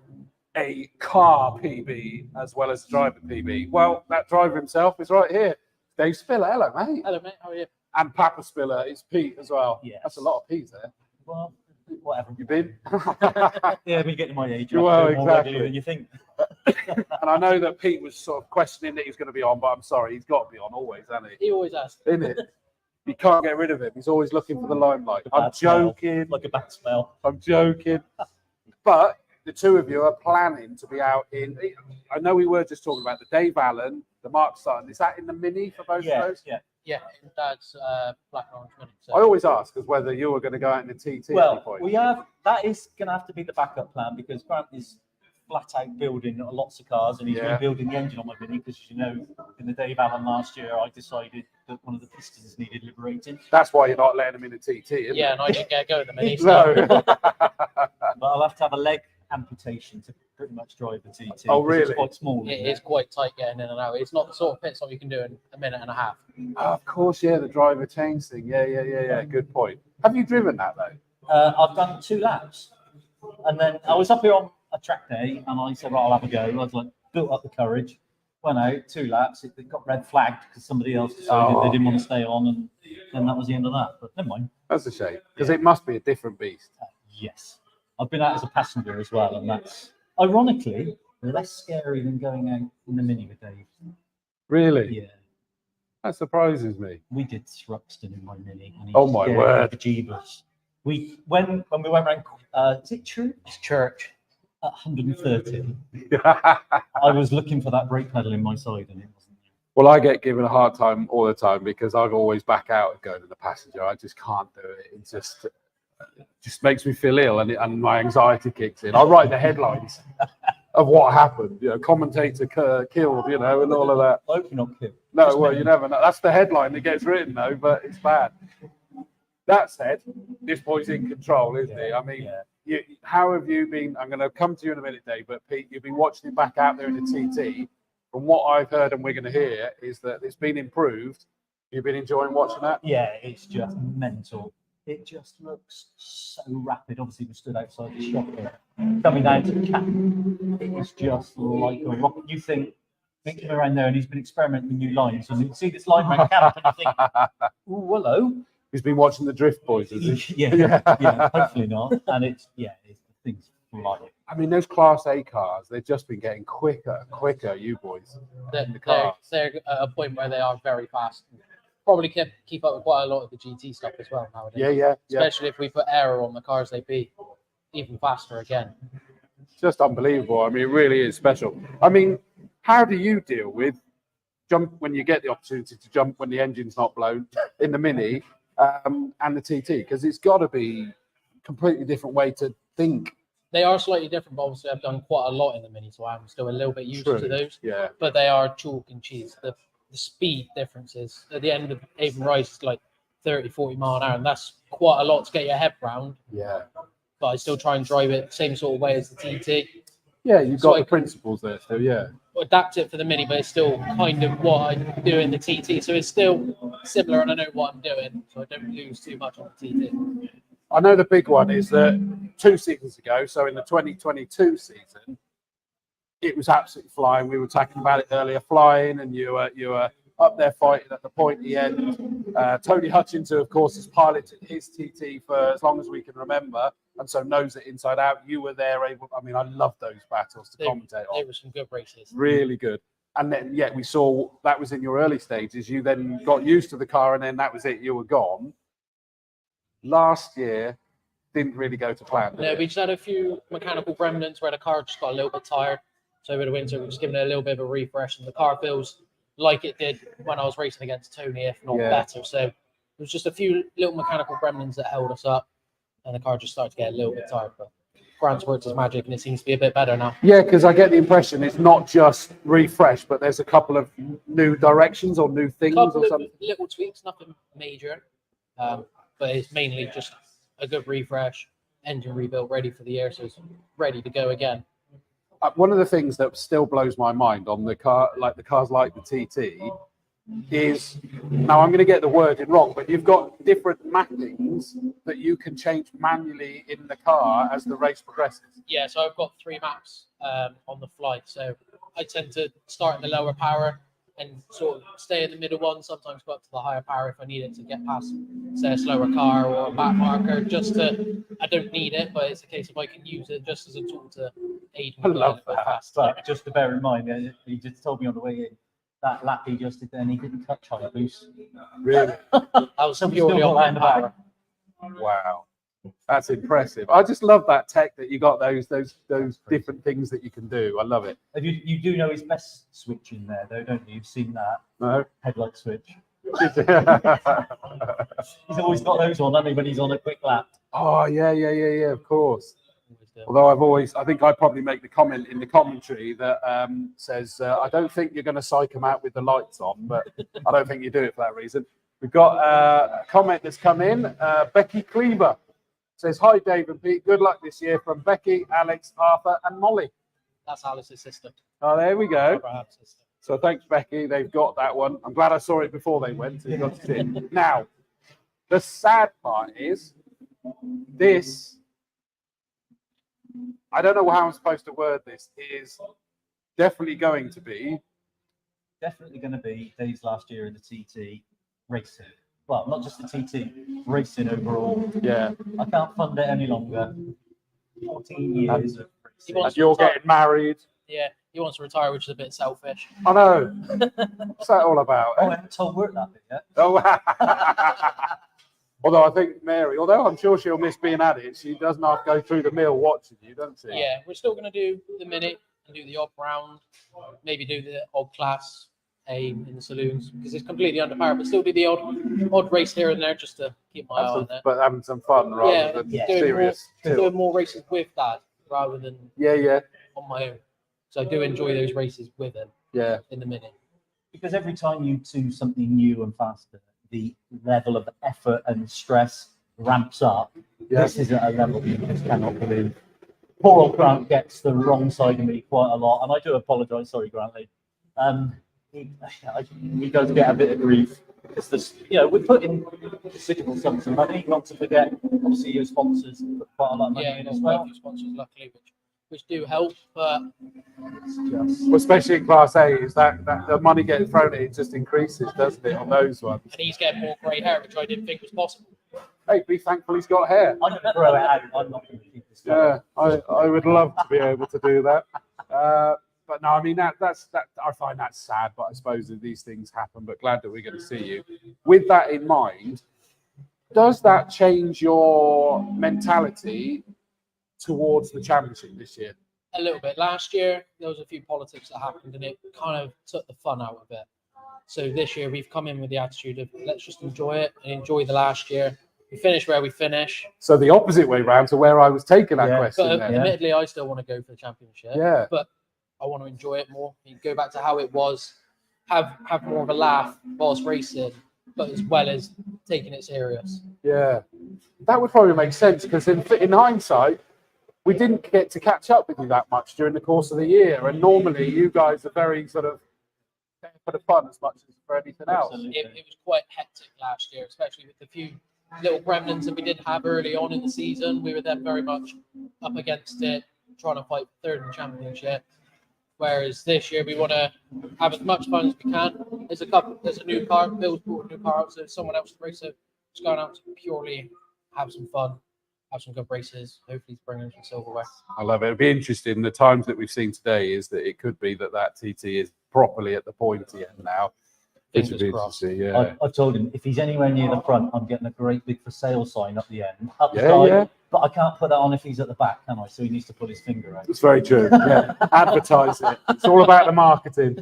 a car PB as well as driver PB. Well, that driver himself is right here. Dave Spiller, hello mate. Hello mate, how are you? And Papa Spiller is Pete as well. Yeah. That's a lot of P's there. Well, whatever. You been? Yeah, we get to my age. Well, More exactly. regularly than you think. And I know that Pete was sort of questioning that he was going to be on, but I'm sorry, he's got to be on always, hasn't he? He always has. Isn't it? You can't get rid of him. He's always looking for the limelight. I'm Bad smell. joking. Like a bad smell. I'm joking. But the two of you are planning to be out in. I know we were just talking about the Dave Allen, the Mark Sutton. Is that in the Mini for both of those? Yeah, Dad's black and orange Mini. So. I always ask as whether you were going to go out in the TT at any Well, point. we have. That is going to have to be the backup plan because Grant is flat out building lots of cars and he's rebuilding the engine on my Mini because, you know, in the Dave Allen last year, I decided that one of the pistons needed liberating. That's why you're not letting him in the TT, isn't Yeah, it? and I didn't get a go at the Mini. No. But I'll have to have a leg amputation to pretty much drive the TT. Oh, 'cause really? It's quite small. It is quite tight getting in and out. It's not the sort of pit stop you can do in a minute and a half. Oh, of course, yeah, the driver change thing. Yeah. Good point. Have you driven that though? I've done 2 laps. And then I was up here on a track day and I said, right, I'll have a go. I was like, built up the courage, went out 2 laps. It got red flagged because somebody else decided they didn't want to stay on. And then that was the end of that. But never mind. That's a shame because it must be a different beast. Yes. I've been out as a passenger as well. And that's ironically less scary than going out in the Mini with Dave. Really? Yeah. That surprises me. We did Thruxton in my Mini. And he Oh my scared word. the jeebus. When we went around, is it Church? It's Church at 130. I was looking for that brake pedal in my side, and it wasn't. Well, I get given a hard time all the time because I always back out and go to the passenger. I just can't do it. It just makes me feel ill, and my anxiety kicks in. I write the headlines of what happened. You know, commentator killed. You know, and all of that. I hope you're not killed. No, well, you never know. That's the headline that gets written, though, but it's bad. That said, this boy's in control, isn't he? I mean, how have you been? I'm going to come to you in a minute, Dave, but Pete, you've been watching him back out there in the TT. From what I've heard and we're going to hear is that it's been improved. You've been enjoying watching that? Yeah, it's just mental. It just looks so rapid. Obviously, we stood outside the shop here. Coming down to the camp, it is just like a rocket. You think him around there and he's been experimenting with new lines. And you see this line around camp and you think, oh, hello. He's been watching the Drift Boys, has he? Yeah, hopefully not. And it's the thing's flying. I mean, those Class A cars, they've just been getting quicker, you boys. They're at a point where they are very fast. Probably keep up with quite a lot of the GT stuff as well nowadays. Yeah. Especially if we put aero on the cars, they'd be even faster again. It's just unbelievable. I mean, it really is special. I mean, how do you deal with jump when you get the opportunity to jump when the engine's not blown in the Mini and the TT? Because it's got to be a completely different way to think. They are slightly different, but obviously I've done quite a lot in the Mini, so I'm still a little bit used to those. Yeah. But they are chalk and cheese. The speed differences at the end of Avon Rise is like 30, 40 mile an hour, and that's quite a lot to get your head round. Yeah. But I still try and drive it the same sort of way as the TT. Yeah, you've got the principles there, so yeah. Adapt it for the Mini, but it's still kind of what I do in the TT. So it's still similar, and I know what I'm doing, so I don't lose too much on the TT. I know the big one is that 2 seasons ago, so in the 2022 season, it was absolutely flying. We were talking about it earlier, flying, and you were up there fighting at the pointy end. Tony Hutchins, who of course has piloted his TT for as long as we can remember, and so knows it inside out. You were there able. I mean, I love those battles to commentate on. They were some good races. Really good. And then, we saw that was in your early stages. You then got used to the car, and then that was it. You were gone. Last year didn't really go to plan. No, we just had a few mechanical remnants where the car just got a little bit tired. So over the winter, we're just giving it a little bit of a refresh, and the car feels like it did when I was racing against Tony, if not better. So it was just a few little mechanical remnants that held us up, and the car just started to get a little bit tired. But Grant's works his magic, and it seems to be a bit better now. Yeah, because I get the impression it's not just refresh, but there's a couple of new directions or new things or something. Little tweaks, nothing major, but it's mainly just a good refresh, engine rebuilt, ready for the year, so it's ready to go again. One of the things that still blows my mind on the car, like the cars like the TT, is, now I'm going to get the wording wrong, but you've got different mappings that you can change manually in the car as the race progresses. Yeah, so I've got 3 maps on the flight. So I tend to start in the lower power and sort of stay in the middle one, sometimes go up to the higher power if I need it to get past, say, a slower car or a back marker. I don't need it, but it's a case of I can use it just as a tool to aid me. I love a bit that. faster. But just to bear in mind, he just told me on the way in that lap he just did then, he didn't touch high boost. Really? I was So we purely still on got that in that the power. Wow. That's impressive. I just love that tech that you got those different things that you can do. I love it. You do know his best switch in there, though, don't you? You've seen that No. headlight switch. He's always got those on, hasn't he, when he's on a quick lap? Oh yeah, of course. Although I think I probably make the comment in the commentary that says I don't think you're going to psych them out with the lights on, but I don't think you do it for that reason. We've got a comment that's come in. Becky Cleaver says, "Hi Dave and Pete, good luck this year from Becky, Alex, Arthur, and Molly." That's Alice's sister. Oh, there we go. Abraham's sister. So thanks, Becky. They've got that one. I'm glad I saw it before they went. So you got to see it. Now, the sad part is this. I don't know how I'm supposed to word this. Is definitely going to be Dave's last year in the TT racing. Well, not just the TT, racing overall. Yeah. I can't fund it any longer. 14 years of racing. And you're getting married. Yeah, he wants to retire, which is a bit selfish. I know. What's that all about? I haven't told work that bit yet. Oh. Although I think Mary, although I'm sure she'll miss being at it, she doesn't have to go through the mill watching you, doesn't she? Yeah, we're still going to do the minute and do the odd round, maybe do the odd class A in the saloons because it's completely under power, but still do the odd race here and there just to keep my eye on it. But having some fun rather than serious. Doing more races with Dad rather than on my own. So I do enjoy those races with him. Yeah. In the minute. Because every time you do something new and faster, the level of effort and stress ramps up. Yeah. This is at a level you just cannot believe. Poor old Grant gets the wrong side of me quite a lot, and I do apologise. Sorry, Grantley. He does get a bit of grief because this, we put in considerable sums of money. Not to forget, obviously, your sponsors put quite a lot of money in as well. Quite a few sponsors, luckily, which do help, but it's just... Well, especially in Class A, is that the money getting thrown at it just increases, doesn't it, on those ones? And he's getting more grey hair, which I didn't think was possible. Hey, be thankful he's got hair. I'm going to grow it out. I'm not going to keep this. Yeah, I would love to be able to do that. But no, I mean that's I find that sad, but I suppose that these things happen. But glad that we're going to see you. With that in mind, does that change your mentality towards the championship this year? A little bit. Last year there was a few politics that happened, and it kind of took the fun out of it. So this year we've come in with the attitude of let's just enjoy it and enjoy the last year. We finish where we finish. So the opposite way round to where I was taking that question. But admittedly, I still want to go for the championship. Yeah. But I want to enjoy it more. You go back to how it was, have more of a laugh whilst racing, but as well as taking it serious. Yeah, that would probably make sense because in hindsight, we didn't get to catch up with you that much during the course of the year, and normally you guys are very sort of there for the fun as much as for anything else. It was quite hectic last year, especially with the few little gremlins that we did have early on in the season. We were then very much up against it, trying to fight third in the championship. Whereas this year we want to have as much fun as we can. There's a new car, Bill's brought a new car out, so someone else to race it. Just going out to purely have some fun, have some good races. Hopefully, he's bringing some silverware. I love it. It'll be interesting. The times that we've seen today is that it could be that TT is properly at the pointy end now. Fingers crossed. Yeah. I've told him if he's anywhere near the front, I'm getting a great big for sale sign up the end, up the side. Yeah. But I can't put that on if he's at the back, can I? So he needs to put his finger out. It's very true. Yeah, advertise it. It's all about the marketing.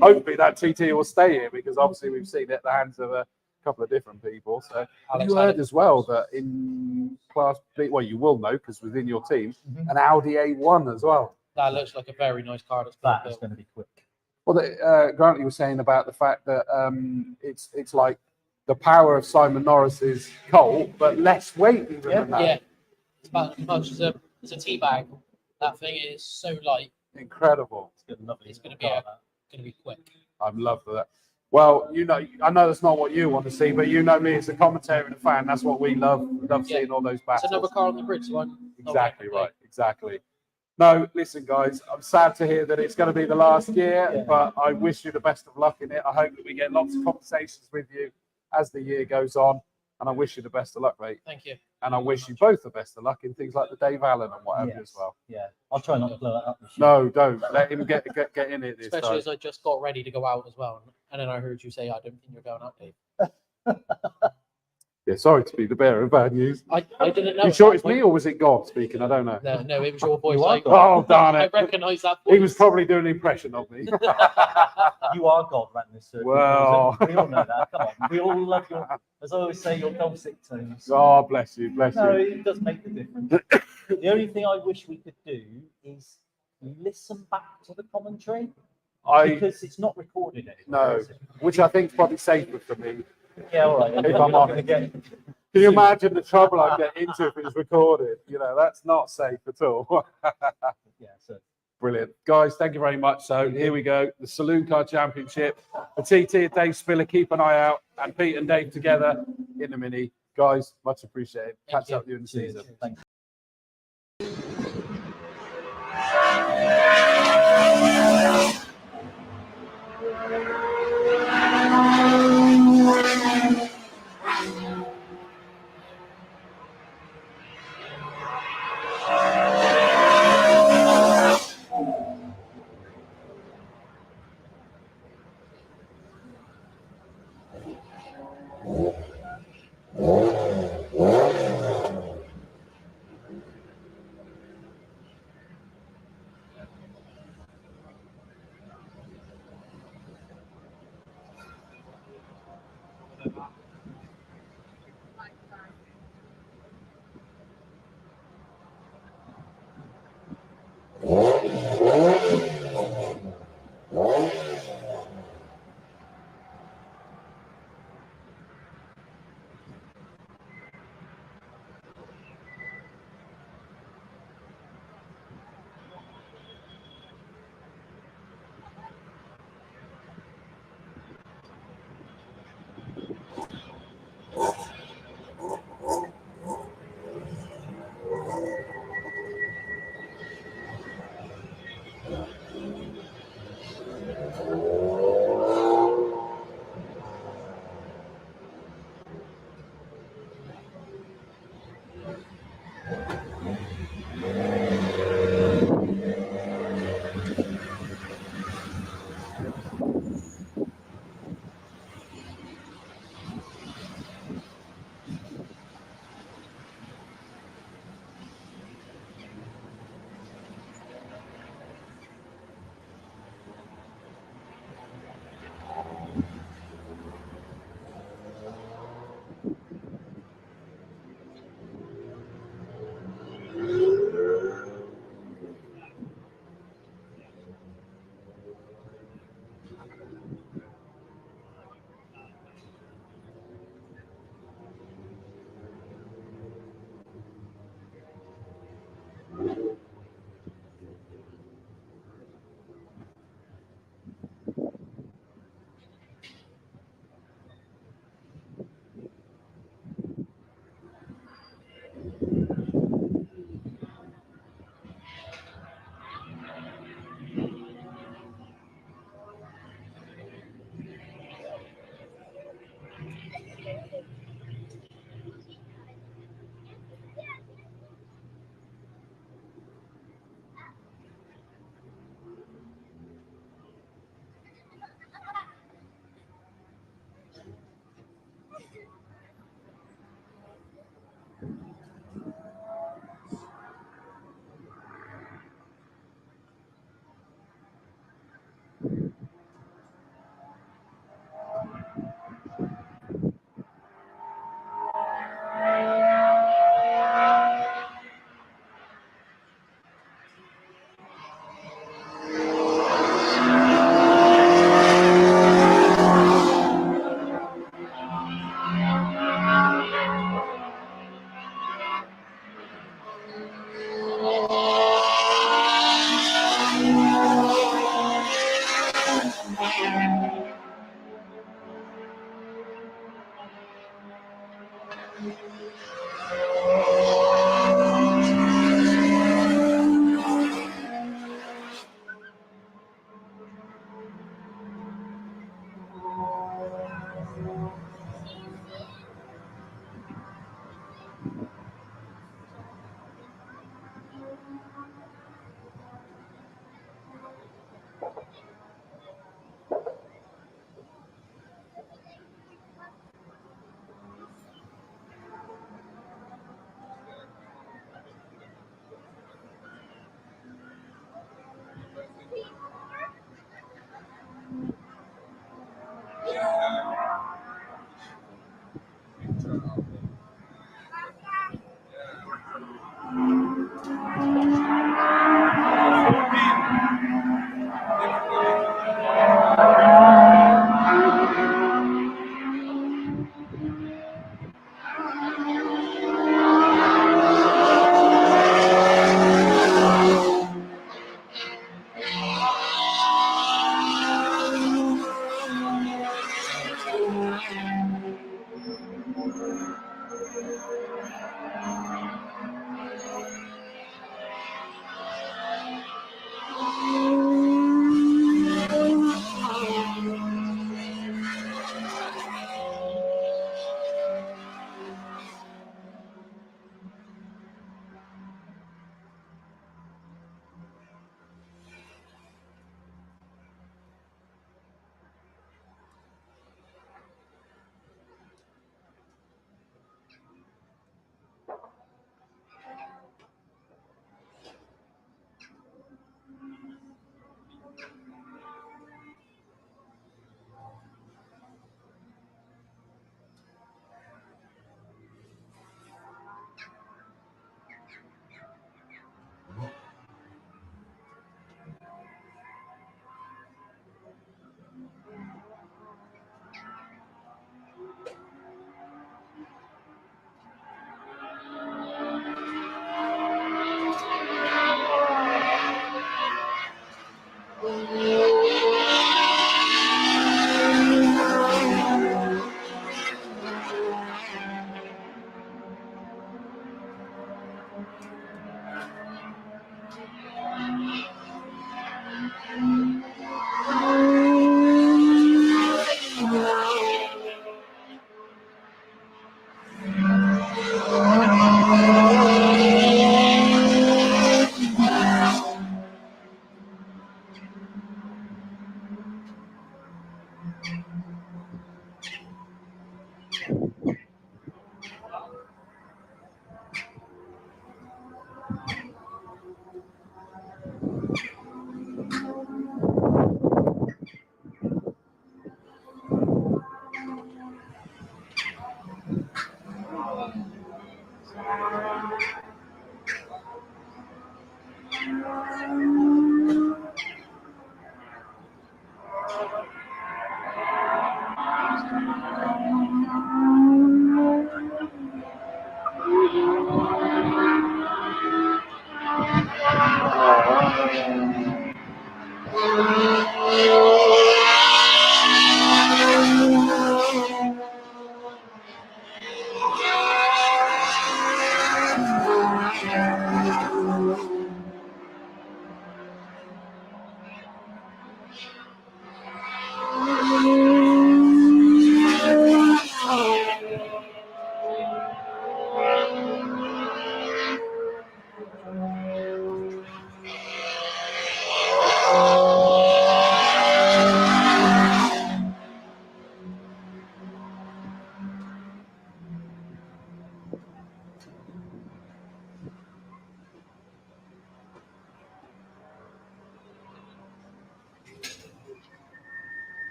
Hopefully that TT will stay here because obviously we've seen it at the hands of a couple of different people. So you heard as well that in Class B, well, you will know because within your team, an Audi A1 as well. That looks like a very nice car. That is going to be quick. Well, Grantley was saying about the fact that it's like the power of Simon Norris's Colt, but less weight even than that. Yeah, it's about as much as a tea bag. That thing is so light. Incredible. It's going to be quick. I'm loved that. Well, you know, I know that's not what you want to see, but you know me as a commentator and a fan. That's what we love. We love seeing all those battles. It's another car on the bridge, so I'm exactly right. Exactly. No, listen, guys, I'm sad to hear that it's going to be the last year, but I wish you the best of luck in it. I hope that we get lots of conversations with you as the year goes on, and I wish you the best of luck, mate. Thank you. And I wish you both the best of luck in things like the Dave Allen and what have you as well. Yeah, I'll try not to blow it up this year. No, don't let him get in it this Especially time. as I just got ready to go out as well, and then I heard you say, "I don't think you're going out, Dave." Yeah, sorry to be the bearer of bad news. I didn't know. You sure it's me or was it God speaking? I don't know. No, it was your voice. Oh, darn it. I recognise that voice. He was probably doing an impression of me. You are God around this circuit. Well. We all know that. Come on. We all love your, as I always say, your dulcet tones. Oh, bless you, bless No, you. it does make the difference. The only thing I wish we could do is listen back to the commentary. Because it's not recorded anymore. No, is it? which I think is probably safer for me. Yeah, all right. If I'm honest. Can you imagine the trouble I'd get into if it was recorded? You know, that's not safe at all. Yeah, so. Brilliant. Guys, thank you very much. So here we go. The Saloon Car Championship. The TT and Dave Spiller, keep an eye out. And Pete and Dave together in the Mini. Guys, much appreciated. Catch up with you in the season. Thank you.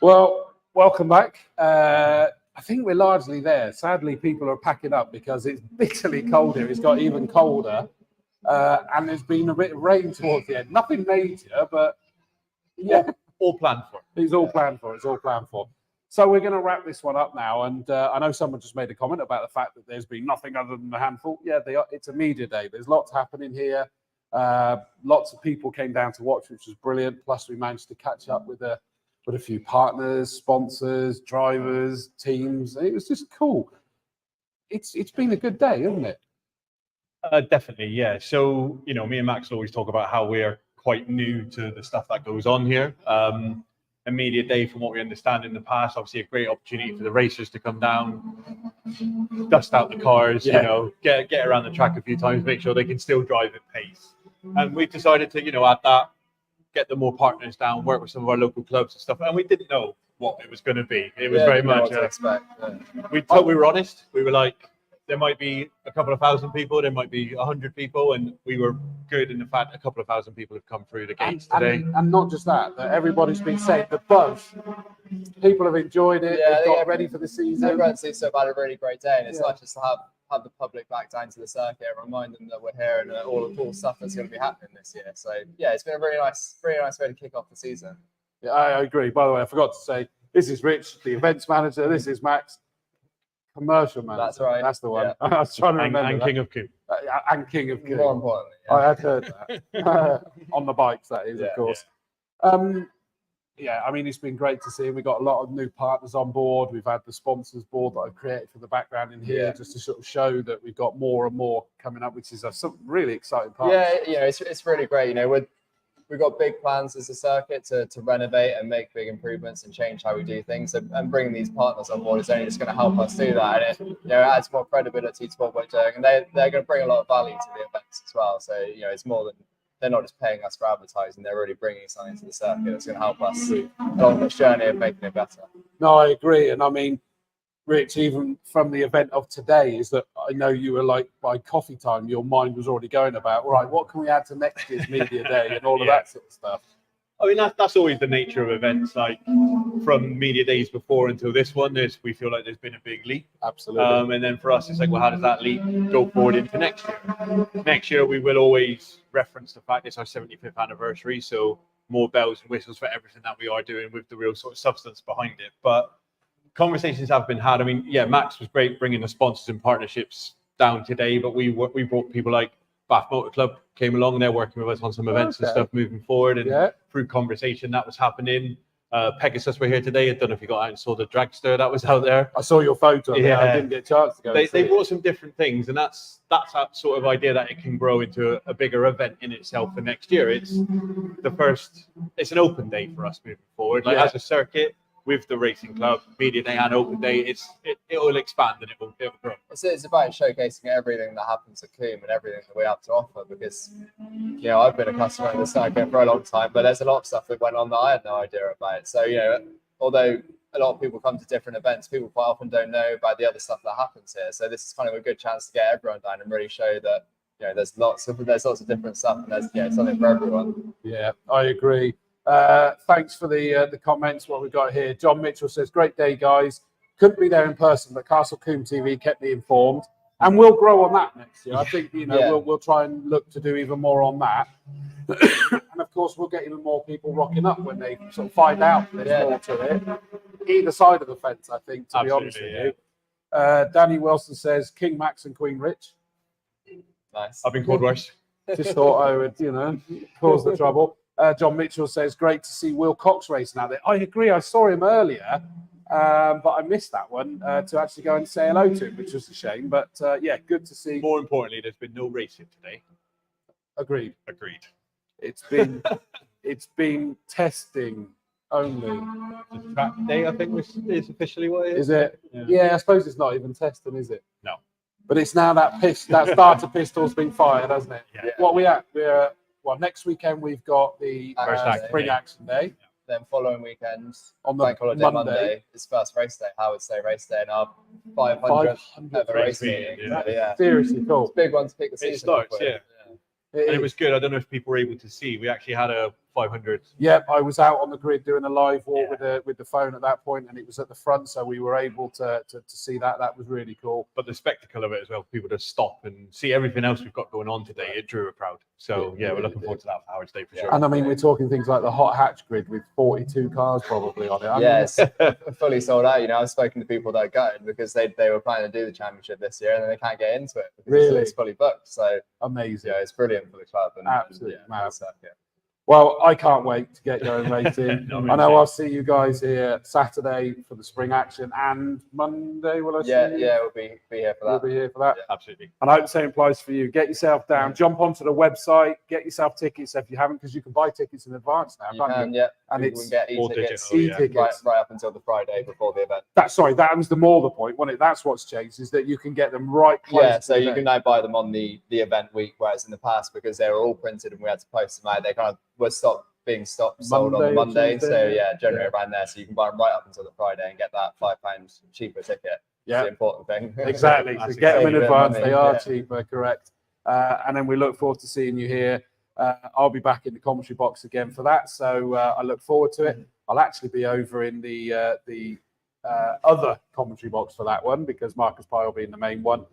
Well, welcome back. I think we're largely there. Sadly, people are packing up because it's bitterly cold here. It's got even colder. And there's been a bit of rain towards the end. Nothing major, but yeah. All planned for. It's all planned for. It's all planned for. So we're going to wrap this one up now. And I know someone just made a comment about the fact that there's been nothing other than a handful. Yeah, it's a media day. There's lots happening here. Lots of people came down to watch, which was brilliant. Plus, we managed to catch up with a few partners, sponsors, drivers, teams. It was just cool. It's been a good day, hasn't it? Definitely, yeah. So, you know, me and Max always talk about how we're quite new to the stuff that goes on here. A media day, from what we understand in the past, obviously a great opportunity for the racers to come down, dust out the cars, you know, get around the track a few times, make sure they can still drive at pace. And we've decided to, you know, add that, get the more partners down, work with some of our local clubs and stuff. And we didn't know what it was going to be. It was very much. We were honest. We were like, there might be a couple of thousand people, there might be 100 people, and we were good in the fact a couple of thousand people have come through the gates today. And not just that everybody's been saying the buzz. People have enjoyed it. They've got ready for the season. Everyone seems to have had a really great day, and it's nice just to have the public back down to the circuit and remind them that we're here and all the cool stuff that's going to be happening this year. So yeah, it's been a really nice way to kick off the season. Yeah, I agree. By the way, I forgot to say, this is Rich, the events manager. This is Max, commercial manager. That's right. That's the one. Yeah. I was trying to remember. And that. King of Combe. And King of Combe. More importantly, I had heard that. On the bikes, that is, of course. Yeah, I mean, it's been great to see. We've got a lot of new partners on board. We've had the sponsors board that I've created for the background in here, just to sort of show that we've got more and more coming up, which is some really exciting part. Yeah, you know, it's really great. You know, we've got big plans as a circuit to renovate and make big improvements and change how we do things. And bringing these partners on board is only just going to help us do that. And it, you know, adds more credibility to what we're doing. And they're going to bring a lot of value to the events as well. So, you know, it's more than, they're not just paying us for advertising, they're really bringing something to the circuit that's going to help us along this journey of making it better. No, I agree. And I mean, Rich, even from the event of today, is that I know you were like, by coffee time, your mind was already going about, all right, what can we add to next year's media day and all of that sort of stuff. I mean, that's always the nature of events. Like from media days before until this one, we feel like there's been a big leap. Absolutely. And then for us, it's like, well, how does that leap go forward into next year? Next year, we will always reference the fact it's our 75th anniversary. So more bells and whistles for everything that we are doing with the real sort of substance behind it. But conversations have been had. I mean, yeah, Max was great bringing the sponsors and partnerships down today, but we brought people like Bath Motor Club came along. They're working with us on some events and stuff moving forward, and through conversation that was happening. Pegasus were here today. I don't know if you got out and saw the dragster that was out there. I saw your photo. Yeah, I didn't get a chance to go. They brought some different things, and that's that sort of idea that it can grow into a bigger event in itself for next year. It's an open day for us moving forward. Like as a circuit, with the racing club, media day and open day, it will expand and it will grow. It's about showcasing everything that happens at Combe and everything that we have to offer, because, you know, I've been a customer of the circuit for a long time, but there's a lot of stuff that went on that I had no idea about. So, you know, although a lot of people come to different events, people quite often don't know about the other stuff that happens here. So this is kind of a good chance to get everyone down and really show that, you know, there's lots of different stuff, and there's, you know, something for everyone. Yeah, I agree. Thanks for the comments. What we've got here, John Mitchell says, great day, guys. Couldn't be there in person, but Castle Combe TV kept me informed, and we'll grow on that next year. I think, you know, we'll try and look to do even more on that. And of course, we'll get even more people rocking up when they sort of find out there's more to it. Either side of the fence, I think, to be honest with you. Danny Wilson says, King Max and Queen Rich. Nice. I've been called worse. Just thought I would, you know, cause the trouble. John Mitchell says, great to see Will Cox racing out there. I agree. I saw him earlier, but I missed that one to actually go and say hello to him, which was a shame. But yeah, good to see. More importantly, there's been no racing today. Agreed. It's been testing only. The track day, I think, is officially what it is. Is it? Yeah, I suppose it's not even testing, is it? No. But it's now that starter pistol's been fired, hasn't it? Yeah. What we at? Well, next weekend we've got the Spring Action Day. Then following weekend, on the Bank Holiday Monday, is first race day, Howard's Day race day, and our 500th ever race meeting. Yeah. Seriously cool. It's a big one to pick the season. It starts, and it was good. I don't know if people were able to see. We actually had a 500. Yep, I was out on the grid doing a live walk with the phone at that point, and it was at the front, so we were able to see that. That was really cool. But the spectacle of it as well, people to stop and see everything else we've got going on today, it drew a crowd. So yeah, we're looking forward to that for Howard's Day for sure. And I mean, we're talking things like the hot hatch grid with 42 cars probably on it. I mean, Yes, fully sold out. You know, I've spoken to people that are gutted because they were planning to do the championship this year and then they can't get into it because Really? it's fully booked. So amazing. yeah, it's brilliant for the club. And, Absolutely and, mad. yeah. Well, I can't wait to get going racing. No, I know I'll see you guys here Saturday for the spring action and Monday. Will I see you? Yeah, we'll be here for that. We'll be here for that. Yeah. Absolutely. And I hope the same applies for you. Get yourself down, jump onto the website, get yourself tickets if you haven't, because you can buy tickets in advance now, You can't can, you? yeah. And You it's can get e-tickets. right up until the Friday before the event. That was the more the point, wasn't it? That's what's changed, is that you can get them right close. Yeah, to so the you event. can now buy them on the event week, whereas in the past, because they were all printed and we had to post them out, they kind of were sold on Monday the or Monday. Tuesday, So yeah. yeah, generally around there. So you can buy them right up until the Friday and get that £5 cheaper ticket. Yeah. The important thing. Exactly. So get them in Save a bit of advance. money, They are yeah. cheaper, correct. And then we look forward to seeing you here. I'll be back in the commentary box again for that. So I look forward to it. I'll actually be over in the other commentary box for that one because Marcus Pye will be in the main one.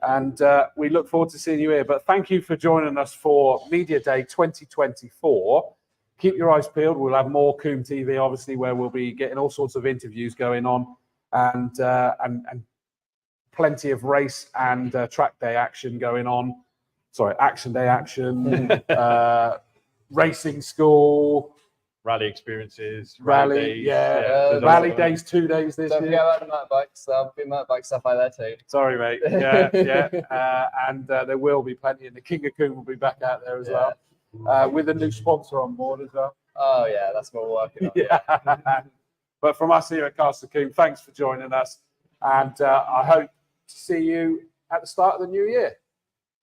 And we look forward to seeing you here. But thank you for joining us for Media Day 2024. Keep your eyes peeled. We'll have more Combe TV, obviously, where we'll be getting all sorts of interviews going on and plenty of race and track day action going on. Sorry, action day action, racing school. Rally experiences, Rally, days. yeah. Rally days, 2 days this Don't year. forget about the motorbikes. There'll be motorbike stuff out there too. Sorry, mate. Yeah. And there will be plenty, and the King of Combe will be back out there as well, with a new sponsor on board as well. Oh yeah, that's what we're working on. Yeah. But from us here at Castle Combe, thanks for joining us, and I hope to see you at the start of the new year.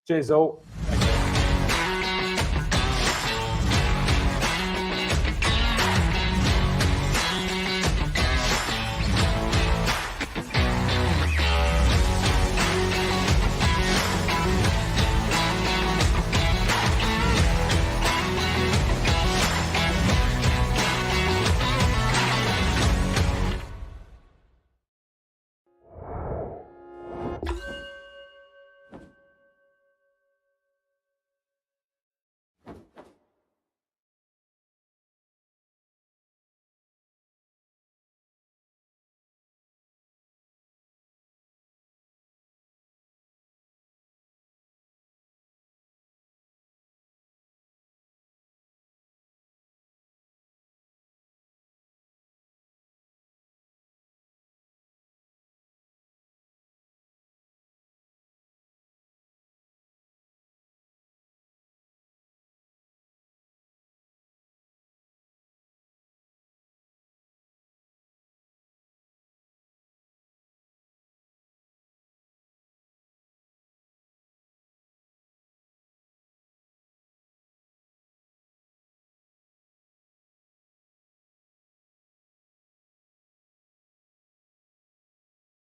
Cheers all.